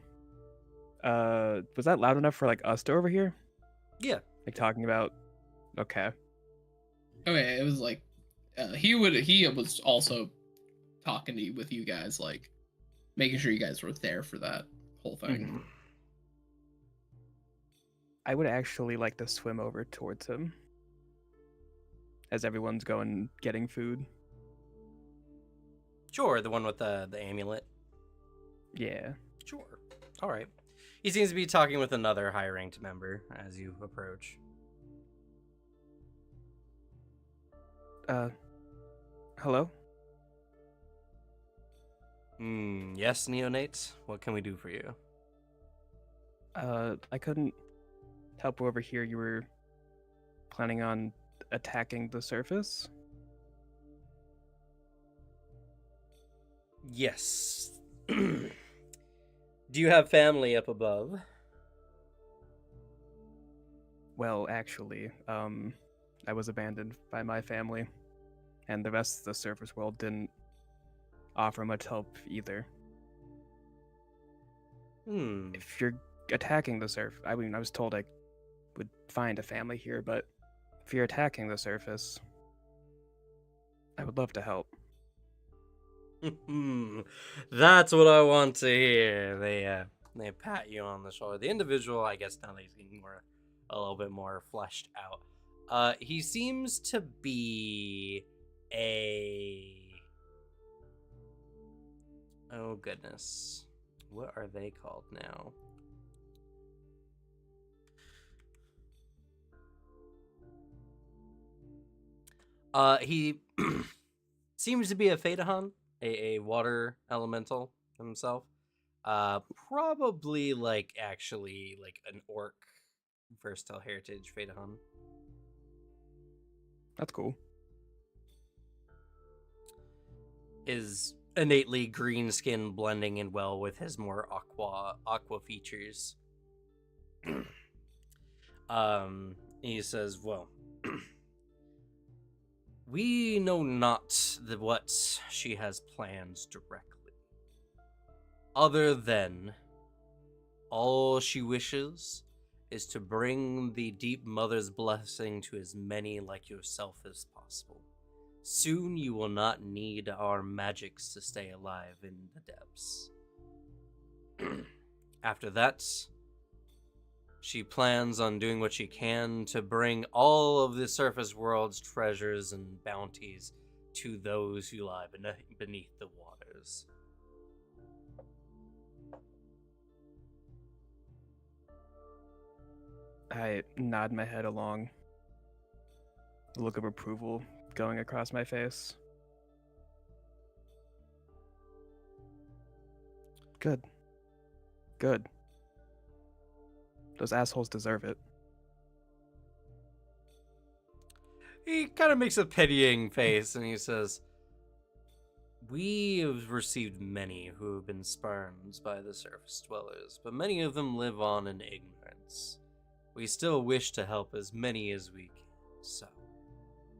was that loud enough for like us to overhear? Yeah. Like talking about. Okay. Okay, it was like he was also talking with you guys, like making sure you guys were there for that whole thing. Mhm. I would actually like to swim over towards him as everyone's going getting food. Sure, the one with the amulet. Yeah. Sure. All right. He seems to be talking with another high-ranked member as you approach. Hello? Yes, neonate. What can we do for you? I couldn't help overhear you were planning on attacking the surface. Yes. Do you have family up above? Well, actually, I was abandoned by my family, and the rest of the surface world didn't offer much help either. If you're attacking the surface, I mean, I was told I would find a family here, but if you're attacking the surface, I would love to help. That's what I want to hear. They pat you on the shoulder. The individual, I guess, now that he's getting a little bit more fleshed out. He seems to be oh goodness, what are they called now? He seems to be a Phaeton, a water elemental himself. Probably like actually like an orc versatile heritage Phaeton. That's cool. His innately green skin blending in well with his more aqua features. He says, "Well, we know not what she has planned directly, other than all she wishes is to bring the Deep Mother's blessing to as many like yourself as possible. Soon you will not need our magics to stay alive in the depths. After that, she plans on doing what she can to bring all of the surface world's treasures and bounties to those who lie beneath the waters." I nod my head along, a look of approval going across my face. Good. Good. Those assholes deserve it. He kind of makes a pitying face and he says, "We have received many who have been spurned by the surface dwellers, but many of them live on in ignorance. We still wish to help as many as we can, so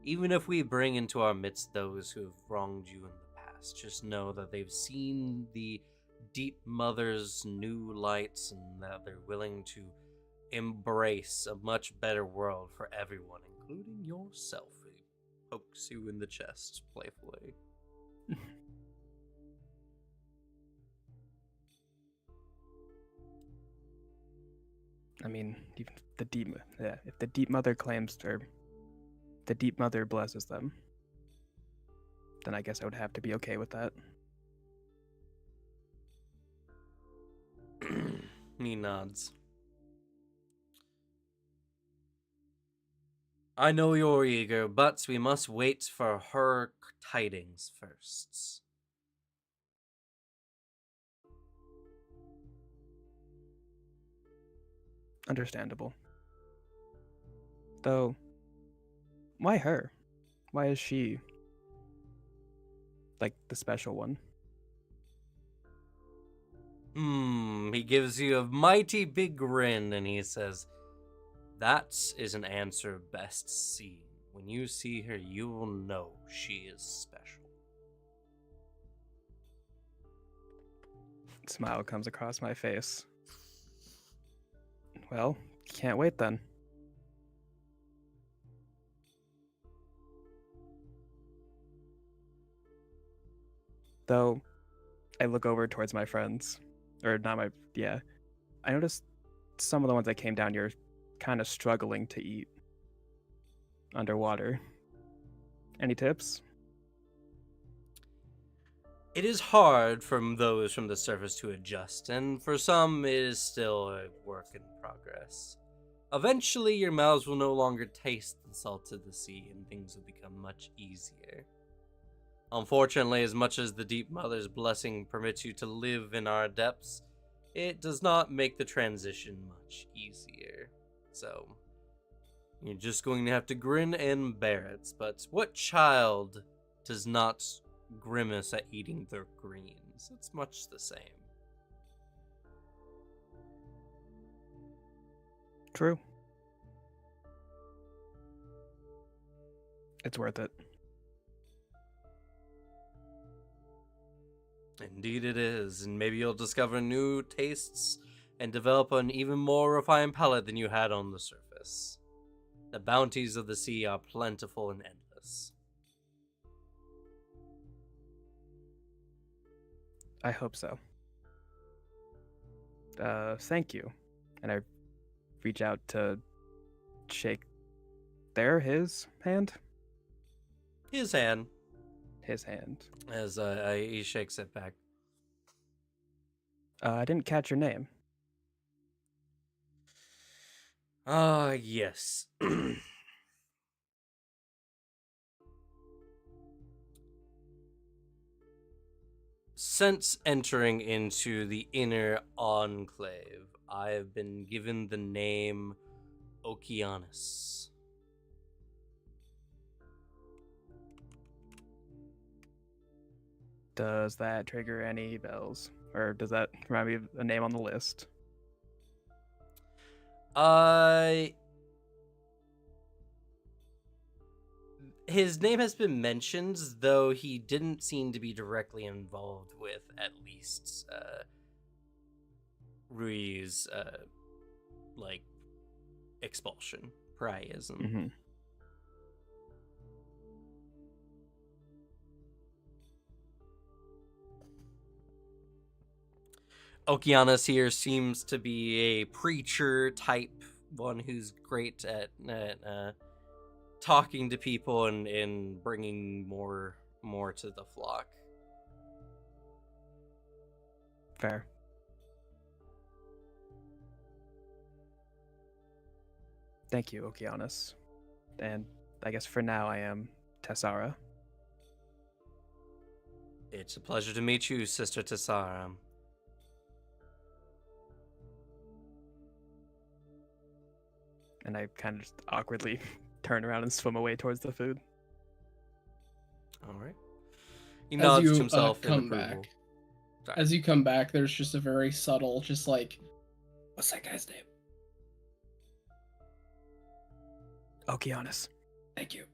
even if we bring into our midst those who have wronged you in the past, just know that they've seen the Deep Mother's new lights and that they're willing to embrace a much better world for everyone, including yourself." He pokes you in the chest playfully. I mean, even if the Deep Mother claims or the Deep Mother blesses them, then I guess I would have to be okay with that. He nods. "I know you're eager, but we must wait for her tidings first." Understandable. Though, why her? Why is she like the special one? He gives you a mighty big grin and he says, "That is an answer best seen. When you see her, you will know she is special." Smile comes across my face. Well, can't wait then. Though, I look over towards my friends. Or not my, yeah. I noticed some of the ones that came down here kind of struggling to eat underwater. Any tips? It is hard for those from the surface to adjust, and for some it is still a work in progress. Eventually, your mouths will no longer taste the salt of the sea, and things will become much easier. Unfortunately, as much as the Deep Mother's blessing permits you to live in our depths, it does not make the transition much easier. So, you're just going to have to grin and bear it. But what child does not grimace at eating their greens? It's much the same. True. It's worth it. Indeed it is, and maybe you'll discover new tastes and develop an even more refined palate than you had on the surface. The bounties of the sea are plentiful and endless. I hope so. Thank you. And I reach out to shake his hand? His hand, His hand. as he shakes it back. I didn't catch your name. Yes. since entering into the inner enclave, I have been given the name Okeanos. Does that trigger any bells? Or does that remind me of a name on the list? His name has been mentioned, though he didn't seem to be directly involved with, at least, Rui's, like, expulsion, pariahism. Mm-hmm. Okeanos here seems to be a preacher type, one who's great at talking to people and bringing more to the flock. Fair. Thank you, Okeanos. And I guess for now I am Tessara. It's a pleasure to meet you, Sister Tessara. And I kind of just awkwardly turn around and swim away towards the food. All right. He As nods you to himself in come approval. back, Sorry. as you come back, there's just a very subtle, just like, what's that guy's name? Okeanos. Thank you.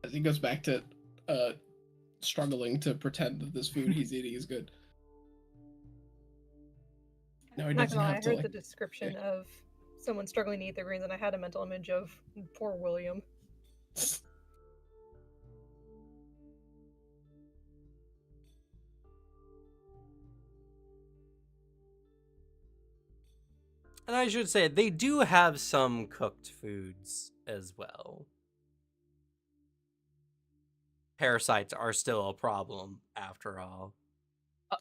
As he goes back to struggling to pretend that this food he's eating is good. No, he Not doesn't gonna lie, I have to. heard Like, the description of someone struggling to eat their greens, and I had a mental image of poor William. And I should say, they do have some cooked foods as well. Parasites are still a problem, after all.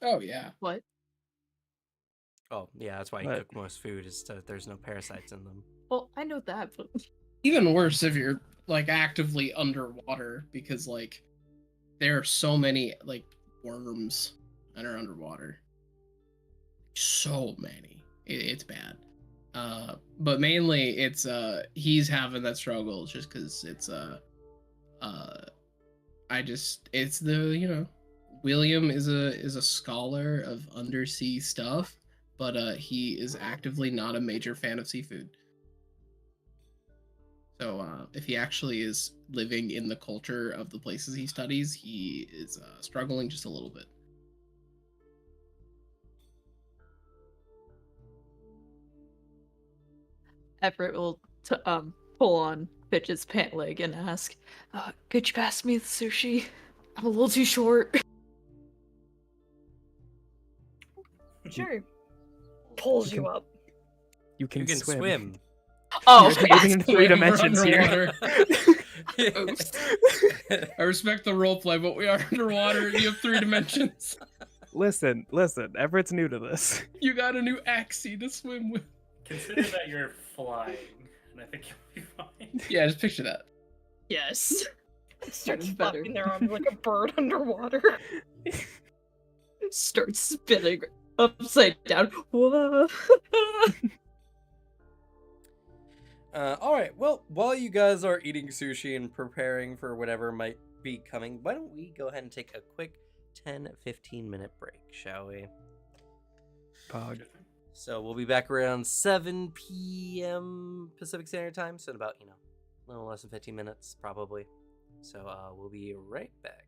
oh yeah. What? Oh, yeah, that's why you What? cook most food, is that there's no parasites in them. Well, I know that, but Even worse if you're like actively underwater, because like there are so many like worms that are underwater. So many. It's bad. But mainly it's he's having that struggle just because it's it's the William is a scholar of undersea stuff, but he is actively not a major fan of seafood. So if he actually is living in the culture of the places he studies, he is struggling just a little bit. Everett will pull on Fitch's pant leg and ask, "Could you pass me the sushi? I'm a little too short." Sure. Pulls you up. You can, You can swim. Oh, You're living in three We're dimensions here. underwater. Oops. I respect the roleplay, but we are underwater. You have 3 dimensions. Listen. Everett's new to this. You got a new axie to swim with. Consider that you're flying, and I think you'll be fine. Yeah, just picture that. Yes. Starts Even better. flapping their arms like a bird underwater. Starts spinning upside down. Whoa. All right. Well, while you guys are eating sushi and preparing for whatever might be coming, why don't we go ahead and take a quick 10-15 minute break, shall we? Pog. So we'll be back around 7 p.m. Pacific Standard Time, so in about, a little less than 15 minutes, probably. So we'll be right back.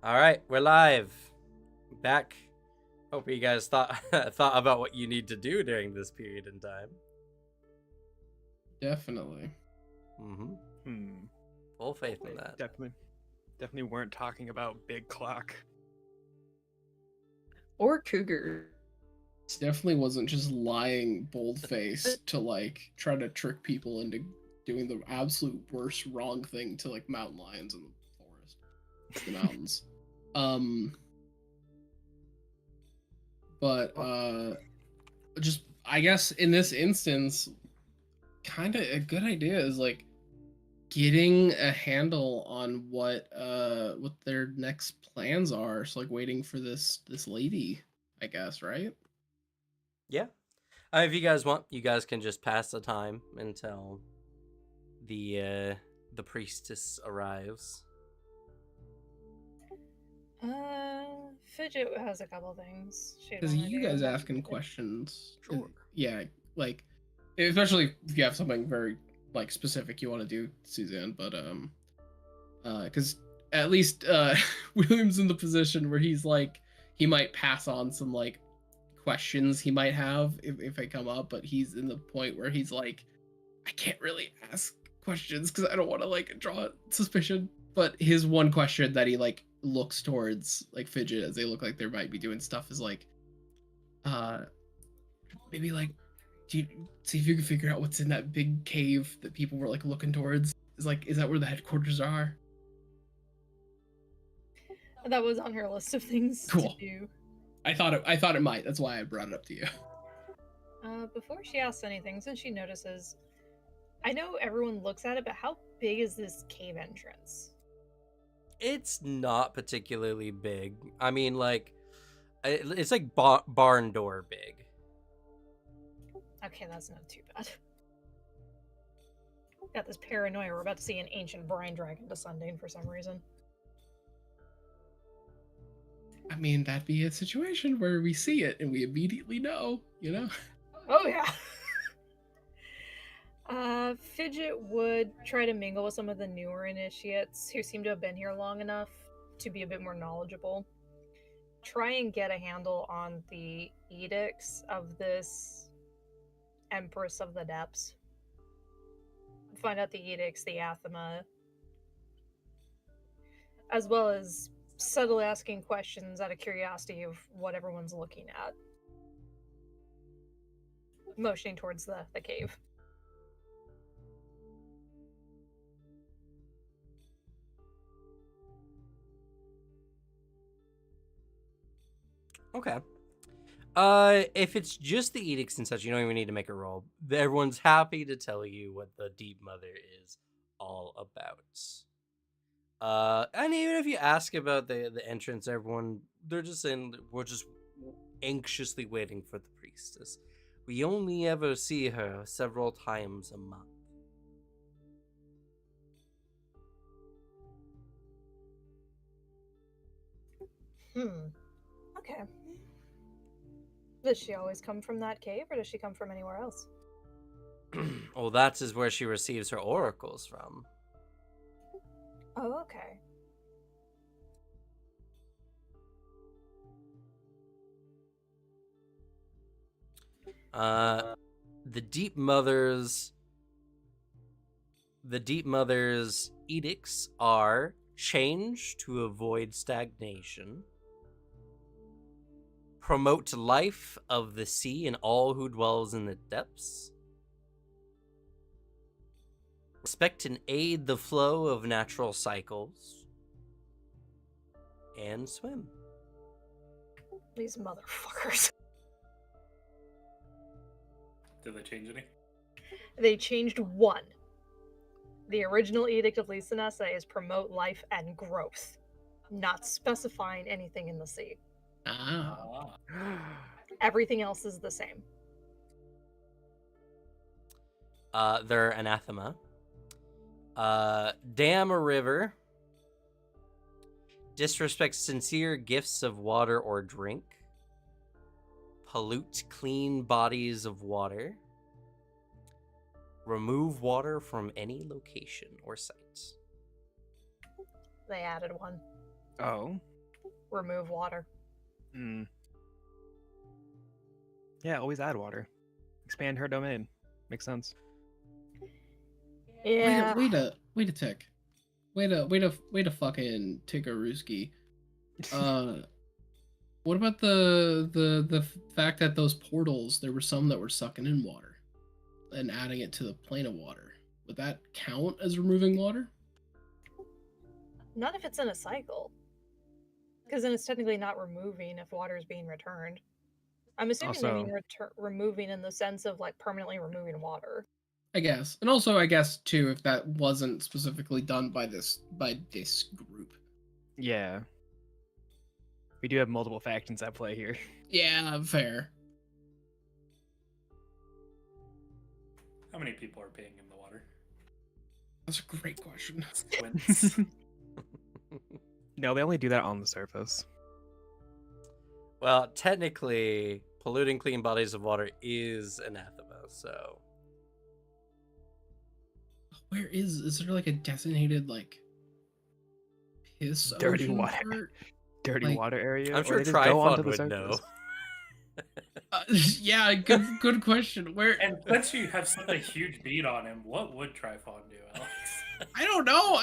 All right, we're live. Back. Hope you guys thought thought about what you need to do during this period in time. Definitely. Mm-hmm. Full faith in that. Definitely weren't talking about big clock. Or cougar. Definitely wasn't just lying bold-faced to like try to trick people into doing the absolute worst wrong thing to like mountain lions in the forest, the mountains. But just I guess in this instance, kind of a good idea is like getting a handle on what their next plans are. So like waiting for this lady, I guess, right? Yeah. If you guys want, you guys can just pass the time until the priestess arrives. Fidget has a couple things. Because you guys asking questions, Sure. yeah, like especially if you have something very like specific you want to do, Suzanne. But because at least William's in the position where he's like he might pass on some like questions he might have if they come up, but he's in the point where he's like, I can't really ask questions because I don't want to like draw suspicion. But his one question that he like looks towards like Fidget as they look like they might be doing stuff is like, maybe like, do you see if you can figure out what's in that big cave that people were like looking towards? Is that where the headquarters are? That was on her list of things Cool. to do. I thought it might. That's why I brought it up to you. Before she asks anything, since she notices, I know everyone looks at it, but how big is this cave entrance? It's not particularly big. I mean, like, it's like barn door big. Okay, that's not too bad. Got this paranoia we're about to see an ancient brine dragon descending for some reason. I mean, that'd be a situation where we see it and we immediately know, you know? Oh yeah. Fidget would try to mingle with some of the newer initiates who seem to have been here long enough to be a bit more knowledgeable. Try and get a handle on the edicts of this Empress of the Depths. Find out the edicts, the anathema, as well as subtly asking questions out of curiosity of what everyone's looking at. Motioning towards the cave. Okay. If it's just the edicts and such, you don't even need to make a roll. Everyone's happy to tell you what the Deep Mother is all about. And even if you ask about the entrance, they're just saying we're just anxiously waiting for the priestess. We only ever see her several times a month. Okay. Does she always come from that cave, or does she come from anywhere else? Well, that is where she receives her oracles from. Oh, okay. The Deep Mother's edicts are change to avoid stagnation, promote life of the sea and all who dwells in the depths, respect and aid the flow of natural cycles, and swim. These motherfuckers. Did they change any? They changed one. The original Edict of Lisa Nessa is promote life and growth, not specifying anything in the sea. Ah. Everything else is the same. They're anathema. Dam a river. Disrespect sincere gifts of water or drink. Pollute clean bodies of water. Remove water from any location or site. They added one. Oh. remove water. Hmm. Yeah, always add water. Expand her domain. Makes sense. Yeah. Wait a tick. Wait a fucking tickarooski. What about the fact that those portals, there were some that were sucking in water and adding it to the plane of water? Would that count as removing water? Not if it's in a cycle. Because then it's technically not removing if water is being returned. I'm assuming they Also- mean removing in the sense of like permanently removing water. I guess. And also I guess too if that wasn't specifically done by this group. Yeah. We do have multiple factions at play here. Yeah, fair. How many people are peeing in the water? That's a great question. Squints. No, they only do that on the surface. Well, technically, polluting clean bodies of water is anathema, so. Where is there like a designated like piss Dirty ocean water. part? Dirty Like- water area. I'm or sure they just go onto Trifon the would know. surface. Yeah, good question. Where And since you have such a huge beat on him, what would Trifon do, Alex? I don't know.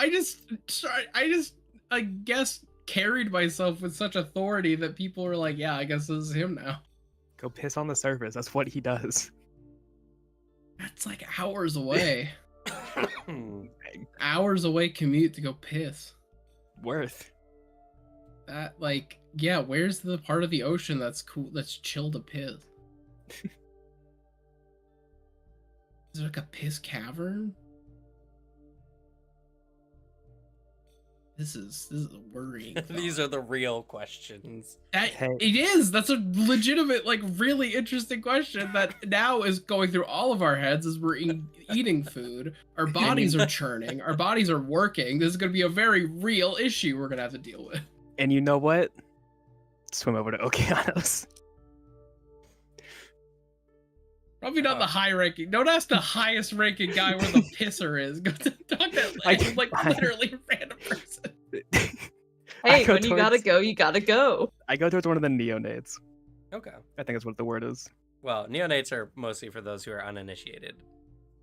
I guess carried myself with such authority that people were like, yeah, I guess this is him now. Go piss on the surface. That's what he does. That's like hours away. Hours away commute to go piss. Worth. That like yeah, where's the part of the ocean that's cool that's chill to piss? Is there like a piss cavern? This is a worrying. These thought. are the real questions. Hey. It is. That's a legitimate, like, really interesting question that now is going through all of our heads as we're eating food. Our bodies are churning. Our bodies are working. This is going to be a very real issue we're going to have to deal with. And you know what? Swim over to Okeanos. Probably not the high ranking. Don't ask the highest ranking guy where the pisser is. Go to talk that like literally a random person. Hey, go when you gotta towards- go, you gotta go. I go towards one of the neonates. Okay. I think that's what the word is. Well, neonates are mostly for those who are uninitiated.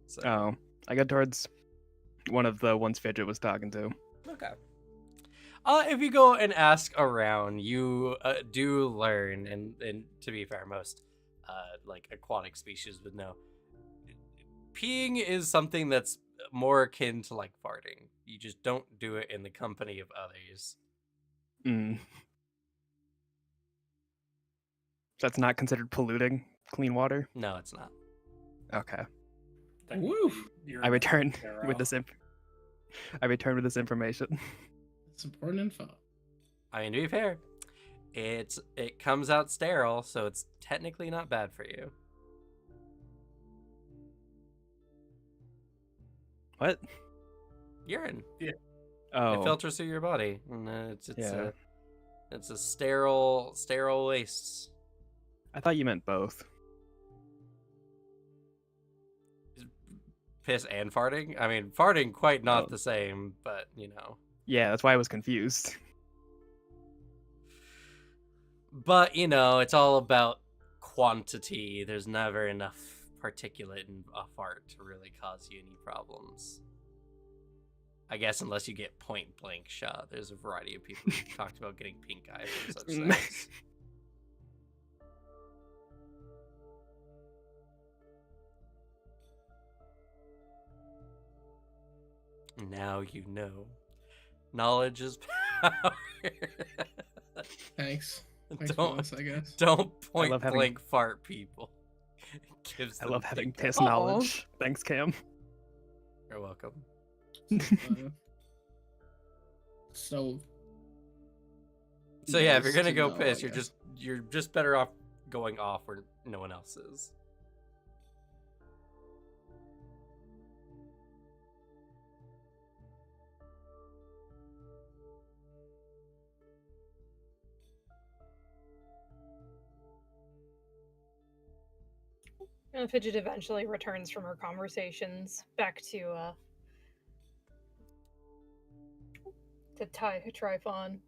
So. Oh, I go towards one of the ones Fidget was talking to. Okay. If you go and ask around, you do learn, and to be fair, most like aquatic species would know. Peeing is something that's more akin to like farting. You just don't do it in the company of others. Mm. That's not considered polluting clean water? No, it's not. Okay. Woo. I return Pharaoh. with this I return with this information. It's important info. I mean, to be fair, it comes out sterile, so it's technically not bad for you. What? Urine. Oh. It filters through your body, and Yeah. it's a sterile waste. I thought you meant both. Piss and farting. I mean, farting quite not Oh. the same, but you know. Yeah, that's why I was confused. But you know, it's all about quantity. There's never enough particulate in a fart to really cause you any problems. I guess unless you get point blank shot. There's a variety of people who talked about getting pink eye from such things. Now you know. Knowledge is power. Thanks. Thanks, don't Melissa, I guess. don't point love having- blank fart people. It gives I them love having pink piss eye. knowledge. Thanks, Cam. You're welcome. So So yeah, if you're nice gonna to go know, piss, I you're just better off going off where no one else is. And Fidget eventually returns from her conversations back to Trifon.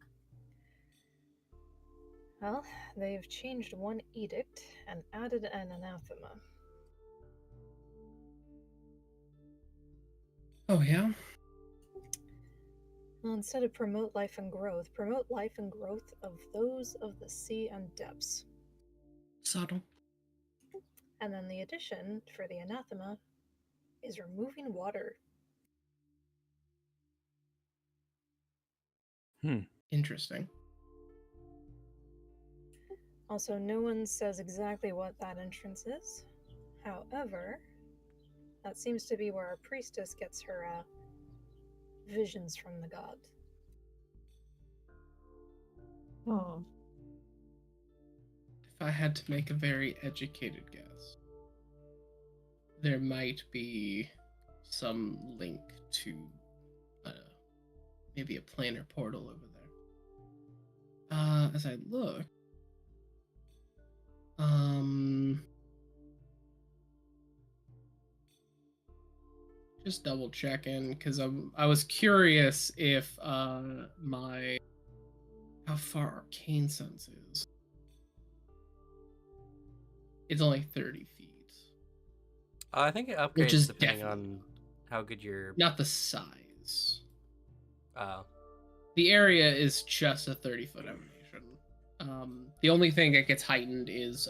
Well, they've changed one edict and added an anathema. Oh yeah. Well, instead of promote life and growth of those of the sea and depths. Subtle. And then the addition for the anathema is removing water. Interesting. Also, no one says exactly what that entrance is. However, that seems to be where our priestess gets her visions from the god. Oh. If I had to make a very educated guess, there might be some link to maybe a planar portal over there. As I look, just double checking because I was curious if my how far arcane sense is. It's only 30 feet. I think it Which upgrades is depending definitely on how good your. not the size. Oh, The area is just a 30-foot emanation. The only thing that gets heightened is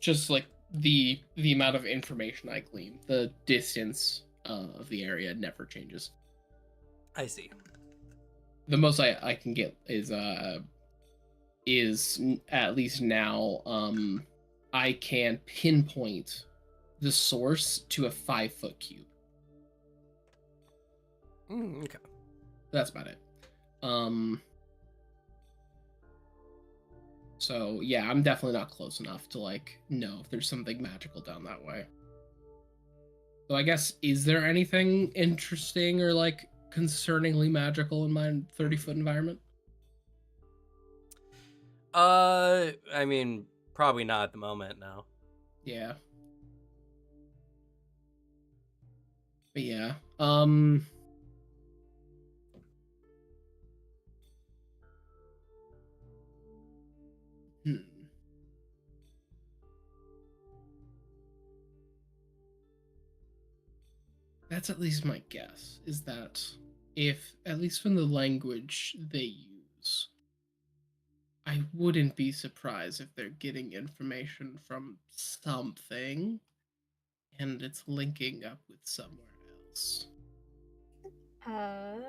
just like the amount of information I glean. The distance of the area never changes. I see. The most I can get is at least now I can pinpoint the source to a 5-foot cube. Okay. That's about it. So yeah, I'm definitely not close enough to like know if there's something magical down that way. So I guess, is there anything interesting or like concerningly magical in my 30-foot environment? I mean, probably not at the moment. No. Yeah. But yeah. Hmm. That's at least my guess, is that if, at least from the language they use, I wouldn't be surprised if they're getting information from something and it's linking up with somewhere else. Uh,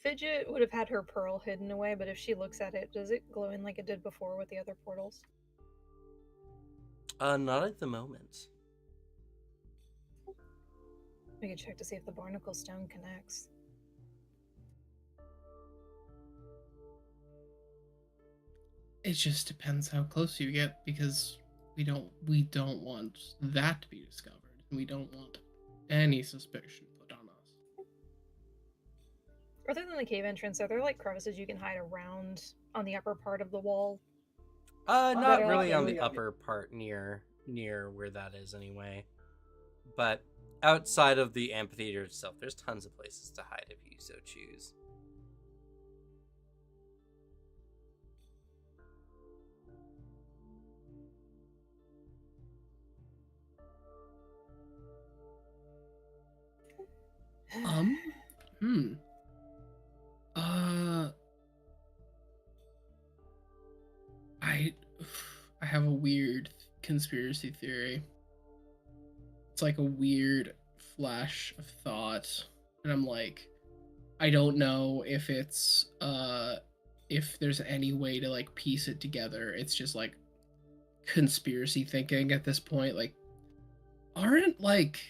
Fidget would have had her pearl hidden away, but if she looks at it, does it glow in like it did before with the other portals? Not at the moment. We could check to see if the barnacle stone connects. It just depends how close you get, because we don't want that to be discovered. We don't want any suspicion put on us. Other than the cave entrance, are there like crevices you can hide around on the upper part of the wall? Not are really like on in- the upper part near where that is anyway. But outside of the amphitheater itself, there's tons of places to hide if you so choose. Hmm. I have a weird conspiracy theory. It's like a weird flash of thought, and I'm like, I don't know if there's any way to like piece it together. It's just like conspiracy thinking at this point. Like, aren't like,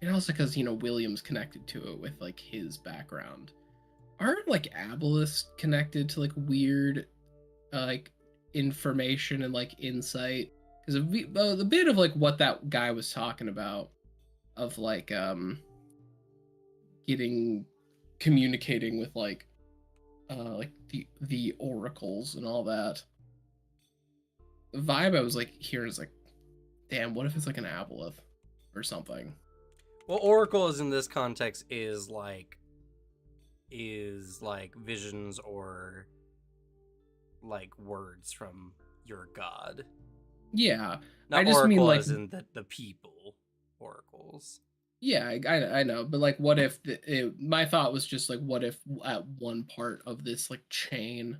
and also because William's connected to it with like his background. Aren't like abelisks connected to like weird like information and like insight? Because the bit of like what that guy was talking about of like getting communicating with like the oracles and all that. The vibe I was like hearing is like, damn, what if it's like an aboleth or something? Well, oracles in this context is like visions or like words from your god. Yeah, Not I just oracle mean, like, as in the people oracles. yeah, I know, but like, what if my thought was just like, what if at one part of this like chain,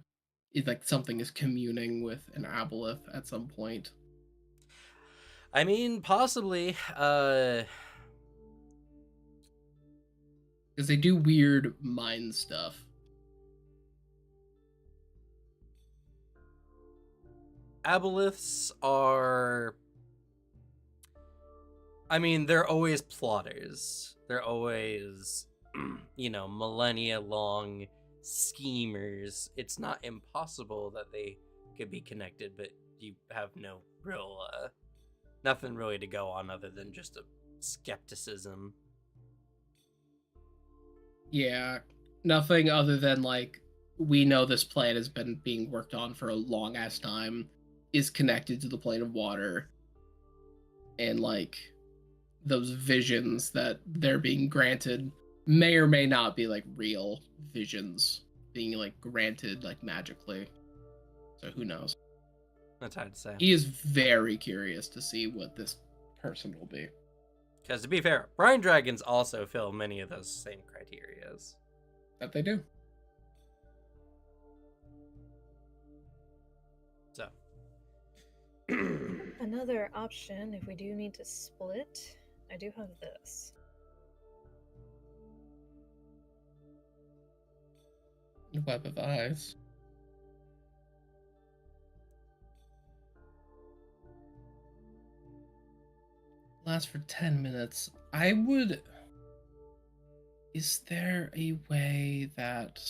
is like something is communing with an aboleth at some point? I mean, possibly. Because they do weird mind stuff. Aboleths are. I mean, they're always plotters. They're always, millennia long schemers. It's not impossible that they could be connected, but you have no real, nothing really to go on other than just a skepticism. Yeah, nothing other than like, we know this plan has been being worked on for a long ass time, is connected to the plane of water, and like those visions that they're being granted may or may not be like real visions being like granted like magically. So who knows? That's hard to say. He is very curious to see what this person will be. Because to be fair, brine dragons also fill many of those same criterias. That they do. So. Another option, if we do need to split, I do have this. Web of eyes. Lasts for 10 minutes. I would. Is there a way that.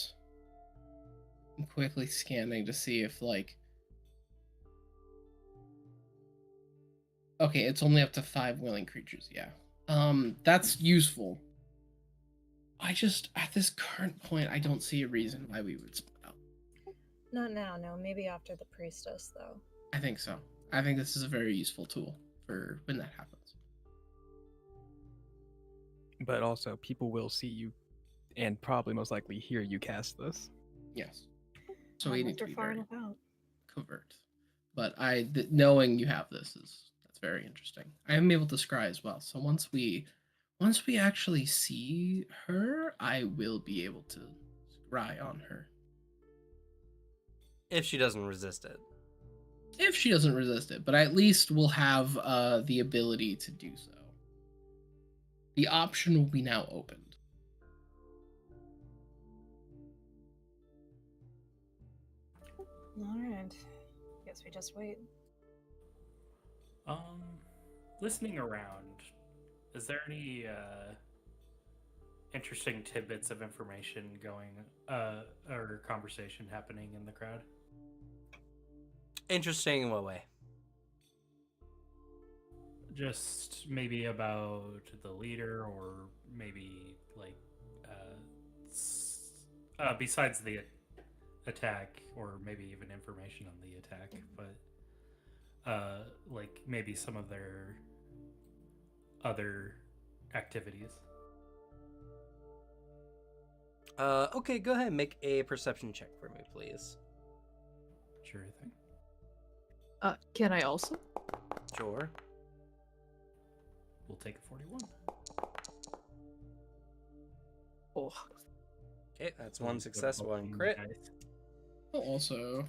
I'm quickly scanning to see if, like. Okay, it's only up to 5 willing creatures, yeah. That's useful. I just, at this current point, I don't see a reason why we would split up. Not now, no. Maybe after the priestess, though. I think so. I think this is a very useful tool for when that happens. But also, people will see you and probably most likely hear you cast this. Yes. So we need to be far very enough out. covert. But knowing you have this that's very interesting. I am able to scry as well. So once we actually see her, I will be able to scry on her. If she doesn't resist it. If she doesn't resist it, but at least we'll have the ability to do so. The option will be now opened. Alright. Guess we just wait. Listening around, is there any interesting tidbits of information going or conversation happening in the crowd? Interesting in what way? Just maybe about the leader, or maybe like besides the attack, or maybe even information on the attack, but like maybe some of their other activities. Okay, go ahead and make a perception check for me, please. Sure thing. Can I also? Sure. We'll take a 41. Oh, Okay, that's one success, one crit. I'll also.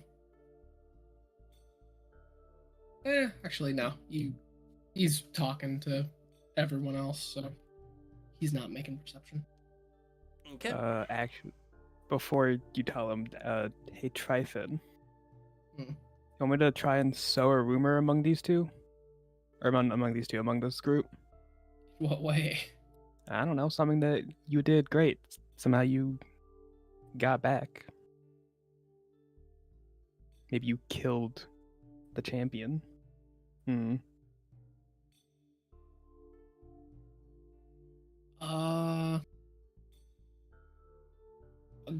Actually, no. He's talking to everyone else, so he's not making perception. Okay. Actually, before you tell him, hey Tryphon, Hmm. you want me to try and sow a rumor among these two, or among this group? What way? I don't know, something that you did great. Somehow you got back. Maybe you killed the champion.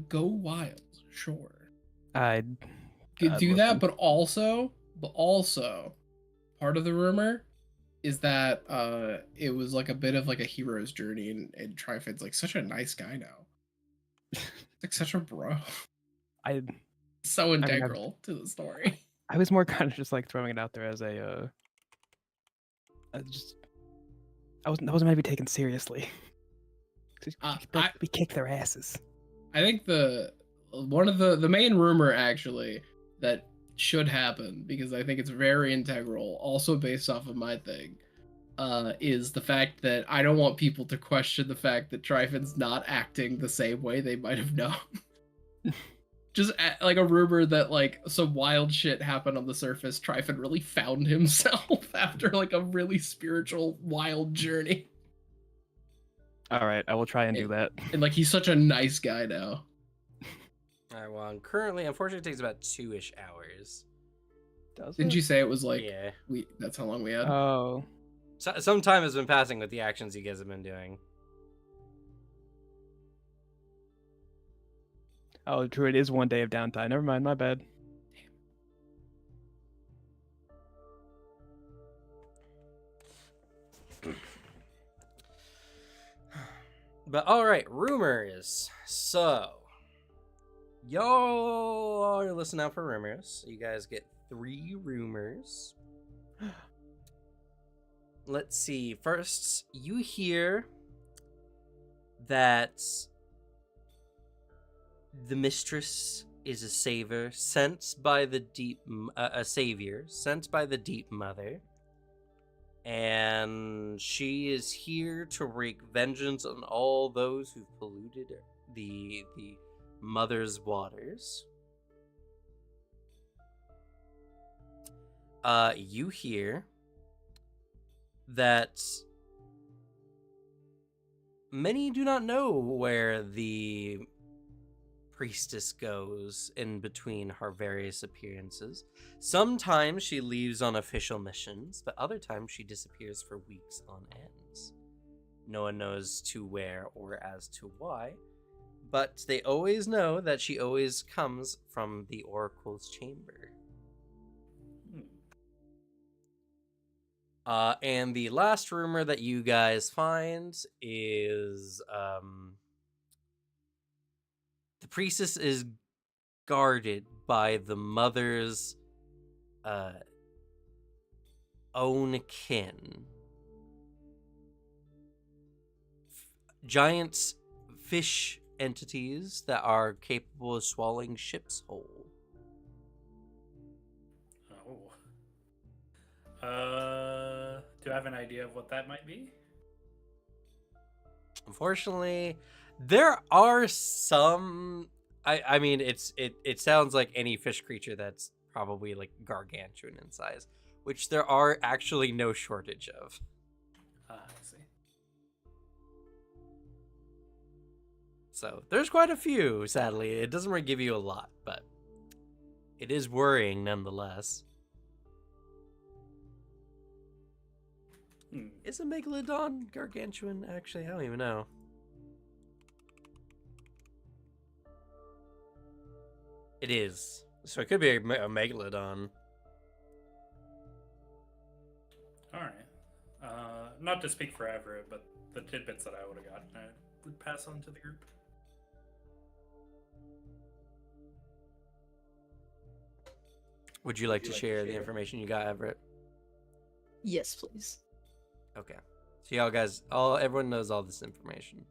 Go wild, sure. I'd Could do that, listen. but also, part of the rumor is that it was like a bit of like a hero's journey, and Tryphon's like such a nice guy now. Like such a bro. So I integral to the story. I was more kind of just like throwing it out there as a just I wasn't meant to be taken seriously. We kick their asses. I think one of the main rumor actually that should happen, because I think it's very integral, also based off of my thing, is the fact that I don't want people to question the fact that Tryphon's not acting the same way they might have known. Just like a rumor that like some wild shit happened on the surface. Tryphon really found himself after like a really spiritual wild journey. All right, I will try and do that. And like he's such a nice guy now. All right, well, currently, unfortunately, it takes about 2-ish hours. Didn't you say it was like Yeah. that's how long we had? Oh, So, some time has been passing with the actions you guys have been doing. oh, true. It is 1 day of downtime. Never mind, my bad. But all right, rumors. So, y'all are listening out for rumors. You guys get 3 rumors. Let's see. First, you hear that the mistress is a savior sent by the deep, a savior sent by the deep mother, and she is here to wreak vengeance on all those who've polluted the mother's waters. You hear that many do not know where the priestess goes in between her various appearances. Sometimes she leaves on official missions, but other times she disappears for weeks on end. No one knows to where or as to why, but they always know that she always comes from the oracle's chamber. And the last rumor that you guys find is the priestess is guarded by the mother's own kin. Giant fish entities that are capable of swallowing ships whole. Do I have an idea of what that might be? Unfortunately, there are some. I mean, it sounds like any fish creature that's probably like gargantuan in size, which there are actually no shortage of. I see. So there's quite a few. Sadly, it doesn't really give you a lot, but it is worrying nonetheless. Is a megalodon gargantuan? Actually, I don't even know. It is. So it could be a megalodon. Alright. Not to speak for Everett, but the tidbits that I would have gotten, I would pass on to the group. Would you like to share the information you got, Everett? Yes, please. Okay. So y'all guys, everyone knows all this information.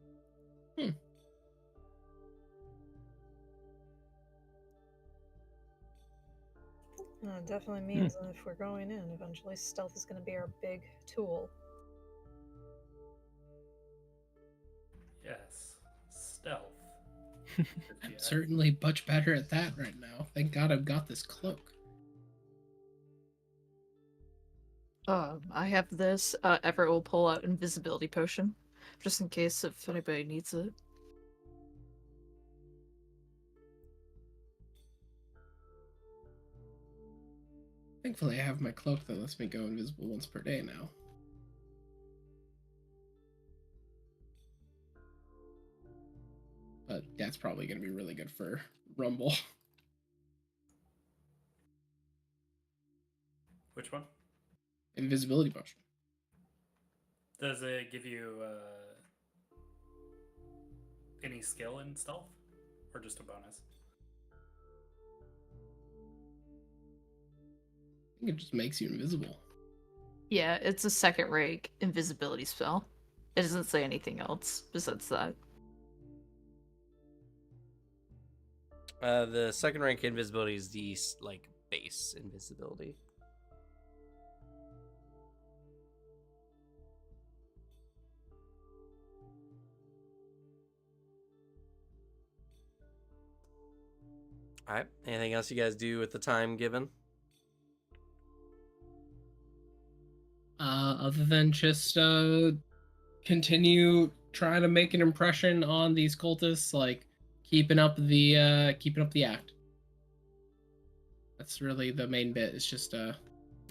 Definitely means that if we're going in, eventually stealth is going to be our big tool. Yes. Stealth. Certainly much better at that right now. Thank God I've got this cloak. I have this. Everett will pull out invisibility potion, just in case if anybody needs it. Thankfully, I have my cloak that lets me go invisible once per day now. But that's probably going to be really good for Rumble. Which one? Invisibility potion. Does it give you any skill in stealth? Or just a bonus? think it just makes you invisible. Yeah, it's a second rank invisibility spell. It doesn't say anything else besides that. The second rank invisibility is the like base invisibility. All right. Anything else you guys do with the time given? Other than just continue trying to make an impression on these cultists, like keeping up the act. That's really the main bit. It's just Well,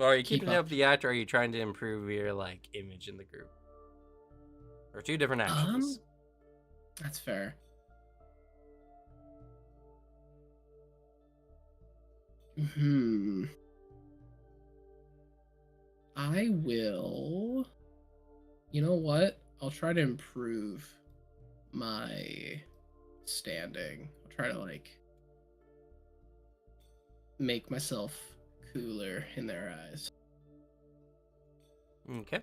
are you keep keeping up the act, or are you trying to improve your like image in the group? Or two different actions. That's fair. I will. You know what? I'll try to improve my standing. I'll try to like make myself cooler in their eyes. Okay.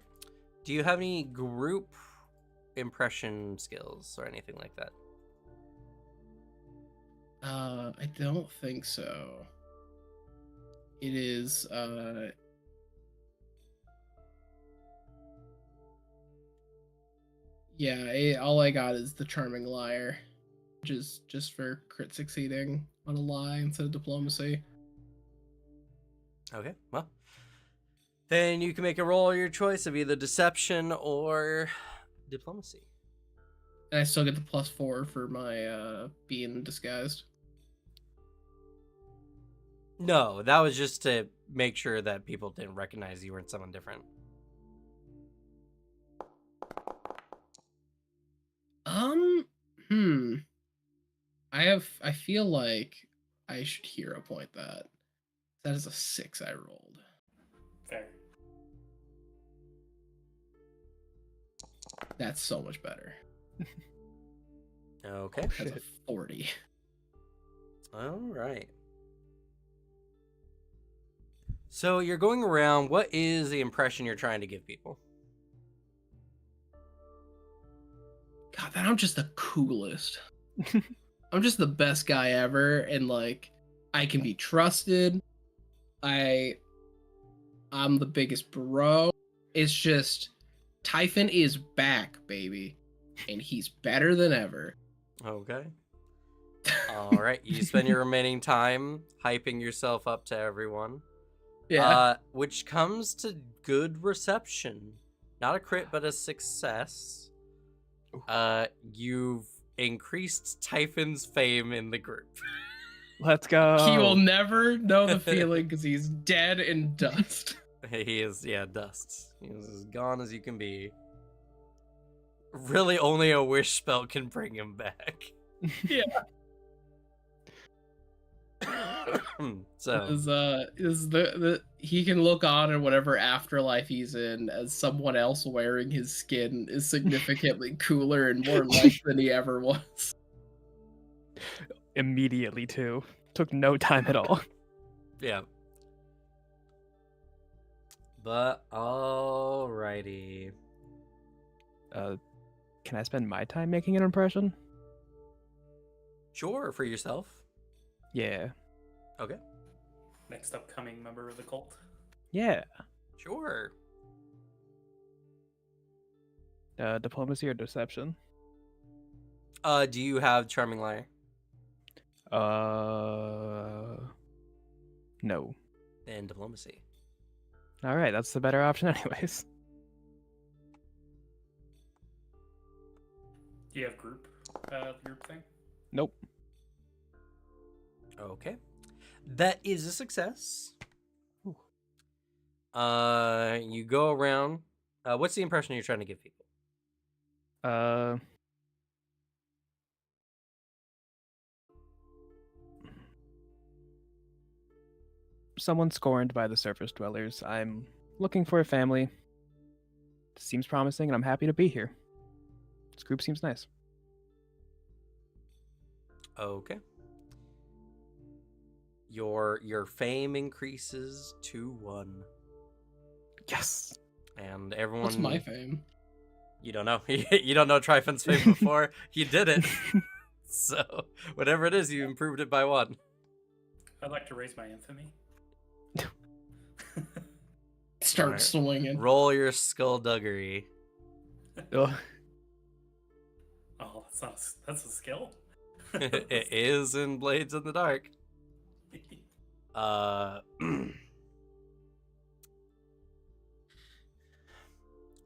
Do you have any group impression skills or anything like that? I don't think so. It is yeah, all I got is the charming liar, which is just for crit succeeding on a lie instead of diplomacy. Okay, well. Then you can make a roll of your choice of either deception or diplomacy. And I still get the +4 for my being disguised. No, that was just to make sure that people didn't recognize you weren't someone different. I feel like I should hero point that. That is a 6 I rolled. Fair. That's so much better. Okay. That's a 40. All right. So you're going around. What is the impression you're trying to give people? God, that I'm just the coolest. I'm just the best guy ever, and like I can be trusted. I'm the biggest bro. It's just Typhon is back, baby, and he's better than ever. Okay. All right. You spend your remaining time hyping yourself up to everyone. Yeah. Which comes to good reception. Not a crit, but a success. You've increased Typhon's fame in the group. Let's go. He will never know the feeling because he's dead in dust. He is, yeah, dust. He is as gone as you can be. Really, only a wish spell can bring him back. Yeah. So is the he can look on in whatever afterlife he's in as someone else wearing his skin is significantly cooler and more light than he ever was. Immediately, too. Took no time at all. yeah. But alrighty. Can I spend my time making an impression? Sure, for yourself. Yeah. Okay. Next upcoming member of the cult. Yeah. Sure. Diplomacy or deception? Do you have Charming Liar? No. And diplomacy. All right, that's the better option, anyways. Do you have group thing? Nope. Okay. That is a success. Ooh. You go around. What's the impression you're trying to give people? Someone scorned by the surface dwellers. I'm looking for a family. Seems promising, and I'm happy to be here. This group seems nice. Okay. Your fame increases to 1. Yes. And everyone. What's my fame? You don't know. You don't know Tryphon's fame before. You did it. So whatever it is, you improved it by 1. I'd like to raise my infamy. Start Alright. swinging. Roll your skullduggery. Ugh. Oh, that's a skill. It is in Blades in the Dark.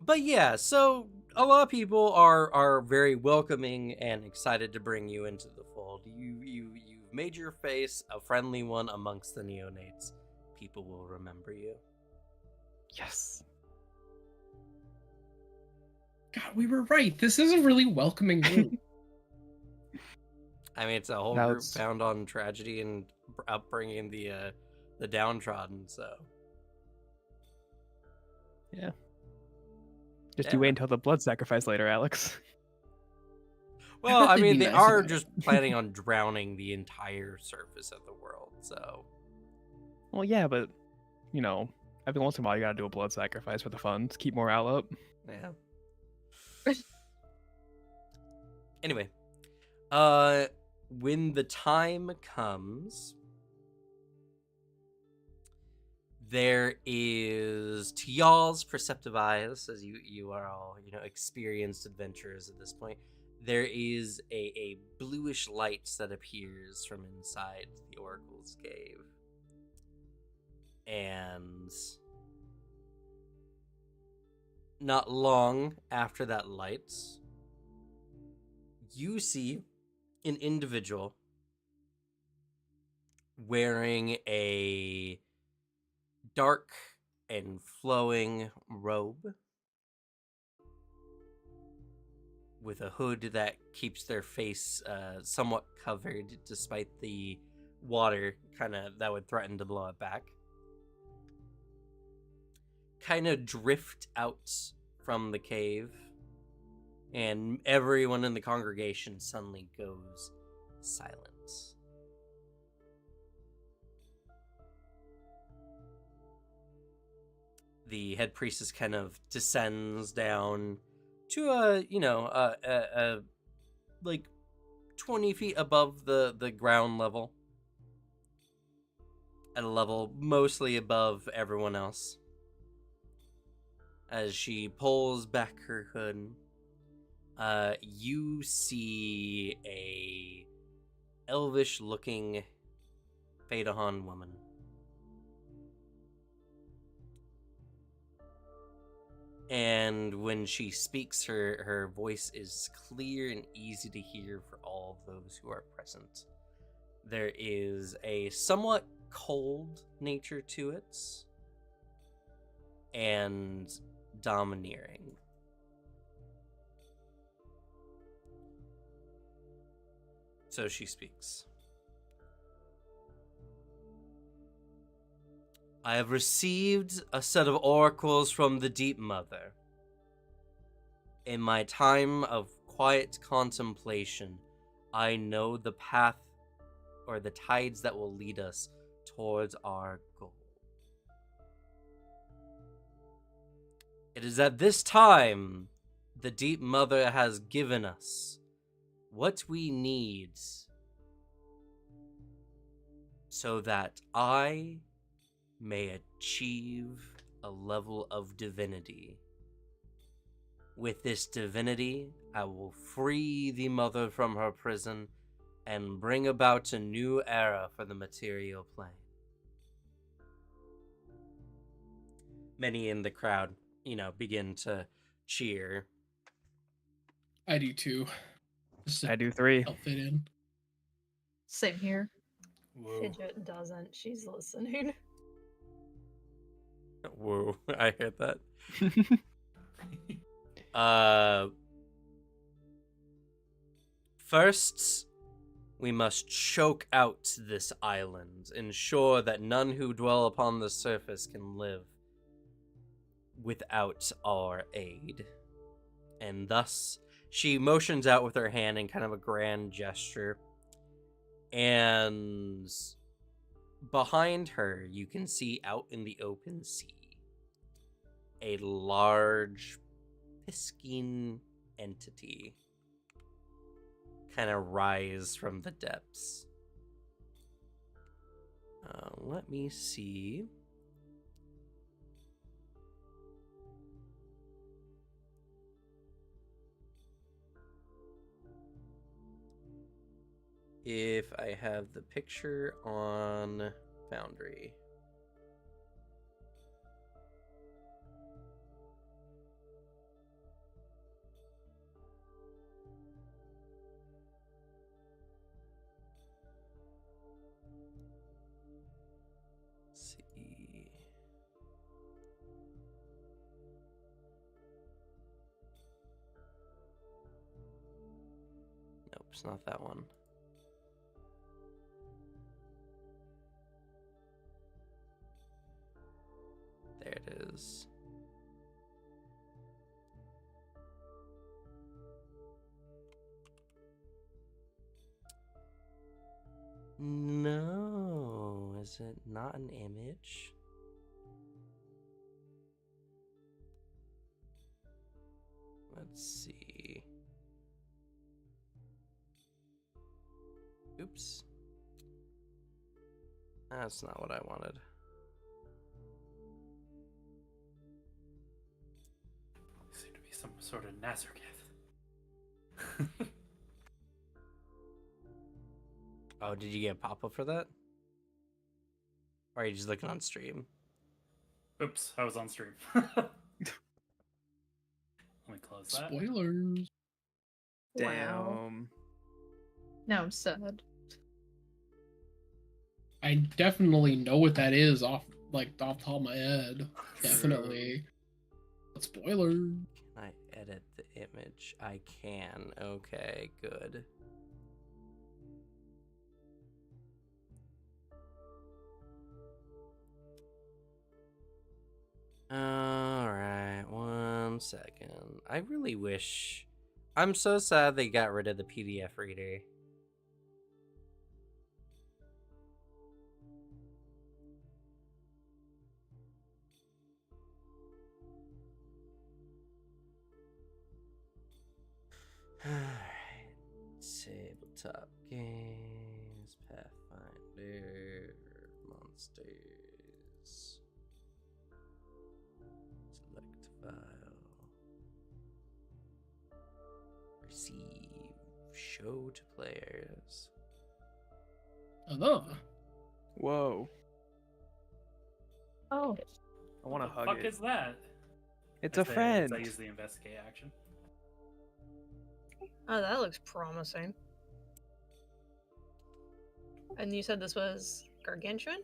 But yeah, so a lot of people are very welcoming and excited to bring you into the fold. You've made your face a friendly one amongst the neonates. People will remember you. Yes. God, we were right. This is a really welcoming group. I mean, it's a whole Now group it's- found on tragedy and upbringing the downtrodden. So Just Yeah. you wait until the blood sacrifice later, Alex. well, bet I they'd mean, be they nice are about it. just planning on drowning the entire surface of the world. So Well, yeah, but every once in a while you gotta do a blood sacrifice for the fun to keep morale up. yeah. Anyway, when the time comes, there is, to y'all's perceptive eyes, as you are all experienced adventurers at this point, there is a bluish light that appears from inside the oracle's cave, and not long after that light, you see an individual wearing a dark and flowing robe with a hood that keeps their face somewhat covered despite the water that would threaten to blow it back. Kind of drift out from the cave, and everyone in the congregation suddenly goes silent. The head priestess kind of descends down to like 20 feet above the ground level, at a level mostly above everyone else. As she pulls back her hood, you see a elvish-looking Fadahan woman. And when she speaks, her voice is clear and easy to hear for all of those who are present. There is a somewhat cold nature to it, and domineering. So she speaks. I have received a set of oracles from the Deep Mother. In my time of quiet contemplation, I know the path or the tides that will lead us towards our goal. It is at this time the Deep Mother has given us what we need so that I may achieve a level of divinity. With this divinity, I will free the Mother from her prison and bring about a new era for the material plane. Many in the crowd, begin to cheer. I do too. Just to I do 3. help fit in. Same here. Whoa. Fidget doesn't. She's listening. Whoa, I heard that. First, we must choke out this island, ensure that none who dwell upon the surface can live without our aid. And thus, she motions out with her hand in kind of a grand gesture, and behind her, you can see out in the open sea a large piscine entity kind of rise from the depths. Let me see. If I have the picture on Foundry. Let's see. Nope, it's not that one. There it is. No, is it not an image? Let's see. Oops. That's not what I wanted. Seem to be some sort of Nazareth. Oh, did you get a pop-up for that? Or are you just looking on stream? Oops, I was on stream. Let me close that. Spoilers. Wow. Damn. Now I'm sad. I definitely know what that is off the top of my head. Definitely. But spoilers. Can I edit the image? I can. Okay, good. Alright, 1 second. I really wish... I'm so sad they got rid of the PDF reader. Alright. Tabletop games, Pathfinder, monsters. Select file. Receive. Show to players. Oh. Whoa. Oh. I want to What hug the fuck it. is that? It's a friend. I use the investigate action. Oh, that looks promising. And you said this was gargantuan?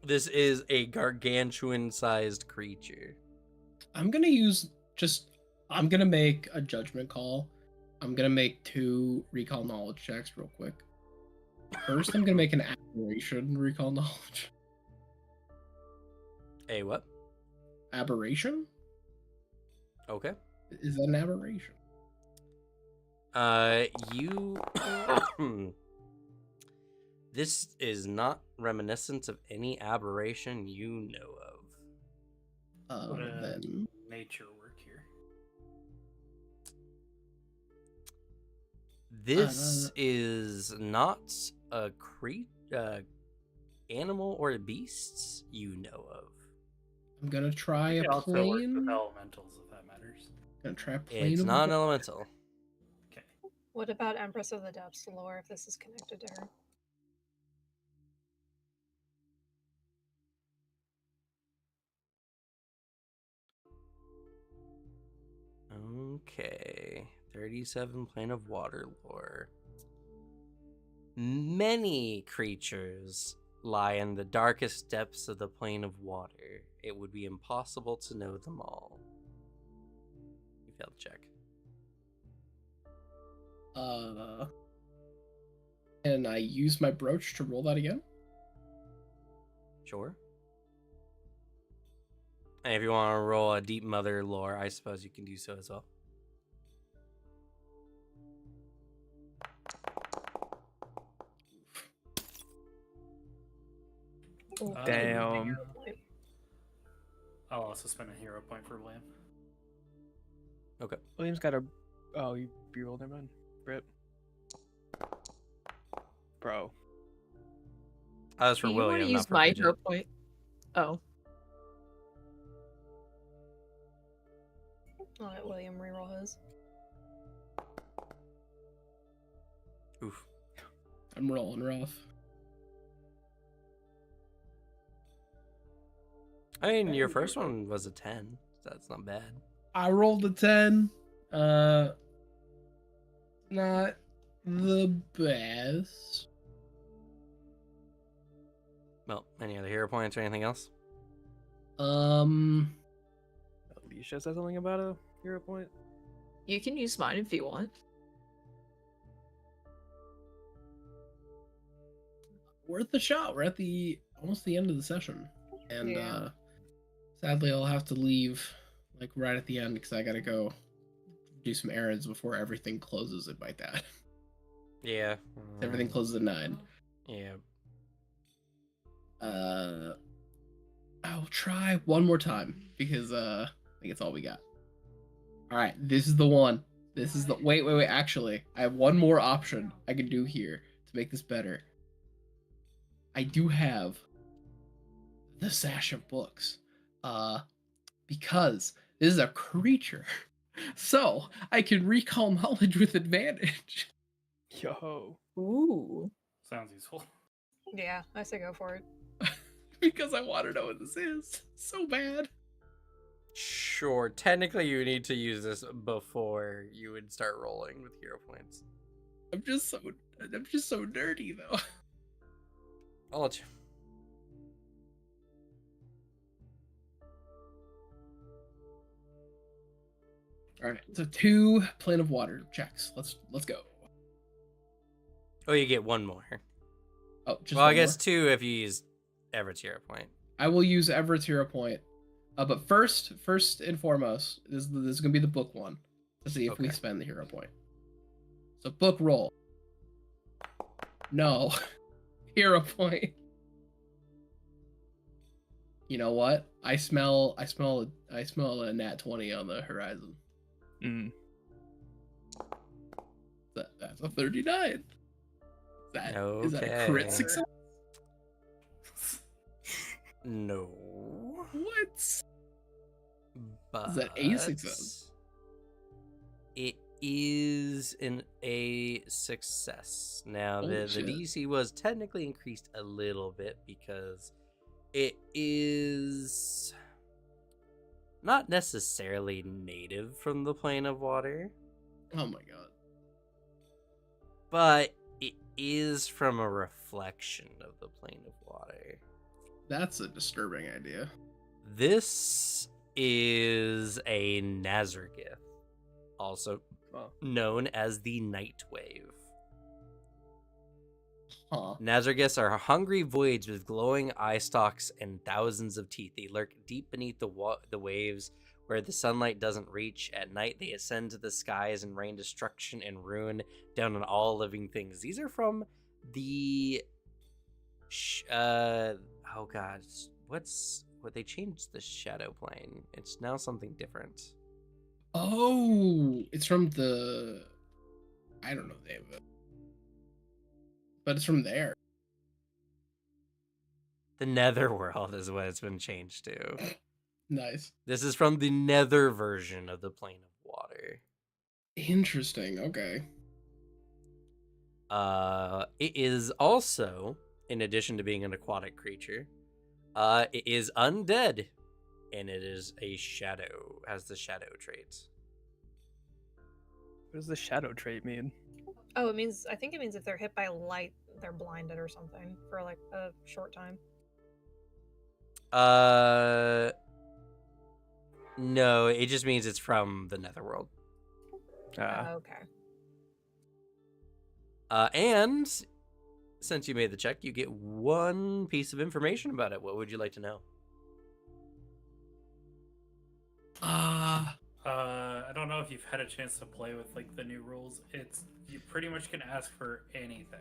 This is a gargantuan-sized creature. I'm gonna make a judgment call. I'm gonna make 2 recall knowledge checks real quick. First, I'm gonna make an aberration recall knowledge. A what? Aberration? Okay. Is that an aberration? You... This is not reminiscent of any aberration you know of. What Then nature work here. This is not a animal or beast you know of. I'm gonna try It a also works with plane. elementals, if that matters. Gonna try a plane. It's of not an wa- elemental. Okay. What about Empress of the Depths lore if this is connected to her? Okay. 37 plane of water lore. Many creatures lie in the darkest depths of the plane of water. It would be impossible to know them all. You failed to check. And I use my brooch to roll that again. Sure. And if you want to roll a deep mother lore, I suppose you can do so as well. Oh, Damn. I'll also spend a hero point for William. William's got a. Oh, you rolled him in. Rip. Bro. As for Do you want to William, use not for my Fidget. hero point? Oh. I'll let William reroll his. Oof. I'm rolling rough. I mean, your first one was a 10. So that's not bad. I rolled a 10. Not the best. Well, any other hero points or anything else? Um, Alicia said something about a hero point. You can use mine if you want. worth a shot. We're at the almost the end of the session, and Yeah. sadly, I'll have to leave like right at the end because I gotta go do some errands before everything closes at my dad. Yeah. Everything closes at 9. Yeah. I'll try one more time because I think it's all we got. All right, this is the one. This is the wait. Actually, I have one more option I can do here to make this better. I do have the Sash of Books, because this is a creature, so I can recall knowledge with advantage. Yo. Ooh. Sounds useful. Yeah, I say go for it. Because I want to know what this is so bad. Sure. Technically, you need to use this before you would start rolling with hero points. I'm just so nerdy though. I'll let you. All right, so 2 plane of water checks. Let's go. Oh, you get one more. Oh, just Well, I one guess more? 2 if you use Everett's hero point. I will use Everett's hero point. But first and foremost, this is gonna be the book one to see if we Okay. spend the hero point. So book roll. No, hero point. You know what? I smell a nat 20 on the horizon. Mm. That's a 39. Is that a crit Okay. success? No. What? But Is that a success? It is a success. Now Holy the shit. DC was technically increased a little bit because it is not necessarily native from the plane of water, Oh my god. but it is from a reflection of the plane of water. That's a disturbing idea. This is a Nazargith, also Oh. known as the Night Wave. Huh. Nazargiths are hungry voids with glowing eye stalks and thousands of teeth. They lurk deep beneath the waves where the sunlight doesn't reach. At night, they ascend to the skies and rain destruction and ruin down on all living things. These are from the... oh god, what they changed the shadow plane. It's now something different. Oh, it's from the. I don't know the name of it, but it's from there. The Netherworld is what it's been changed to. Nice. This is from the Nether version of the plane of water. Interesting. Okay. It is also, in addition to being an aquatic creature, it is undead, and it is a shadow, has the shadow trait. What does the shadow trait mean? Oh, I think it means if they're hit by light, they're blinded or something for like a short time. No, it just means it's from the Netherworld. Okay. And since you made the check, you get one piece of information about it. What would you like to know? I don't know if you've had a chance to play with like the new rules. You pretty much can ask for anything.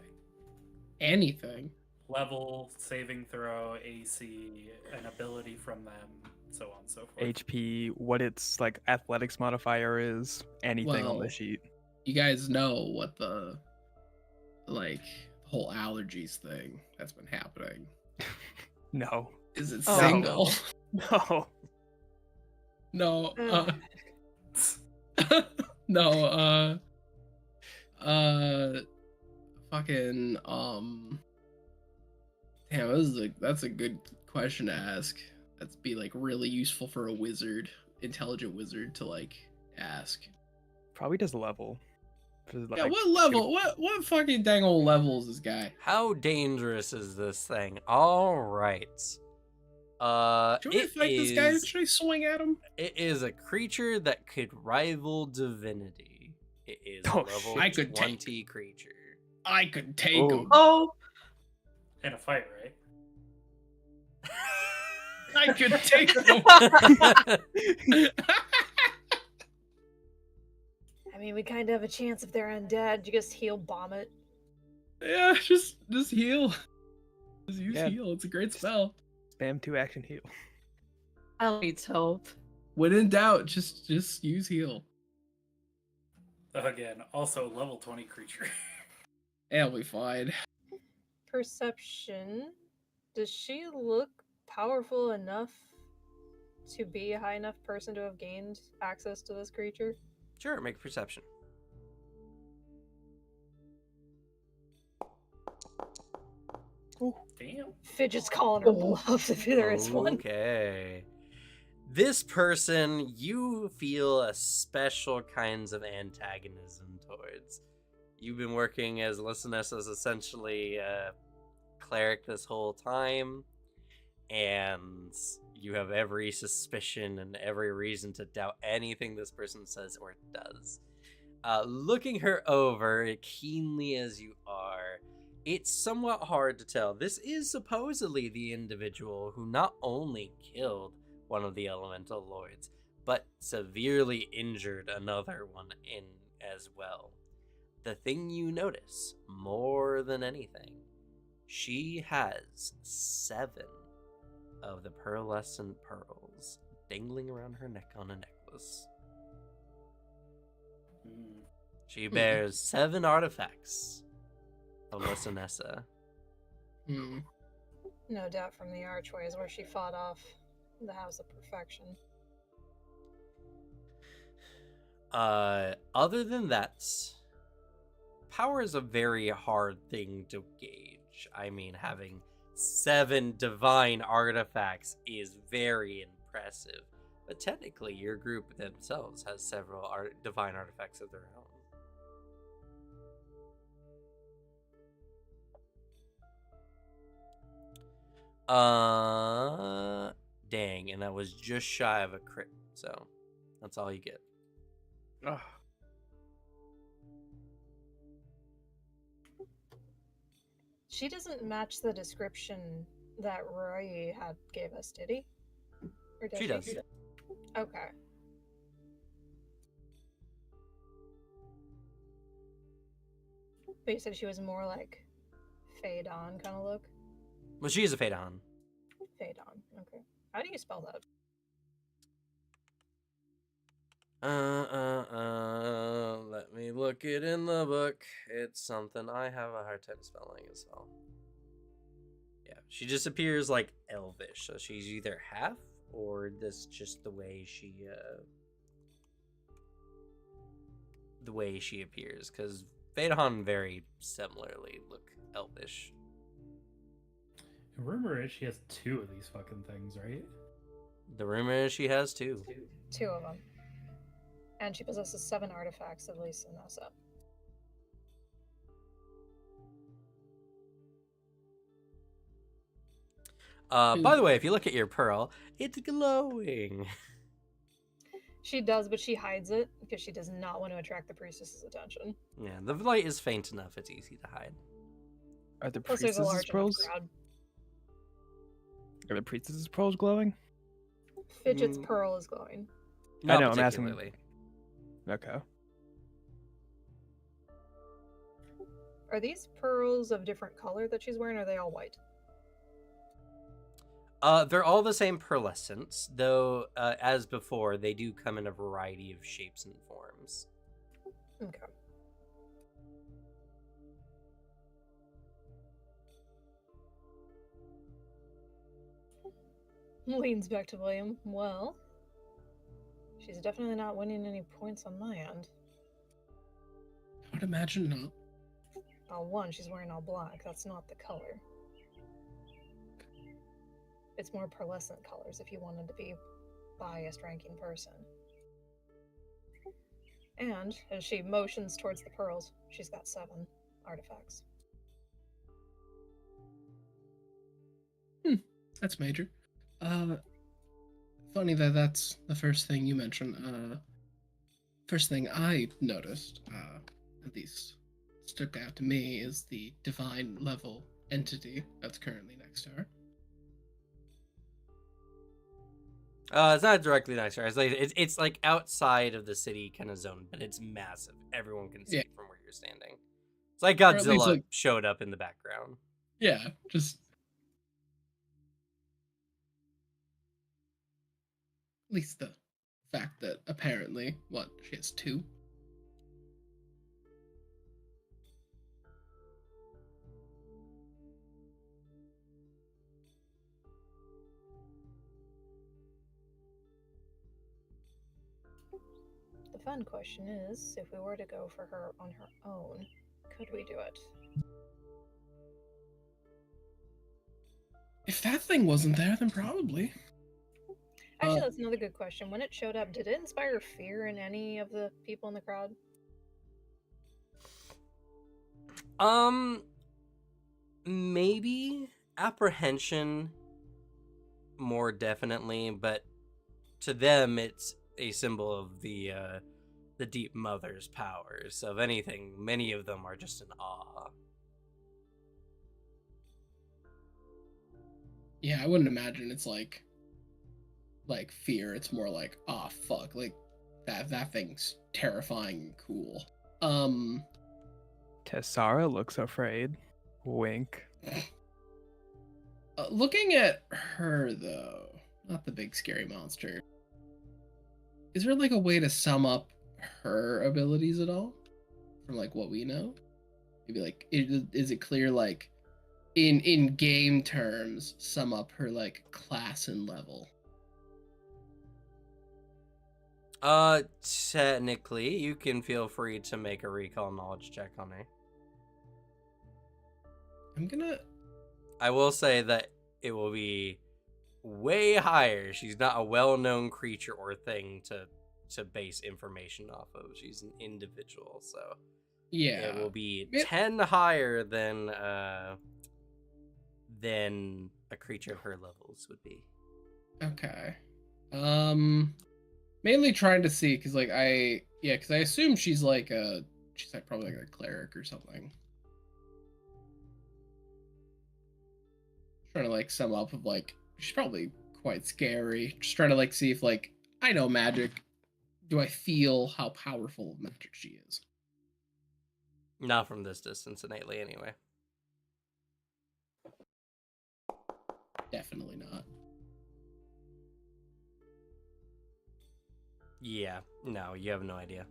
Anything. level, saving throw, AC, an ability from them, so on and so forth. HP, what its like athletics modifier is, anything on the Well, sheet. You guys know what the whole allergies thing that's been happening. No. Is it Oh, single? No. No. Ugh. No. Fucking. Damn, that's a good question to ask. That'd be like really useful for a wizard, intelligent wizard, to like ask. Probably does level. Yeah, what level? What fucking dang old level is this guy? How dangerous is this thing? All right. Should I It fight this guy? is. Should I swing at him? It is a creature that could rival divinity. It is a Oh, level I could 20 creature. I could take Oh. him. Oh, In a fight, right? I could take him. I mean, we kind of have a chance if they're undead. You just heal bomb it. Yeah, just heal. Just use Yeah. heal. It's a great spell. Spam 2 action heal. I need help. When in doubt, just use heal. Again, also level 20 creature. It'll be fine. Perception. Does she look powerful enough to be a high enough person to have gained access to this creature? Sure, make a perception. Damn. Fidget's calling her bluff if there is one. Okay. This person, you feel a special kinds of antagonism towards. You've been working as Listeness as essentially a cleric this whole time, and you have every suspicion and every reason to doubt anything this person says or does. Looking her over keenly as you are, it's somewhat hard to tell. This is supposedly the individual who not only killed one of the elemental lords, but severely injured another one in as well. The thing you notice more than anything, she has 7 of the pearlescent pearls dangling around her neck on a necklace. She bears 7 artifacts of Lisanessa. Hmm. No doubt from the archways where she fought off the House of Perfection. Other than that, power is a very hard thing to gauge. I mean, having 7 divine artifacts is very impressive, but technically your group themselves has several divine artifacts of their own. Dang, and that was just shy of a crit, so that's all you get. Ugh. She doesn't match the description that Roy gave us, did he? Or does She does. Okay. But you said she was more like Fade On kind of look? Well, she is a Phaedon. Fade On, okay. How do you spell that? Let me look it in the book. It's something I have a hard time spelling as well. Yeah, she just appears like elvish, so she's either half or this just the way she appears, because Phaedon very similarly look elvish. The rumor is she has 2 of these fucking things, right? The rumor is she has 2. 2 of them. And she possesses 7 artifacts of Lisa Nessa. By the way, if you look at your pearl, it's glowing. She does, but she hides it because she does not want to attract the priestess's attention. Yeah, the light is faint enough; it's easy to hide. Are the Plus, there's a priestess's large enough pearls? crowd. Are the priestess's pearls glowing? Fidget's Mm. pearl is glowing. I Not know, I'm asking- particularly. Okay. Are these pearls of different color that she's wearing, or are they all white? They're all the same pearlescence, though, as before, they do come in a variety of shapes and forms. Okay. Leans back to William. Well, she's definitely not winning any points on my end. I would imagine not. Well, one, she's wearing all black. That's not the color. It's more pearlescent colors if you wanted to be biased ranking person. And as she motions towards the pearls, she's got 7 artifacts. That's major. Funny that that's the first thing you mentioned. First thing I noticed, at least stuck out to me, is the divine level entity that's currently next to her. It's not directly next to her. It's like outside of the city kind of zone, but it's massive. Everyone can see Yeah. it from where you're standing. It's like Or at least, Godzilla like- showed up in the background. Yeah, just at least the fact that apparently, she has 2. The fun question is, if we were to go for her on her own, could we do it? If that thing wasn't there, then probably. Actually, that's another good question. When it showed up, did it inspire fear in any of the people in the crowd? Maybe apprehension more definitely, but to them it's a symbol of the deep mother's powers. So if anything, many of them are just in awe. Yeah, I wouldn't imagine it's like fear. It's more like, fuck, like that thing's terrifying and cool. Tessara looks afraid. Wink. Looking at her though, not the big scary monster. Is there like a way to sum up her abilities at all, from like what we know? Maybe like, is it clear, like in game terms, sum up her like class and level? Technically, you can feel free to make a recall knowledge check on her. I will say that it will be way higher. She's not a well-known creature or thing to base information off of. She's an individual, so Yeah, it will be 10 higher than a creature of her levels would be. Okay. Mainly trying to see, because I assume she's like probably like a cleric or something. Trying to like sum up of like, she's probably quite scary. Just trying to like see if like I know magic. Do I feel how powerful of magic she is? Not from this distance, innately, anyway. Definitely not. Yeah, no, you have no idea.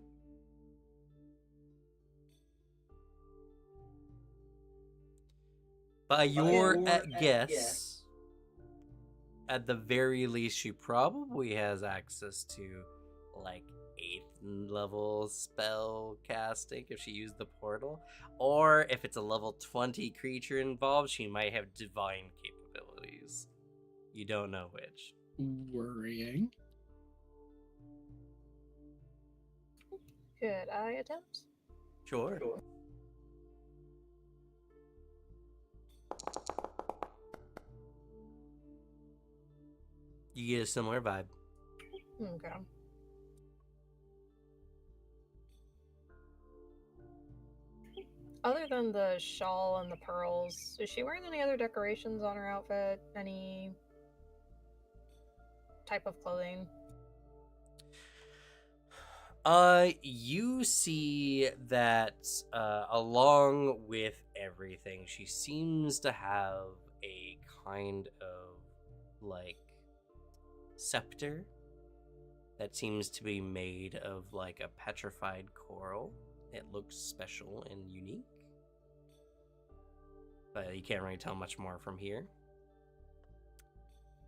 By your guess, at the very least, she probably has access to, like, 8th level spell casting if she used the portal. Or if it's a level 20 creature involved, she might have divine capabilities. You don't know which. Worrying. Could I attempt? Sure. You get a similar vibe. Okay. Other than the shawl and the pearls, is she wearing any other decorations on her outfit? Any type of clothing? You see that along with everything, she seems to have a kind of like scepter that seems to be made of like a petrified coral. It looks special and unique, but you can't really tell much more from here.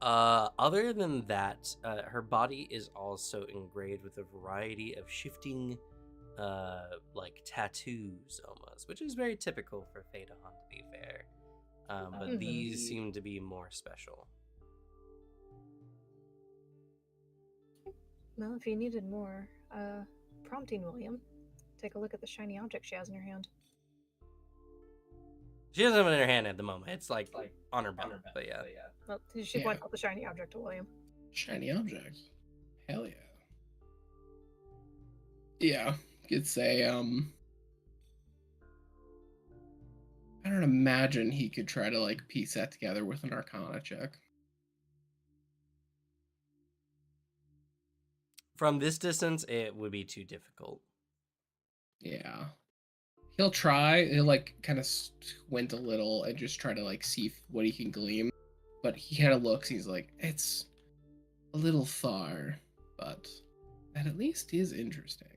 Other than that, her body is also engraved with a variety of shifting, like tattoos almost, which is very typical for Phaedon, to be fair. But these seem to be more special. Well, if you needed more prompting, William, take a look at the shiny object she has in her hand. She doesn't have it in her hand at the moment. It's like on her belt, but yeah. Well, she Yeah. points out the shiny object to William. Shiny object. Hell yeah. Yeah, could say, I don't imagine he could try to, like, piece that together with an Arcana check. From this distance, it would be too difficult. Yeah. He'll try, he'll, like, kind of squint a little and just try to, like, see what he can glean. But he kind of looks, he's like, it's a little far, but that at least is interesting.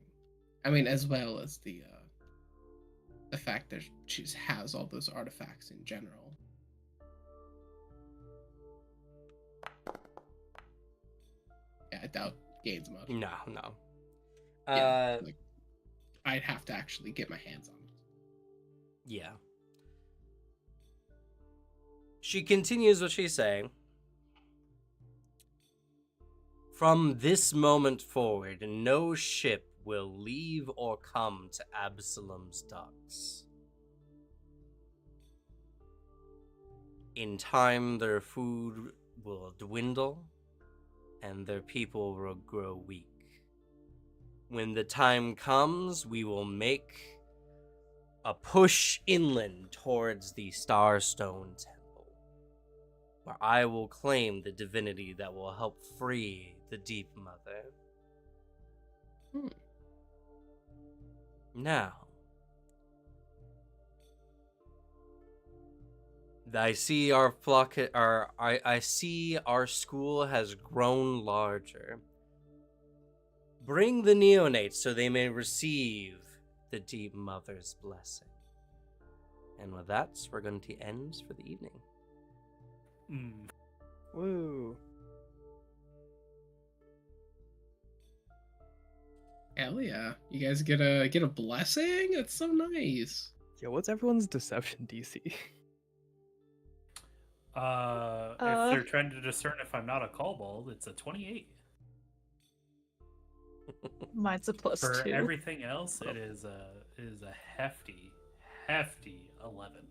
I mean, as well as the fact that she has all those artifacts in general. Yeah, I doubt gains much. No. Yeah, like, I'd have to actually get my hands on it. Yeah. She continues what she's saying. From this moment forward, no ship will leave or come to Absalom's docks. In time, their food will dwindle, and their people will grow weak. When the time comes, we will make a push inland towards the Starstone Temple, where I will claim the divinity that will help free the Deep Mother. Now, I see our flock. I see our school has grown larger. Bring the neonates so they may receive the Deep Mother's blessing. And with that, we're going to end for the evening. Woo. Hell yeah! You guys get a blessing. That's so nice. Yo, what's everyone's deception DC? If they're trying to discern if I'm not a kobold, it's a 28. Mine's a plus For 2. everything else, it is a hefty 11.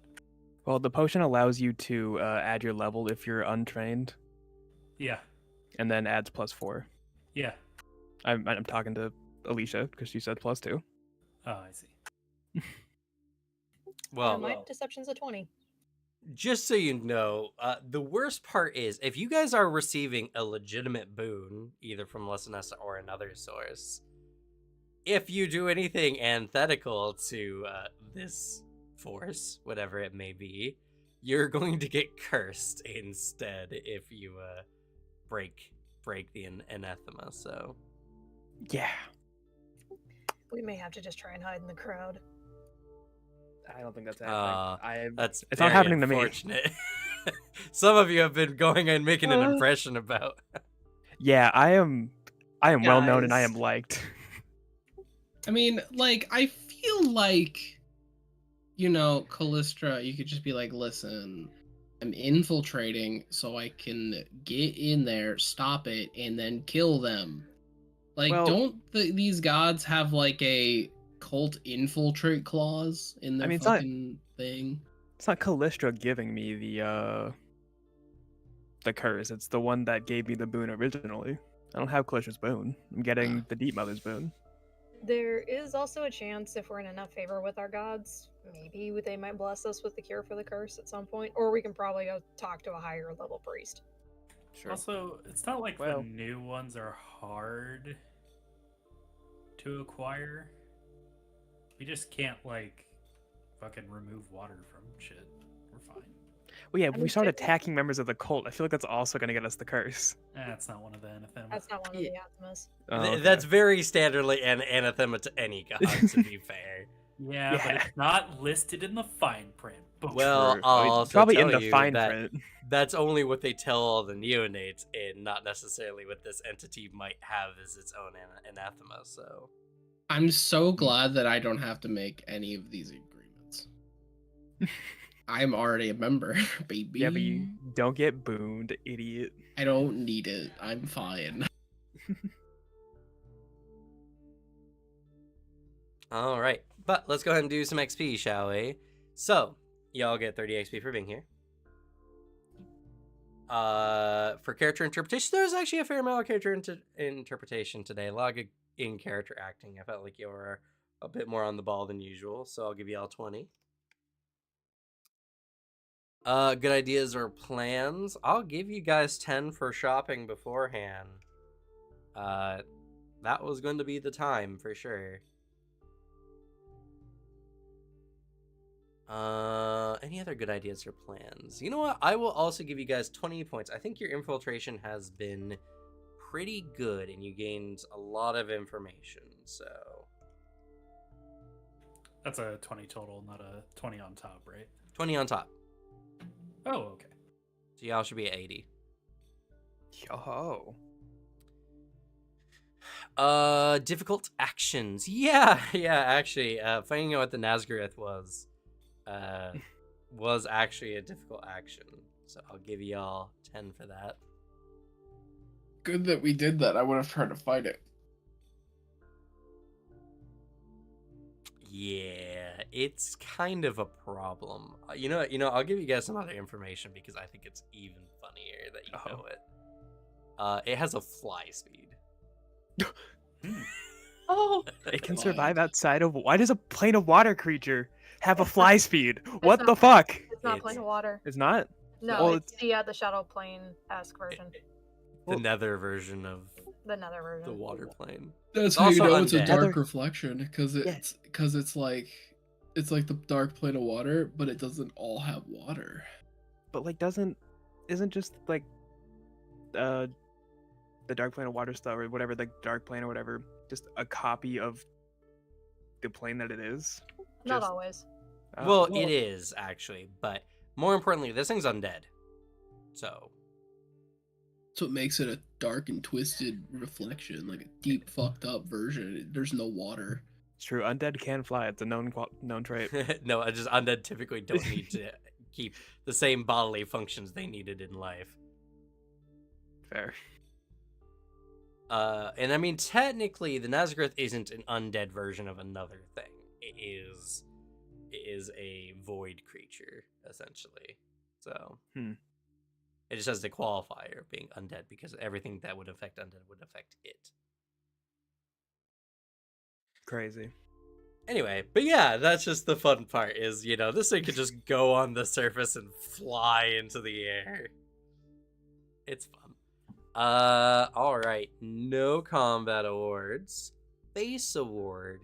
Well, the potion allows you to add your level if you're untrained, Yeah, and then adds +4. yeah. I'm talking to Alicia because she said +2. Oh, I see. Well, my deception's a 20. just so you know, the worst part is if you guys are receiving a legitimate boon, either from Lessanessa or another source, if you do anything antithetical to this force, whatever it may be, you're going to get cursed instead if you break the anathema. So Yeah. We may have to just try and hide in the crowd. I don't think that's happening. that's it's not very happening to me. unfortunate. Some of you have been going and making an impression about. Yeah, I am well known and I Guys. am liked. I mean, like, I feel like, you know, Callistra, you could just be like, listen, I'm infiltrating so I can get in there, stop it, and then kill them. Like, Well- don't these gods have, like, a cult infiltrate clause in their it's not- fucking thing? It's not Callistra giving me the curse. It's the one that gave me the boon originally. I don't have Callistra's boon. I'm getting the Deep Mother's boon. There is also a chance if we're in enough favor with our gods, maybe they might bless us with the cure for the curse at some point, or we can probably go talk to a higher level priest. Sure. Also, it's not like Well- the new ones are hard to acquire. We just can't like fucking remove water from shit. We're fine. Well, yeah, I if we mean, start technically- attacking members of the cult, I feel like that's also going to get us the curse. That's not one of the anathema. That's not one of the anathemas. Oh, okay. That's very standardly an anathema to any god, to be fair. Yeah, but Yeah. it's not listed in the fine print. Book. Well, True. I'll I mean, also probably tell in the you fine that print. that's only what they tell all the neonates, and not necessarily what this entity might have as its own anathema. So, I'm so glad that I don't have to make any of these agreements. I'm already a member, baby. Yeah, but you don't get booned, idiot. I don't need it. I'm fine. all right, but let's go ahead and do some XP, shall we? So, y'all get 30 XP for being here. For character interpretation, there's actually a fair amount of character interpretation today. A lot of good in-character acting. I felt like you were a bit more on the ball than usual, so I'll give you all 20. Good ideas or plans. I'll give you guys 10 for shopping beforehand. That was going to be the time for sure. Any other good ideas or plans? You know what? I will also give you guys 20 points. I think your infiltration has been pretty good and you gained a lot of information, so. That's a 20 total, not a 20 on top, right? 20 on top. Oh, okay. So y'all should be at 80. Yo. Difficult actions. Yeah, actually, finding out what the Nazareth was actually a difficult action. So I'll give y'all 10 for that. Good that we did that. I would have tried to fight it. Yeah, it's kind of a problem. You know, I'll give you guys some other information because I think it's even funnier that you know it. It has a fly speed. Oh, It can God. survive outside of. Why does a plane of water creature have a fly speed? What not- the fuck? It's not It's- plane of water. It's not. No, well, it's the shadow plane-esque version. The nether version of The nether version. the water plane. That's how you know it's a a undead. dark reflection because it's like the dark plane of water, but it doesn't all have water. But like, isn't just like, the dark plane of water stuff or whatever, the dark plane or whatever, just a copy of the plane that it is? Not Just- always. Well, well- it is actually, but more importantly, this thing's undead. So So it makes it a dark and twisted reflection, like a deep, fucked up version. There's no water. It's true. Undead can fly. It's a known trait. no, I just undead typically don't need to keep the same bodily functions they needed in life. Fair. And I mean, technically, the Nazareth isn't an undead version of another thing. It is a void creature, essentially. So, it just has the qualifier of being undead because everything that would affect undead would affect it. Crazy. Anyway, but yeah, that's just the fun part is, this thing could just go on the surface and fly into the air. It's fun. Alright, no combat awards. Face award.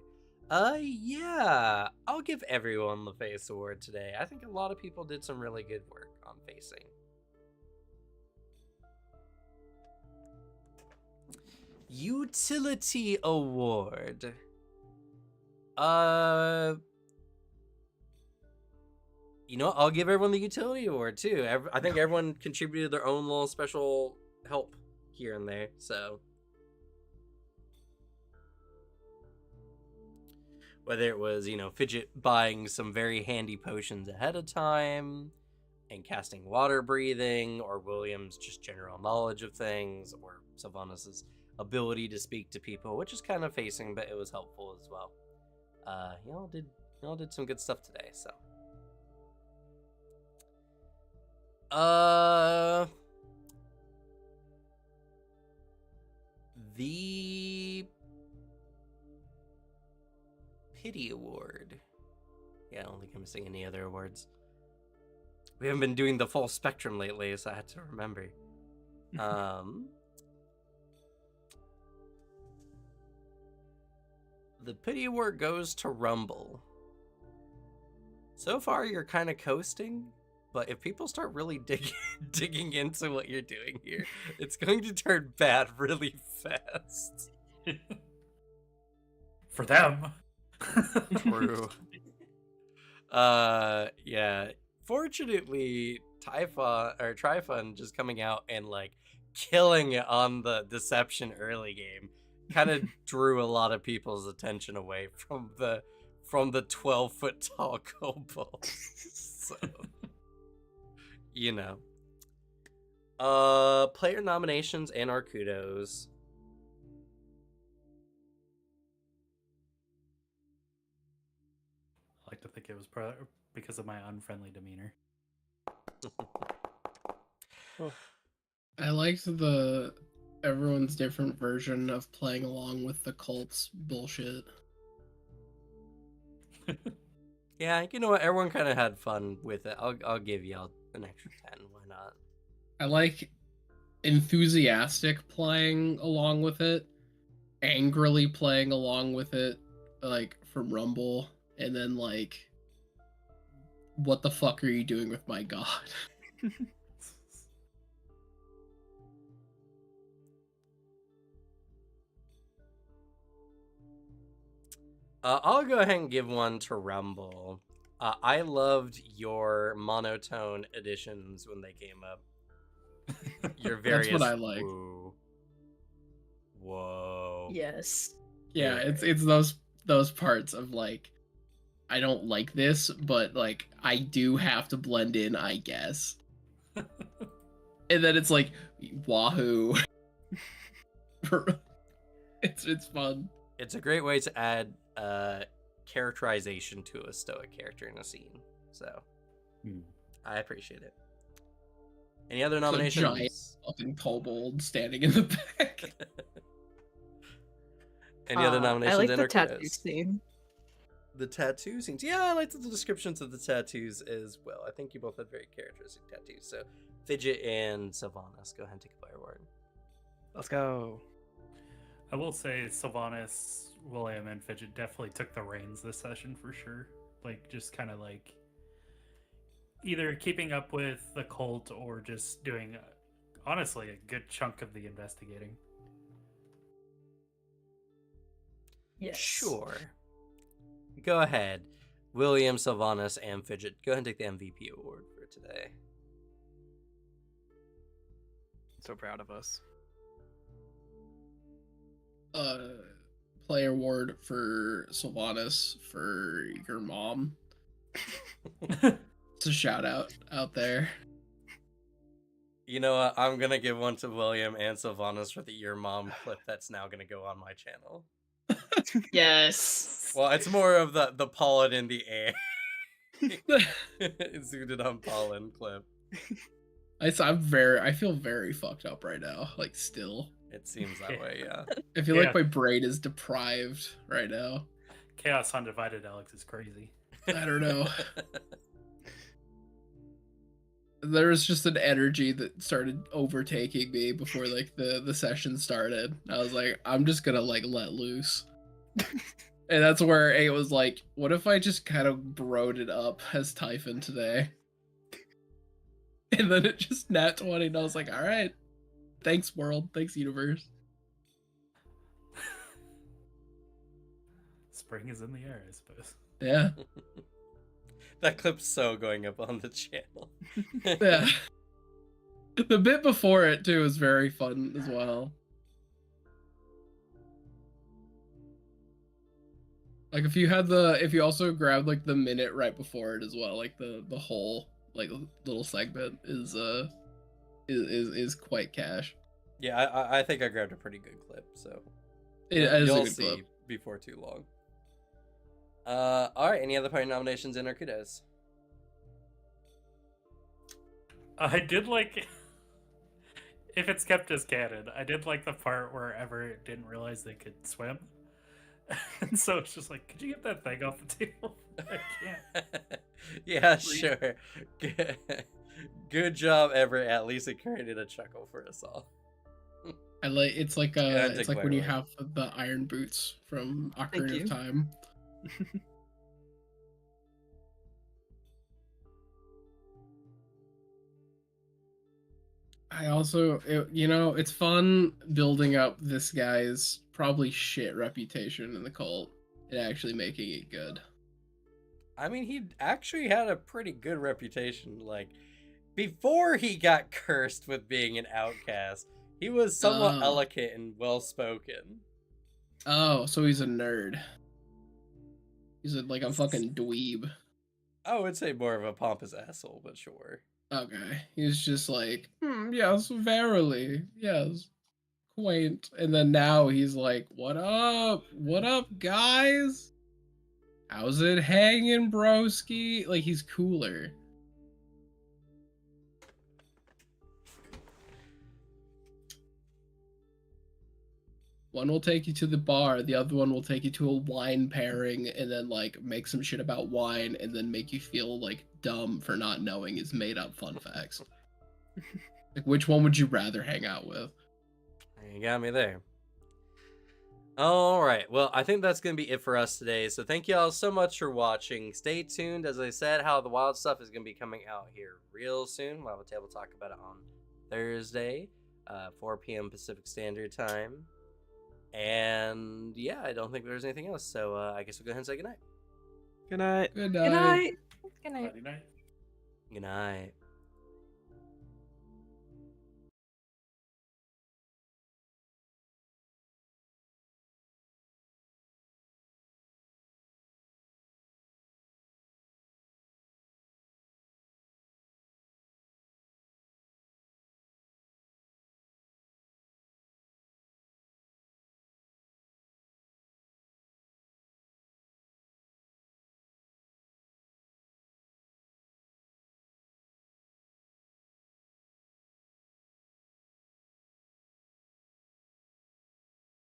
Yeah, I'll give everyone the face award today. I think a lot of people did some really good work on facing. Utility award. I'll give everyone the utility award too. I think everyone contributed their own little special help here and there, so whether it was, Fidget buying some very handy potions ahead of time and casting water breathing, or William's just general knowledge of things, or Sylvanus's ability to speak to people, which is kind of facing, but it was helpful as well. Y'all did some good stuff today, so. The Pity Award. Yeah, I don't think I'm missing any other awards. We haven't been doing the full spectrum lately, so I had to remember. The pity award goes to Rumble. So far, you're kind of coasting, but if people start really digging into what you're doing here, it's going to turn bad really fast. For them. True. Yeah. Fortunately, Typhon just coming out and like killing it on the deception early game kind of drew a lot of people's attention away from the 12-foot tall kobold. So, you know. Player nominations and our kudos. I like to think it was because of my unfriendly demeanor. I liked the everyone's different version of playing along with the cult's bullshit. Yeah, you know what? Everyone kind of had fun with it. I'll give y'all an extra 10. Why not? I like enthusiastic playing along with it, angrily playing along with it, like from Rumble, and then like, what the fuck are you doing with my god? I'll go ahead and give one to Rumble. I loved your monotone editions when they came up. Your various. That's what I like. Whoa. Yes. Yeah, it's those parts of like, I don't like this, but like I do have to blend in, I guess. And then it's like, wahoo. It's fun. It's a great way to add characterization to a stoic character in a scene. So I appreciate it. Any other nominations? A giant fucking kobold standing in the back. Any other nominations? I like the or tattoo kudos? scene. The tattoo scenes. Yeah, I liked the descriptions of the tattoos as well. I think you both had very characteristic tattoos. So Fidget and Sylvanas, go ahead and take a player award. Let's go. I will say Sylvanas, William, and Fidget definitely took the reins this session for sure. Like, just kind of like either keeping up with the cult or just doing, honestly, a good chunk of the investigating. Yes. Sure. Go ahead. William, Sylvanas, and Fidget. Go ahead and take the MVP award for today. So proud of us. Player award for Sylvanas for your mom. It's a shout out there. You know what? I'm going to give one to William and Sylvanas for the Your Mom clip that's now going to go on my channel. Yes. Well, it's more of the pollen in the air. Zooted on pollen clip. I feel very fucked up right now. Like, still. It seems that way, yeah. I feel Yeah. like my brain is deprived right now. Chaos Undivided Alex is crazy. I don't know. There was just an energy that started overtaking me before like the session started. I was like, I'm just gonna like let loose. And that's where it was like, what if I just kind of broed it up as Typhon today? And then it just nat 20 and I was like, all right. Thanks world, thanks universe. Spring is in the air, I suppose. Yeah. That clip's so going up on the channel. Yeah. The bit before it too is very fun as well. Like if you also grab like the minute right before it as well, like the whole like little segment is quite cash. Yeah, I think I grabbed a pretty good clip, so It is you'll a good see clip. before too long. All right, any other party nominations in our kudos? I did like, if it's kept as canon, I did like the part where Everett didn't realize they could swim. And so it's just like, could you get that thing off the table? I can't. Yeah, sure. Good job, Everett. At least it created a chuckle for us all. I like it's like that's it's like when you quite have the iron boots from Ocarina you. of Time. I also, it's fun building up this guy's probably shit reputation in the cult and actually making it good. I mean, he actually had a pretty good reputation. Like, before he got cursed with being an outcast, he was somewhat Oh. eloquent and well spoken. Oh, so he's a nerd. He's like a fucking dweeb. I would say more of a pompous asshole, but sure. Okay. He's just like, yes, verily, yes. Quaint. And then now he's like, what up? What up, guys? How's it hanging, broski? Like, he's cooler. One will take you to the bar, the other one will take you to a wine pairing and then like make some shit about wine and then make you feel like dumb for not knowing his made up fun facts. Like, which one would you rather hang out with? You got me there. All right. Well, I think that's going to be it for us today. So thank you all so much for watching. Stay tuned. As I said, How the Wild Stuff is going to be coming out here real soon. We'll have a table talk about it on Thursday, 4 p.m. Pacific Standard Time. And yeah, I don't think there's anything else. So I guess we'll go ahead and say goodnight. Good night. Good Good night. night. Good night. Friday night. Good night.